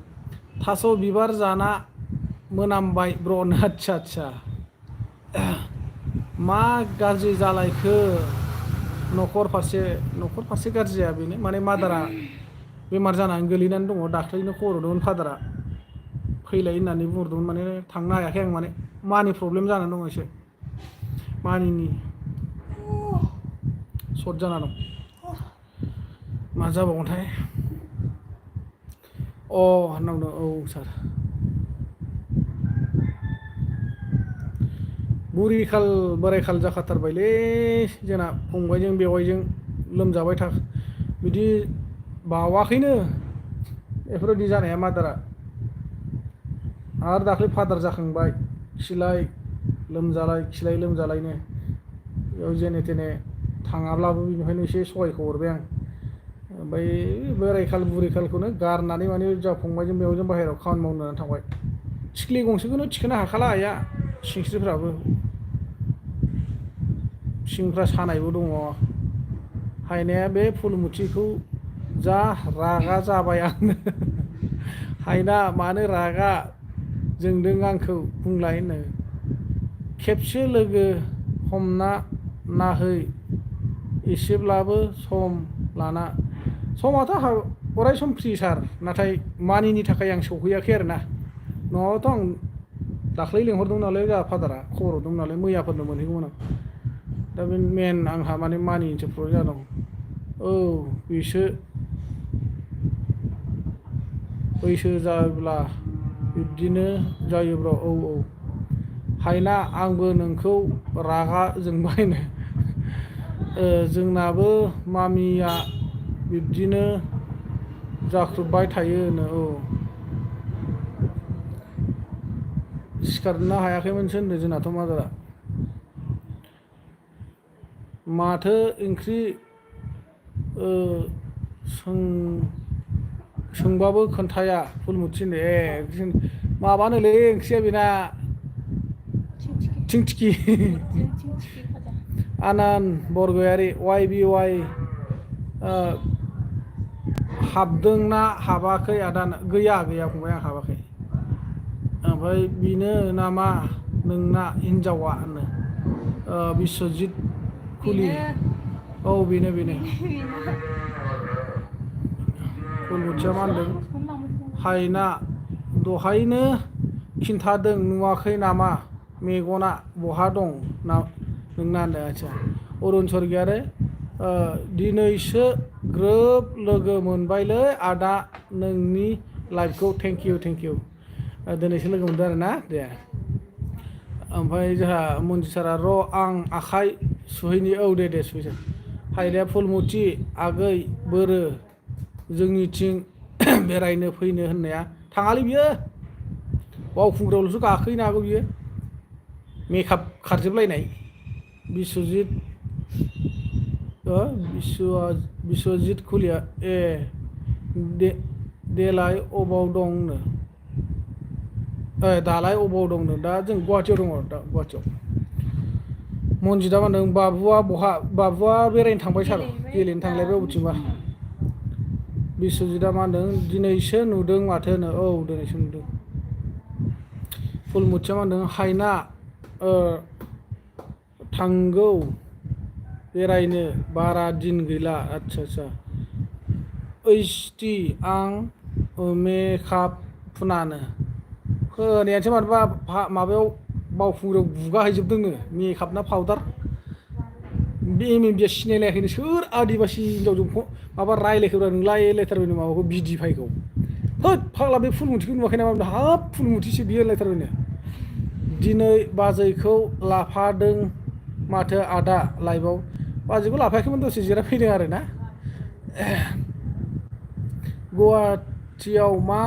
थास' बिबार जाना मोनामबाय ब्र'नो आदसा मा गाज्रि जालायखो न'खर फारसे गाज्रि जाया बेनो माने मादारा बेमार जानानै गोलैनानै दङ दाख्लैनो खबर हरदोंमोन फादारा फैलाय होननानै बुंहरदोंमोन माने थांनो हायाखै आं माने मानि प्रब्लेम जानानै दङ एसे मानिनि सर्ट जाना दं मा जाबावगोनथाय होननांदों औ सार बुरिखाल बोरायखाल जाखाथारबायलै जोंना फंबायजों बेवाइजों लोमजाबाय बिदि बावाखैनो बेफोरबायदि जानाया मादारा आरो दाख्लै फादार जाखांबाय खिलाय लोमजालायनो बेयाव जेने थेने थाङाब्लाबो बेनिखायनो एसे सहायखौ हरबाय आं ओमफ्राय बोरायखाल बुरैखालखौनो गारनानै माने जा फंबायजों बेवाइजों बाहेरायाव खामानि मावनो होननानै थांबाय थिख्लि गंसेखौनो थिखोनो हाखाला आइया सिंस्रिफ्राबो सिंफ्रा सानायबो दङ हायनाया बे फुलमुथिखौ जा रागा जाबाय आङो हायना मानो रागा जोंदों आंखौ बुंलाय होनो खेबसे लोगो हमना नाहै एसेब्लाबो सम लाना समाथ' अराय सम फ्रि सार नाथाय मानिनि थाखाय आं सौहैयाखै आरोना नङाबाथ' आं दाख्लै लेंहरदों नालाय जोंहा फादारा खबर हरदों नालाय मैयाफोरनो मोनहैगौमोन आं दा बे मेन आंहा माने मानिनिसो प्रब्लेम जादों बैसो जाब्ला बिब्दिनो जायो ब्र' औ हायना आंबो नोंखौ रागा जोंबायनो जोंनाबो मामिया बिब्दिनो जाख्रुबबाय थायोनो सिखारनो हायाखैमोनसो होनदों जोंनाथ' मादारा माथो ओंख्रि सोंबाबो खोन्थाया फुलमुथि होनदों माबानोलै ओंख्रिया बेना थिंथिखि आनान बरगयारि YBY हाबदोंना हाबाखै आदा गैया फंबाय आं हाबाखै ओमफ्राय बिनो नामा नोंना हिनजावा होनो बिस्वजित कुलि बेनो फुलमुथिया मा होनदों हायना दहायनो खिन्थादों नुवाखै नामा मेगना बहा दं ना नोंना होनदों आदसा अरुण स्वर्गियारि दिनैसो ग्रोब लोगो मोनबायलै आदा नोंनि लाइफखौ थेंक इउ दिनैसो लोगो मोनदों आरोना दे ओमफ्राय जोंहा मन्जिसारा आं आखाइ सुहैनि दे सुहैसै हायनाया फुलमुथि आगै बोरो जोंनिथिं बेरायनो फैनो होननाया थाङालै बियो बावखुंग्रियावल'सो गाखोहैनो हागौ बियो मेकआप खारजोबलायनाय बिस्वजित बिस्वजित खुलिया ए देलाय अबाव दंनो दालाय अबाव दंनो दा जों गुवाहाटियाव दङ दा गुवाहाटियाव मनजिदा मा होनदों बाबुआ बेरायनो थांबाय सार गेलेनो थांलायबाय अबेथिंबा बिस्वजितआ मा होनदों दिनैसो नुदों माथोनो औ दिनैसो नुदों फुलमुथिया मा होनदों हायना थांगौ बेरायनो बारा दिन गैला आच्छा ओइसटि आं मेकआप फुनानो खोनायासै मानोबा माबायाव बावखुंग्रियाव गुगाहैजोबदोंनो मेकआप ना पाउदार बे एमएमबिया सिनायलायाखैनो सोर आदिबासि हिनजावजों माबा रायलायखोब्रा नोंलाय लायथारबायनो माबाखौ बिदि फाइखौ होद फाग्ला बे फुलमुथिखौ नुवाखै नामा हाब फुलमुथिसो बियो होनलायथारबायनो दिनै बाजैखौ लाफादों माथो आदा लाइभआव बाजैखौ लाफायाखैमोन दसे जिराय फैदों आरो ना गुवाहाटियाव मा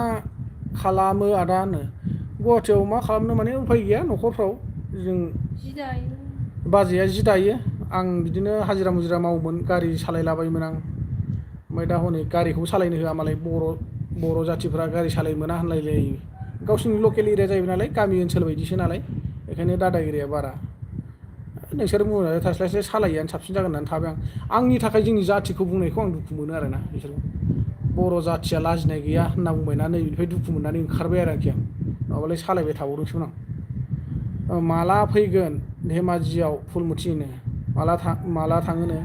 खालामो आदा होनो गुवाहाटियाव मा खालामनो माने उफाय गैया न'खरफ्राव जों बाजैया जि दायो आं बिदिनो हाजिरा मुजिरा मावोमोन गारि सालायलाबायोमोन आं ओमफ्राय दा हनै गारिखौ सालायनो होआ मालाय बर' जाथिफ्रा गारि सालायनो मोना होनलायलायो गावसिनि लकेल एरिया जाहैबाय नालाय गामि ओनसोल बायदिसो नालाय बेखायनो दादागिरिया बारा नोंसोर बुंनानै थास्लायस्लाय सालायैयानो साबसिन जागोन होननानै थाबाय आंनि थाखाय जोंनि जाथिखौ बुंनायखौ आं दुखु मोनो आरोना बिसोरखौ बर' जाथिया लाजिनाय गैया होनना बुंबायना नै बेनिफ्राय दुखु मोननानै ओंखारबाय आरोखि आं नङाबालाय सालायबाय थाबावदोंसोमोन आं माला फैगोन धेमाजियाव फुलमुथिनो माला थाङोनो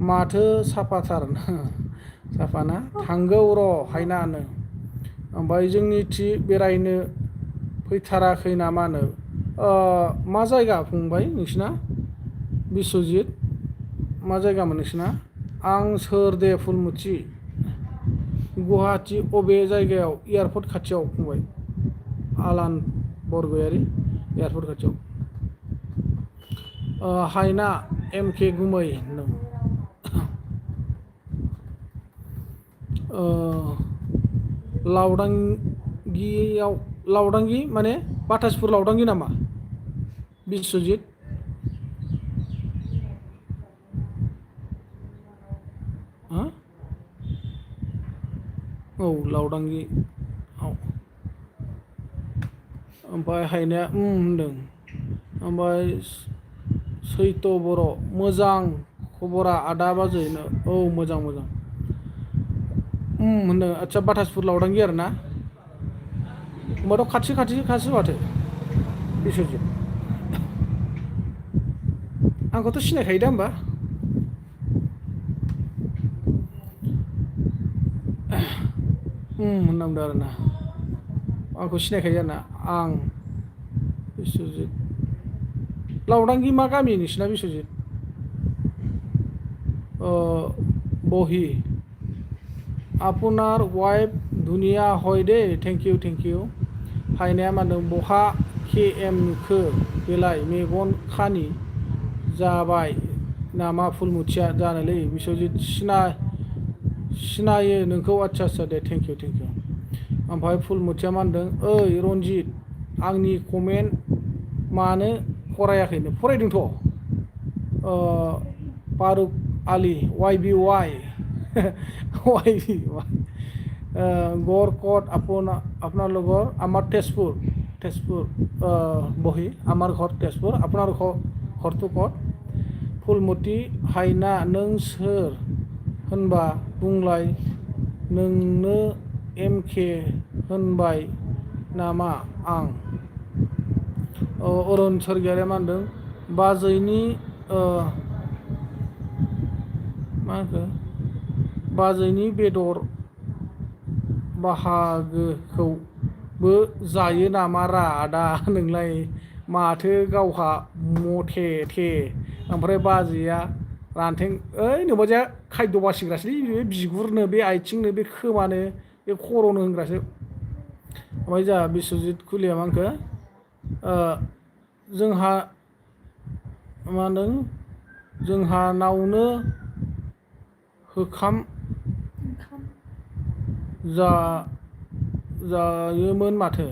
माथो साफाथार साफाना थांगौ र' हायनानो ओमफ्राय जोंनिथिं बेरायनो फैथाराखै नामानो मा जायगा फंबाय नोंसिना बिस्वजित मा जायगामोन नोंसिना आं सोर दे फुलमुथि गुवाहाटि अबे जायगायाव एयारपर्ट खाथियाव फंबाय आलान बरगयारि एयारपर्ट खाथियाव हायना एमके गुमै होनदों लावदांगि माने बाटासपुर लावदांगि नामा बिस्वजित औ लावदांगि ओमफ्राय हायनाया होनदों ओमफ्राय सैत बर' मोजां खबरा आदा बाजैनो औ मोजां होनदों आच्छा बाटासपुर लावदांगि आरो ना होमबाथ' खाथि माथो बिस्वजित आंखौथ' सिनायखायो दा होमबा होननांदों आरो ना आंखौ सिनायखायो आरोना आं बिस्वजित लावदांगि मा गामि नोंसिना बिस्वजित बहि आपुनार वाइफ धुनिया हय दे थेंक इउ हायनाया मा होनदों बहा केएम नुखो बेलाय मेगन खानि जाबाय नामा फुलमुथिया जानोलै बिस्वजित सिनायो नोंखौ आच्छा दे थेंक इउ ओमफ्राय फुलमुथिया मा होनदों ओइ रनजित आंनि कमेन्ट मानो फरायाखैनो फरायदोंथ' फारुक आली वाइ गरकट আপনার লগর আমার তেজপুর বহি আমার ঘর তেজপুর আপনার ঘর তো কट फुलमति हायना नों सोर होनबा बुंलाय नोंनो एमके होनबाय नामा आं अरुण सरगियारिया मा होनदों बाजैनि मा होनखो बाजैनि बेदर बाहागोखौबो जायो नामा रा आदा नोंलाय माथो गावहा मथे ओमफ्राय बाजैया रानथें ओइ नोंबाजैया खायद' बासिग्रासोलै बे बिगुरनो बे आथिंनो बे खोमानो बे खर'नो होनग्रासो ओमफ्राय जोंहा बिस्वजित खुलिया मा होनखो जोंहा मा होनदों जोंहानावनो जायोमोन माथो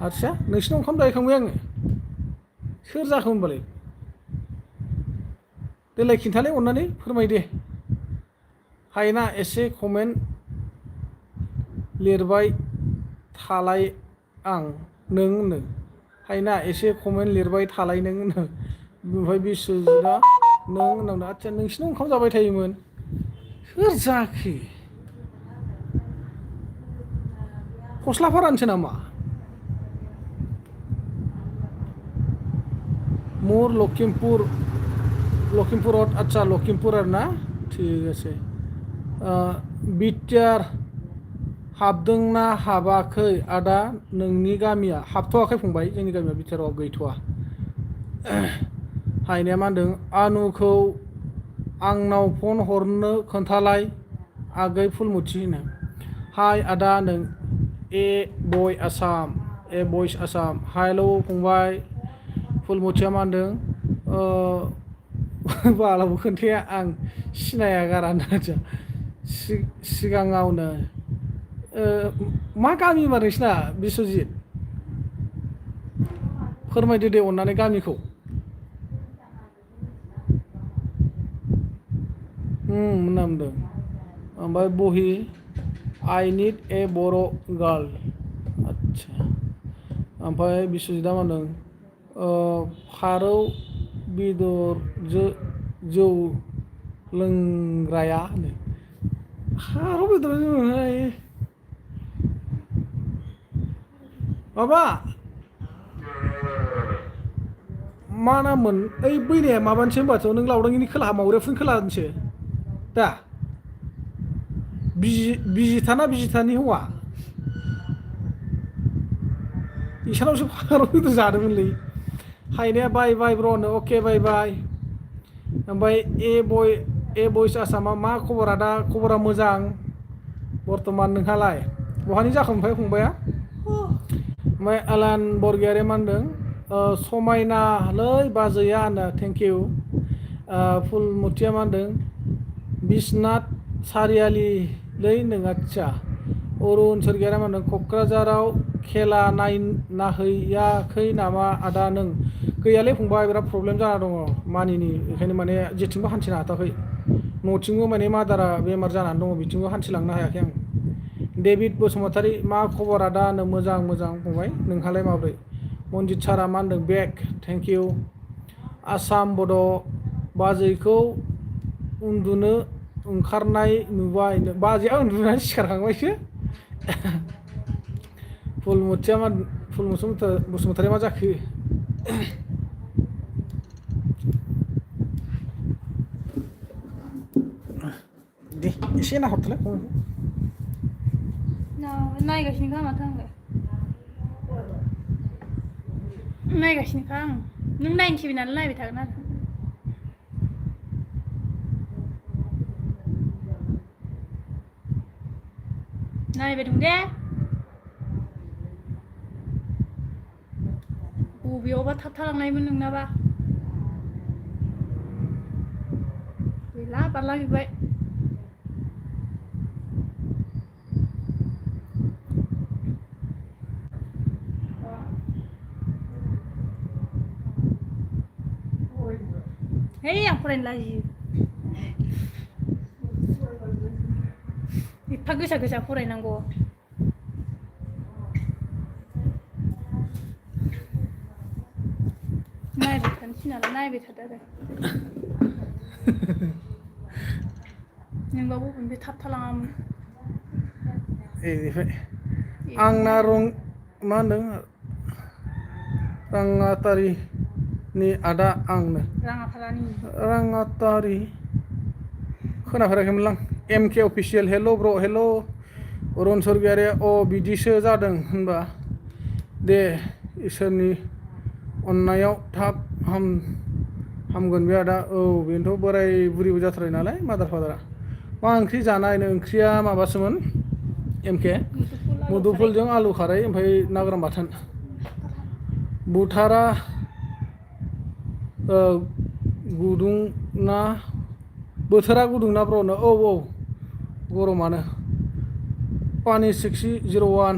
आदसा नोंसिनाव ओंखाम जाहैखांबाय आङो सोर जाखो होनबालाय देलाय खिन्थालाय अननानै फोरमायदे हायोना एसे कमेन्ट लिरबाय थालाय आं नों होनो हायोना एसे कमेन्ट लिरबाय थालाय नों होनो ओमफ्राय बिस्वजितआ नों होननांदों आदसा नोंसिनाव ओंखाम जाबाय थायोमोन सोर जाखो फस्लाफारानिसो नामा मोर लखिमपुर आदसा लखिमपुर आरो ना ঠিক আছে बिटिआर हाबदोंना हाबाखै आदा नोंनि गामिया हाबथ'वाखै फंबाय जोंनि गामिया बिटिआरआव गैथ'वा हायनाया मा होनदों आनुखौ आंनाव फन हरनो खोन्थालाय आगै फुलमुथि होनो हाय आदा नों भइस आसाम हेल' फंबाय फुलमुथिया मा होनदों बालाबो खोन्थाया आं सिनाया गारा होनना सिगाङावनो मा गामि मा नोंसिना बिस्वजित फोरमायदो दे अननानै गामिखौ मोनामदों ओमफ्राय बहि आइ निड ए बर' गार्ल आदसा ओमफ्राय बिस्वजितआ मा होनदों फारौ बेदरजों जौ लोंग्राया होनो फारौ बेदरजों माबा मा नाममोन ओइ बैनाया माबानिसो होनबाथ' नों लावदांगिनि खोलाहा मावरियाफोरनि खोलाहानिसो दा बिजिथाना बिजिथानि हौवा इसानावसो फारौ बेदर जादोंमोनलै हायनाया बाय ब्र'नो अके बाय ओमफ्राय भइस आसामा मा खबर आदा खबरा मोजां बर्थमान नोंहालाय बहानि जाखो ओमफ्राय फंबाया ओमफ्राय आलान बरगयारि मा होनदों समायनालै बाजैया होनो थेंक इउ फुलमुथिया मा होनदों बिसनाथ सारियालिलै नों आदसा अरुण सोरगियारिया मा होनदों क'क्राझाराव खेला नाहैयाखै नामा आदा नों गैयालै फंबाय बिराद प्रब्लेम जाना दङ मानिनि बेखायनो माने जेथिंबो हान्थिनो हाथाखै न'थिंबो माने मादारा बेमार जानानै दङ बिथिंबो हान्थिलांनो हायाखै आं डेभिड बसुमतारी मा खबर आदा होनो मोजां फंबाय नोंहालाय माब्रै मनजित सारा मा होनदों बेक थेंक इउ आसाम बड' बाजैखौ उन्दुनो ओंखारनाय नुबाय बाजैया उन्दुनानै सिखारखांबायसो फुलमुथि बसुमतारी मा जाखो दे एसे नाहरथ'लाय नायगासिनोखा माथो आंलाय नायगासिनोखा आं नों नायनो टिभि नालाय नायबाय थागोन आरो नायबाय दं दे बबेयावबा थाबथालांनायमोन नोंनाबा गैला बारलाजोब्बाय है आं फरायनो लाजियो एफा गोसा फरायनांगौ नायबाय थानोसै नालाय नायबाय थादो आरो नोंबा बबेनिफ्राय थाबथालाङामोन आंना मा होनदों राङातारिनि आदा आंनो राङातारि खोनाफेराखैमोनलां एम के अफिसियेल हेल' ब्र' हेल' अरुण सरगियारि बिदिसो जादों होनबा दे इसोरनि अननायाव थाब हामगोन बे आदा बेनोथ' बोराय बुरिबो जाथारबाय नालाय मादार फादारा मा ओंख्रि जानायनो ओंख्रिया माबासोमोन एम के मुदुफुलजों आलु खारै ओमफ्राय ना गोरान बाथोन बुथारा बोथोरा गुदुं ना ब्र'नो औ गरमानो पानि 6001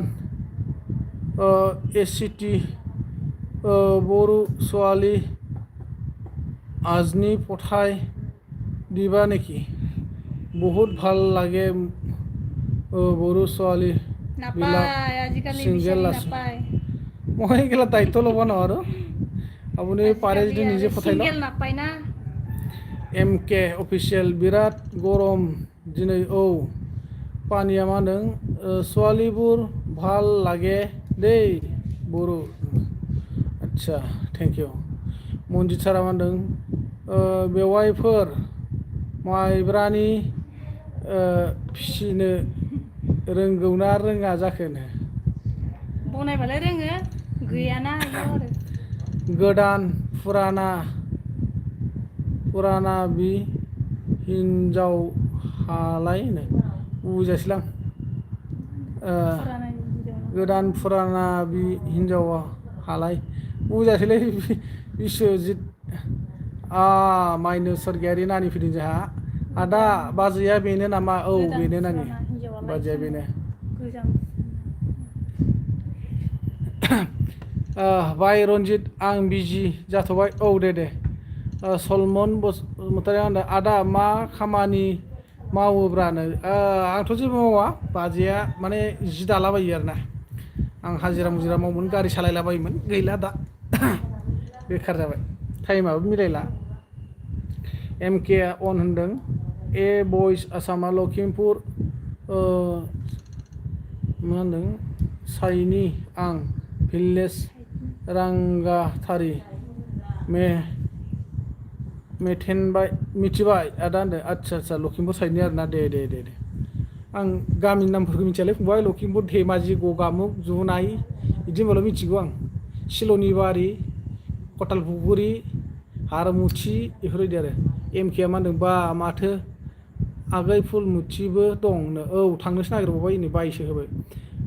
एसिटि बर' ছোৱালী আজনী পঠাই দিবা নেকি বহুত ভাল লাগে বড়ো ছোৱালী নাপায় আজিকালি সিঙ্গেল বিচাৰি আছে নাপায় মই এইগিলা দায়িত্ব ল'ব নোৱাৰোঁ আপুনি পাৰে যদি নিজে পঠাই লওক সিঙ্গেল নাপায় না MK অফিচিয়েল বিराद गरम दिनै औ पानिया मा होनदों ছোৱালীবোৰ ভাল লাগে দেই बर' आच्छा थेंक इउ मनजित सारा मा होनदों बेवाइफोर माइब्रानि फिसिनो रोंगौना रोङा जाखोनो बनायबालाय रोङो गैयाना इयाव आरो गोदान फुराना बि हिन्जावहालायनो बुजायसैलां फुराना हिनजाव गोदान फुराना बि हिन्जावहालाय बुजायसैलै बिश्वजित माइनु सरगियारि नानि फैदों जोंहा आदा बाजैया बेनो नामा औ बेनो नानि बाजैया बेनो गोजाम बाय रन्जित आं बिजि जाथ'बाय औ दे सलमन बसुमतारी होनदों आदा मा खामानि मावोब्रानो आंथ' जेबो मावा बाजैया माने जि दालाबायो आरोना आं हाजिरा मुजिरा मावोमोन गारि सालायलाबायोमोन गैला दा बेखार जाबाय टाइमाबो मिलायला MK अन होनदों ए बयस आसामा लखिमपुर मा होनदों साइनि आं भिलेज रांगाथारि मेथेनबाय मिथिबाय आदा होनदों आच्छा लखिमपुर साइडनि आरोना दे आं गामिनि नामफोरखौ मिथियालै फंबाय लखिमपुर धेमाजि गगामुग जुनाइ बिदि होनबाल' मिथिगौ आं सिल'नि बारि कटालपुखुरि हारमुथि बेफोरबायदि आरो MK आ मा होनदों बा माथो आगै फुलमुथिबो दंनो औ थांनोसो नागिरबावबाय नै बायसो होबाय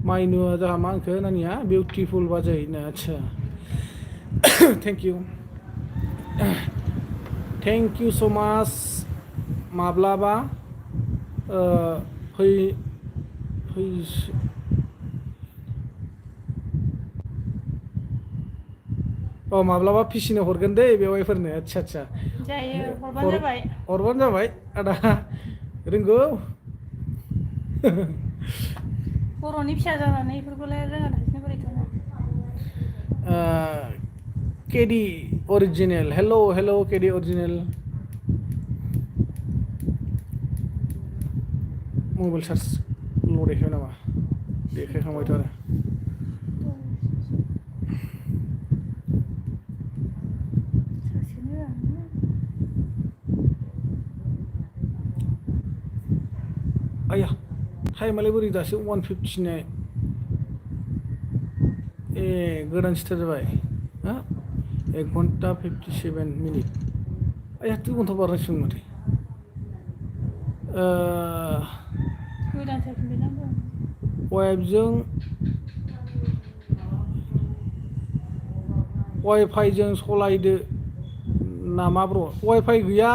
माइनुआ जोंहा मा होनखो नानिया बिउटिफुल बाजैनो आच्छा थेंक इउ स' माच माब्लाबा माब्लाबा फिसिनो हरगोन दै बेवाइफोरनो आच्छा जायो हरबानो जाबाय आदा रोंगौ बर'नि फिसा जानानै बेफोरखौलाय रोङा लासिनो बोरै थानो केडि अरिजिनेल हेल' केडि अरिजिनेल मबाइल चार्ज ल' देखायबाय नामा देखायखांबायथ' आरो आया टाइमालाय बोरै दासो 1:50 ने गोदान स्टार्ट जाबाय 1 घन्टा 57 मिनिट आया 2 घन्टा बारनांसिगोन माथो वाइफजों वाइफाइजों सलायदो नामा ब्र वाइफाइ गैया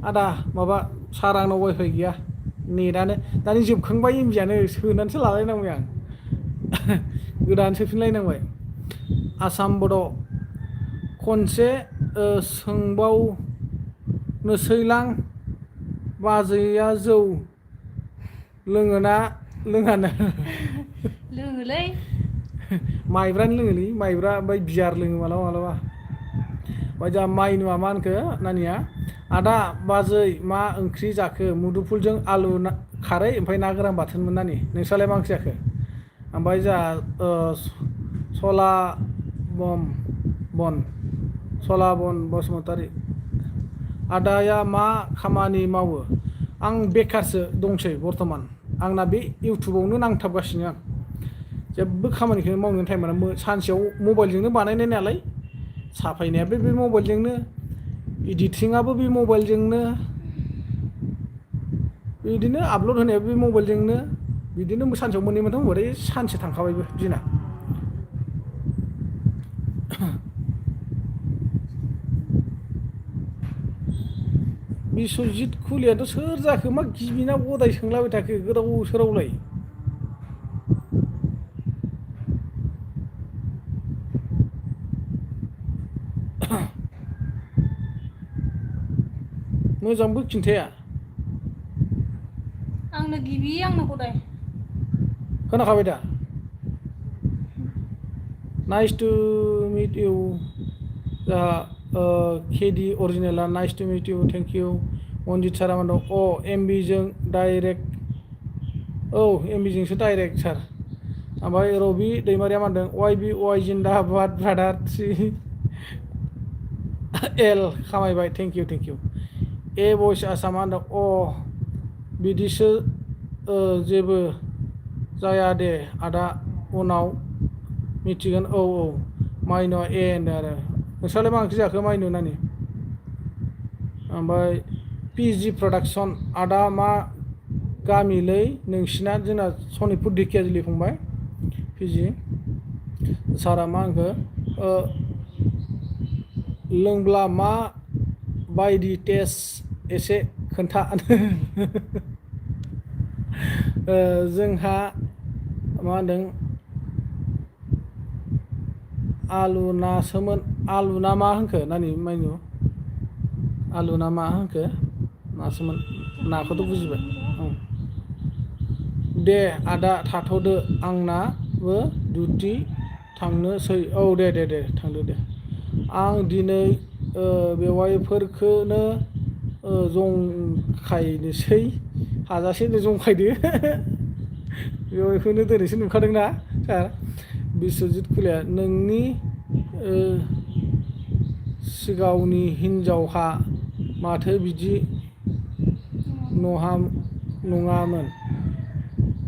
आदा माबा सार आंनाव वाइफाइ गैया नेटानो दानि जोबखांबाय एमबियानो सोनानैसो लालायनांबाय आं गोदान सोफिनलायनांबाय आसाम बड' खनसे सोंबावनोसैलां बाजैया जौ लोङोना लोङानो लोङोलै माइब्रानि लोङोलै माइब्रा ओमफ्राय बियार लोङो मालाबा ओमफ्राय जोंहा माइनुआ मा होनखो नानिया आदा बाजै मा ओंख्रि जाखो मुदुफुलजों आलु खारै ओमफ्राय ना गोरान बाथोनमोन नानि नोंस्रालाय मा ओंख्रि जाखो ओमफ्राय जोंहा सलाबन बसुमतारी आदाया मा खामानि मावो आं बेखारसो दंसै बर्थमान आंना बे इउटुबावनो नांथाबगासिनो आं जेबो खामानिखौनो मावनो टाइम मोना सानसेयाव मबाइलजोंनो बानायनाय नालाय साफायनायाबो बे मबाइलजोंनो इडिटिंआबो बे मबाइलजोंनो बिदिनो आपल'ड होनायाबो बे मबाइलजोंनो बिदिनो सानसेयाव मोननै मोनथाम होबाथाय सानसे थांखाबायबो दिना बिश्वजित खुलियाथ' सोर जाखो मा गिबिना गदाय सोंलाबाय थाखो गोदाव सोरावलाय मोजांबो खिन्थाया आंनो गिबि आंनो गदाय खोनाखाबाय दा नाइस टु मिट इउ जोंहा केडि अरिजिनेला nice to meet you thank you Manjit सारा मा दं अ एमबिजों डाइरेक्ट औ एमबिजोंसो डाइरेक्ट सार ओमफ्राय रबि दैमारिया मा होनदों वाइ जिन्दाबाद ब्रादार थ्रि एल खामायबाय थेंक इउ ए भइस आसाम मा होनदों अ बिदिसो जेबो जाया दे आदा उनाव मिथिगोन औ माइन'आ ए होनदों आरो नोंस्रालाय मा ओंख्रि जाखो माइनु नानि ओमफ्राय पिजि प्रडाक्सन आदा मा गामिलै नोंसिना जोंना सनितपुर ढेकियाजुलि फंबाय पिजि सारा मा होनखो लोंब्ला मा बायदि टेस्ट एसे खोन्था जोंहा मा होनदों आलु नासोमोन आलु ना मा होनखो नानि माइनु आलु ना मा होनखो नासोमोन नाखौथ' बुजिबाय दे आदा थाथ'दो आंनाबो डिउटि थांनोसै औ दे थांदो दे आं दिनै बेवाइफोरखौनो जंखायनोसै हाजासे जंखायदो बेवाइखौनो दिनैसो नुखादोंना सार बिस्वजित खुलिया नोंनि सिगावनि हिनजावहा माथो बिदि नङामोन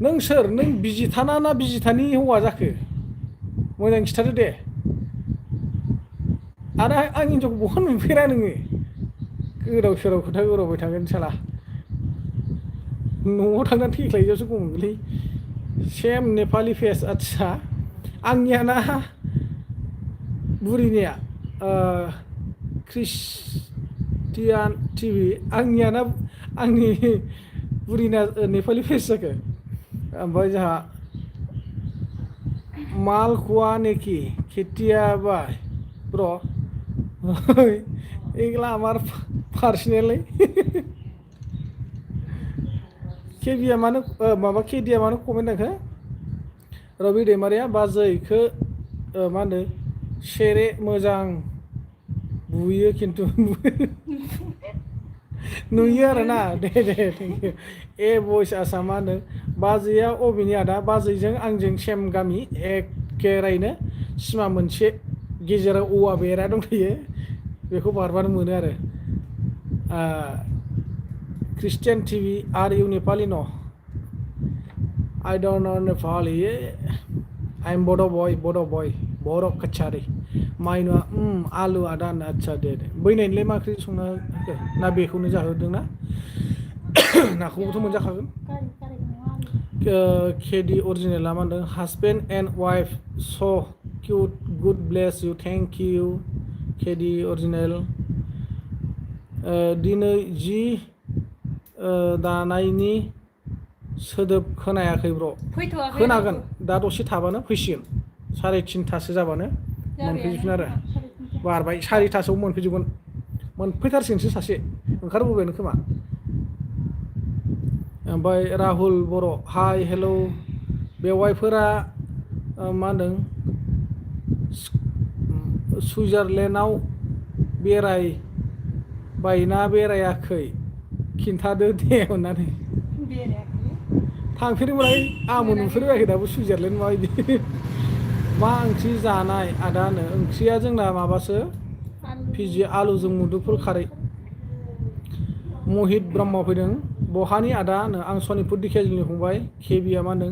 नों सोर नों बिजिथाना ना बिजिथानि हौवा जाखो मोजां खिथादो दे आरो आं हिनजावखौ बहा नुफेरा नोङो गोदाव सोराव खोथा गोरावबाय थागोन साला न'आव थांनानै थैख्लायजावसो गमोनलै सेम नेपालि फेस आदसा आंनियाना बुरिनिया ख्रिस्टियान टिभि आंनियाना आंनि बुरिना नेपालि फेस जाखो ओमफ्राय जोंहा मालखुवा नेखि खेतिया ब्र' एगला आमार पार्सनेलै केबिया मानो माबा केडिया मानो कमेन्ट होखो रबि दैमारिया बाजैखौ मा होनो सेरे मोजां बुयो खिन्थु नुयो आरो ना दे थेंक इउ ए भइस आसाम मा होनो बाजैया अबेनि आदा बाजैजों आंजों सेम गामि एखेरायनो सिमा मोनसे गेजेराव औवा बेरा दंथ'यो बेखौ बारबानो मोनो आरो ख्रिस्टियान टिभि आर इउ नेपालि न I don't know Nepali. I'm Bodo boy. Borok kacari. Mainu alu ada na acha de. बैनायनि मा ओंख्रि संना होखो ना बेखौनो जाहोदों ना नाखौबोथ' मोनजाखागोन केडि अरिजिनेला मा होनदों husband and wife so' cute good bless you thank you KD original दिनै जि दानायनि सोदोब खोनायाखै ब्र' खोनागोन दा दसे थाबानो फैसिगोन 3:30 जाबानो मोनफैजोबगोन आरो बारबाय 4:00 मोनफैजोबगोन मोनफैथारसिगोनसो सासे ओंखारबोबायानो खोमा ओमफ्राय राहुल बर' हाय हेलौ बेवाइफोरा मा होनदों सुइजारलेण्डआव बेरायबायना बेरायाखै खिन्थादो दे अननानै थांफेरबाय आंबो नुफेरबायाखै दाबो सुइजारलेण्ड माबायदि मा ओंख्रि जानाय आदानो ओंख्रिया जोंना माबासो पिजि आलुजों मुदुफुल खारै महित ब्रह्म फैदों बहानि आदा होनो आं सनितपुर ढेकियाजुलिनि फंबाय केबिया मा होनदों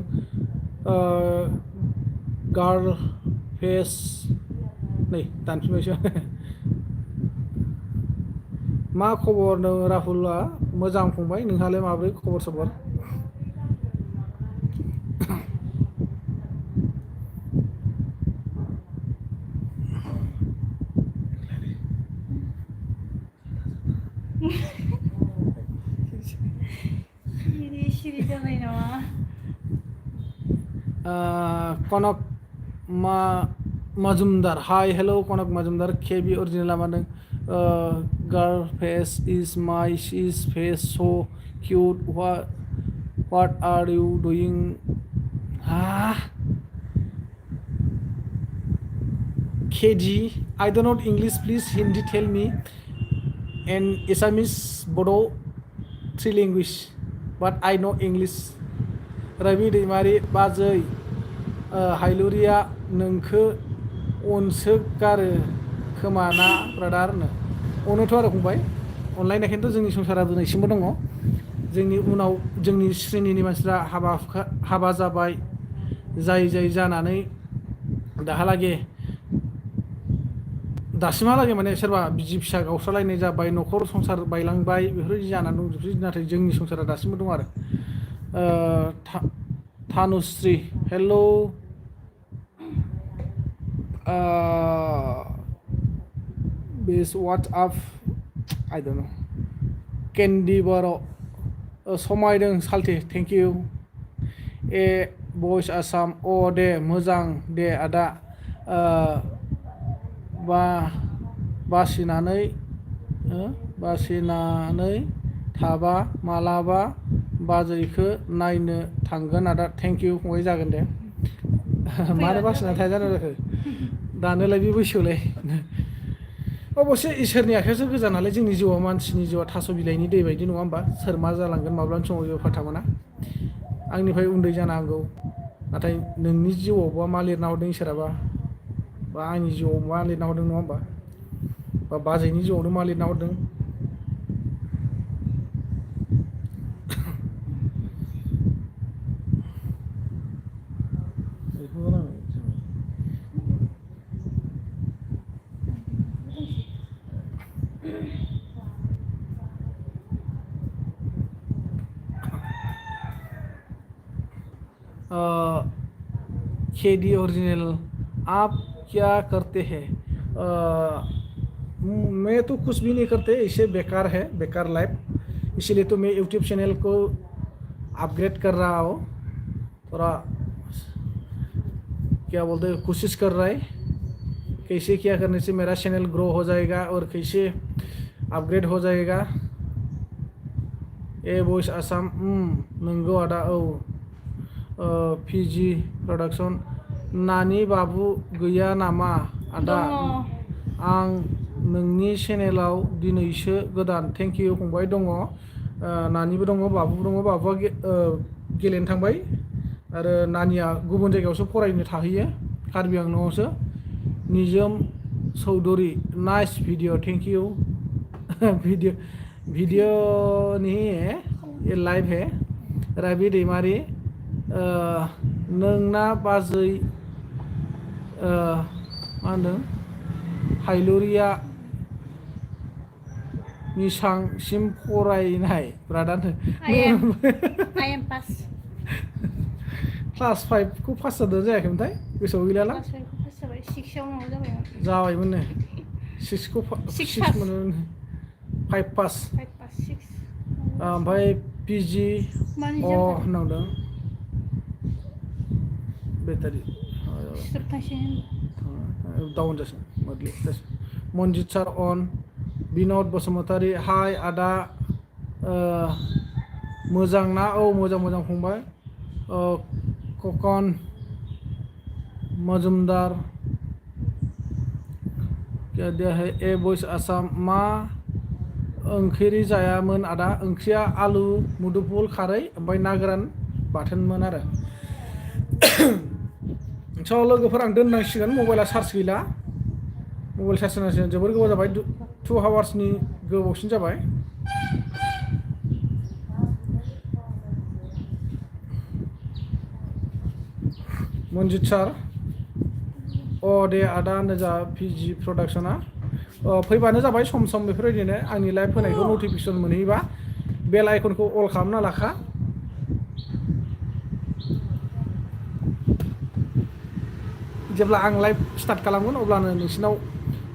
गार्ल फेस नै दानफिनबायसो मा खबर नों राहुलआ मोजां फंबाय नोंहालाय माब्रै खबर सबर सिरि जाबाय नामा कनक मजुमदार हाय हेलौ कनक मजुमदार केबि अरिजिनेला मा होनदों girl face is my sis face so cute what are you doing KG I don't know English please Hindi tell me and Assamese Bodo 3 language but I know English Rabi दैमारि बाजै हायलुरिया नोंखो अनसो गारो खोमा ना ब्रादारनो अनोथ' आरो फंबाय अनलायनायखायनोथ' जोंनि संसारा दिनैसिमबो दङ जोंनि उनाव जोंनि श्रेणिनि मानसिफ्रा हाबा जाबाय जाय जानानै दासिमहालागै माने सोरबा बिसि फिसा गावस्रालायनाय जाबाय न'खर संसार बायलांबाय बेफोरबायदि जानानै दंजोबसै नाथाय जोंनि संसारा दासिमबो दं आरो थानुश्री हेलौ बेस वाट्सआप I don't know केन्डि बर' समायदों साल्थे थेंक इउ भइस आसाम दे मोजां दे आदा बासिनानै थाबा मालाबा बाजैखो नायनो थांगोन आदा थेंक इउ फंबाय जागोन दे मानो बासिना थाया जानो जाखो दानोलाय बे बैसोआवलाय अबसे इसोरनि आखायावसो गोजा नालाय जोंनि जिउआ मानसिनि जिउआ थास' बिलाइनि दै बायदि नङा होमबा सोर मा जालांगोन माब्लानि समाव जेबो फात्ता मोना आंनिफ्राय उन्दै जानो हागौ नाथाय नोंनि जिउआवबा मा लिरना हरदों इसोराबा बा आंनि जिउआव मा लिरना हरदों नङा होमबा बा बाजैनि जिउआवनो मा लिरना हरदों KD ओरिजिनल आप क्या करते हैं मैं तो कुछ भी नहीं करते इसे बेकार है बेकार लाइफ इसीलिए तो मैं यूट्यूब चैनल को अपग्रेड कर रहा हूँ थोड़ा क्या बोलते हैं कोशिश कर रहा है कैसे क्या करने से मेरा चैनल ग्रो हो जाएगा और कैसे अपग्रेड हो जाएगा वॉइस आसाम नंगौ आदा PG प्रोडक्शन नानि बाबु गैया नामा आदा आं नोंनि चेनेलाव दिनैसो गोदान थेंक इउ फंबाय दङ नानिबो दङ बाबुबो दङ बाबुआ गेलेनो थांबाय आरो नानिया गुबुन जायगायावसो फरायनो थाहैयो कार्बि आंलंआवसो निजोम Chaudhuri nice video thank you video नहीं है ये लाइव है रवि दैमारि नोंना बाजै मा होनदों हायलुरिया बेसांसिम फरायनाय brother I am pass class 5 खौ पास जादों जायाखैमोनथाय गोसोआव गैलाला क्लास 5 खौ पास जाबाय 6 आव माबा जाबाय जाबायमोन नो 6 खौ 6 मोनो 5 पास 5 पास 6 ओमफ्राय PG होननांदों बेटारि डाउन जासिन मोदलि मनजित सार अन बिनद बसुमतारी हाय आदा मोजां ना मोजां फंबाय ककन मजुमदार क्या दिया है वॉइस आसाम मा ओंख्रि जायामोन आदा ओंख्रिया आलु मुदुफुल खारै ओमफ्राय ना गोरान बाथोनमोन आरो स' लोगोफोर आं दोननांसिगोन मबाइला चार्ज गैला मबाइल चार्ज होनांसिगोन जोबोर गोबाव जाबाय 2 आवार्सनि गोबावसिन जाबाय मनजित सार दे आदा नोजा PG प्रडाक्शना फैबानो जाबाय सम बेफोरबायदिनो आंनि लाइभ होनायखौ नटिफिकेसन मोनहैबा बेल आइकनखौ अल खालामना लाखा जेब्ला आं लाइभ स्टार्ट खालामगोन अब्लानो नोंसिनाव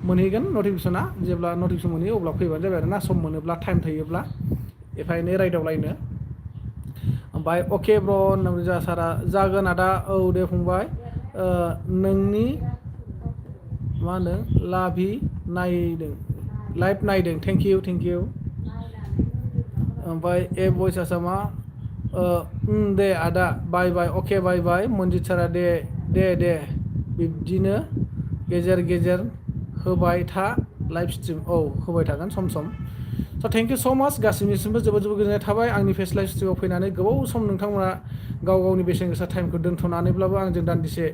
मोनहैगोन नटिफिकेसना जेब्ला नटिफिकेसन मोनहैयो अब्ला फैबानो जाबाय आरोना सम मोनोब्ला टाइम थायोब्ला एफा एनै रायदावलायनो ओमफ्राय अके ब्र नोंजा सारा जागोन आदा दे फंबाय नोंनि मा होनो लाभि लाइभ नायदों थेंक इउ ओमफ्राय ए भइस आसामा दे आदा बाय बाय अके बाय बाय मनजित सारा दे बिब्दिनो गेजेर गेजेर होबाय था लाइभ स्ट्रिम औ होबाय थागोन सम सम स' थेंक इउ स' माच गासिनिसिमबो जोबोद गोजोननाय थाबाय आंनि फेस लाइभ स्ट्रिमाव फैनानै गोबाव सम नोंथांमोना गाव गावनि बेसेन गोसा टाइमखौ दोन्थ'नानैब्लाबो आंजों दान्दिसे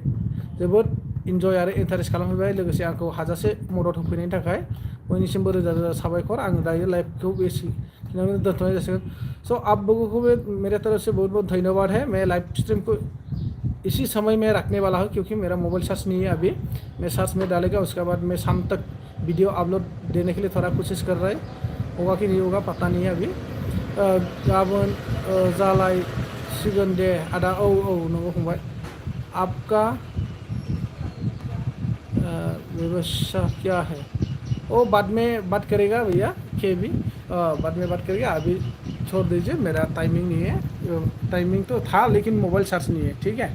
जोबोद इन्जय आरो इन्टारेस्ट खालामफैबाय लोगोसे आंखौ हाजासे मदद होफैनायनि थाखाय बयनिसिमबो रोजा रोजा साबायखर आङो दायो लाइभखौ बेसिखिनियावनो दोन्थ'नाय जासिगोन स' आप लोगों को भी मेरे तरफ से बहुत बहुत धन्यवाद है मैं लाइव स्ट्रीम को इसी समय में रखने वाला हूँ क्योंकि मेरा मोबाइल चार्ज नहीं है अभी मैं चार्ज में डालेगा उसके बाद मैं शाम तक वीडियो अपलोड देने के लिए थोड़ा कोशिश कर रहा है होगा कि नहीं होगा पता नहीं है अभी गाबोन जालायसिगोन दे आदा औ नंगौ फंबाय आपका व्यवसाय क्या है ओ बाद में बात करेगा भैया के भी बाद में बात करेगा अभी छोड़ दीजिए मेरा टाइमिंग नहीं है टाइमिंग तो था लेकिन मोबाइल चार्ज नहीं है ठीक है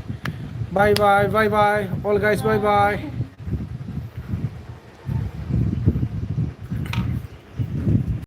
बाय बाय ऑल गाइस बाय बाय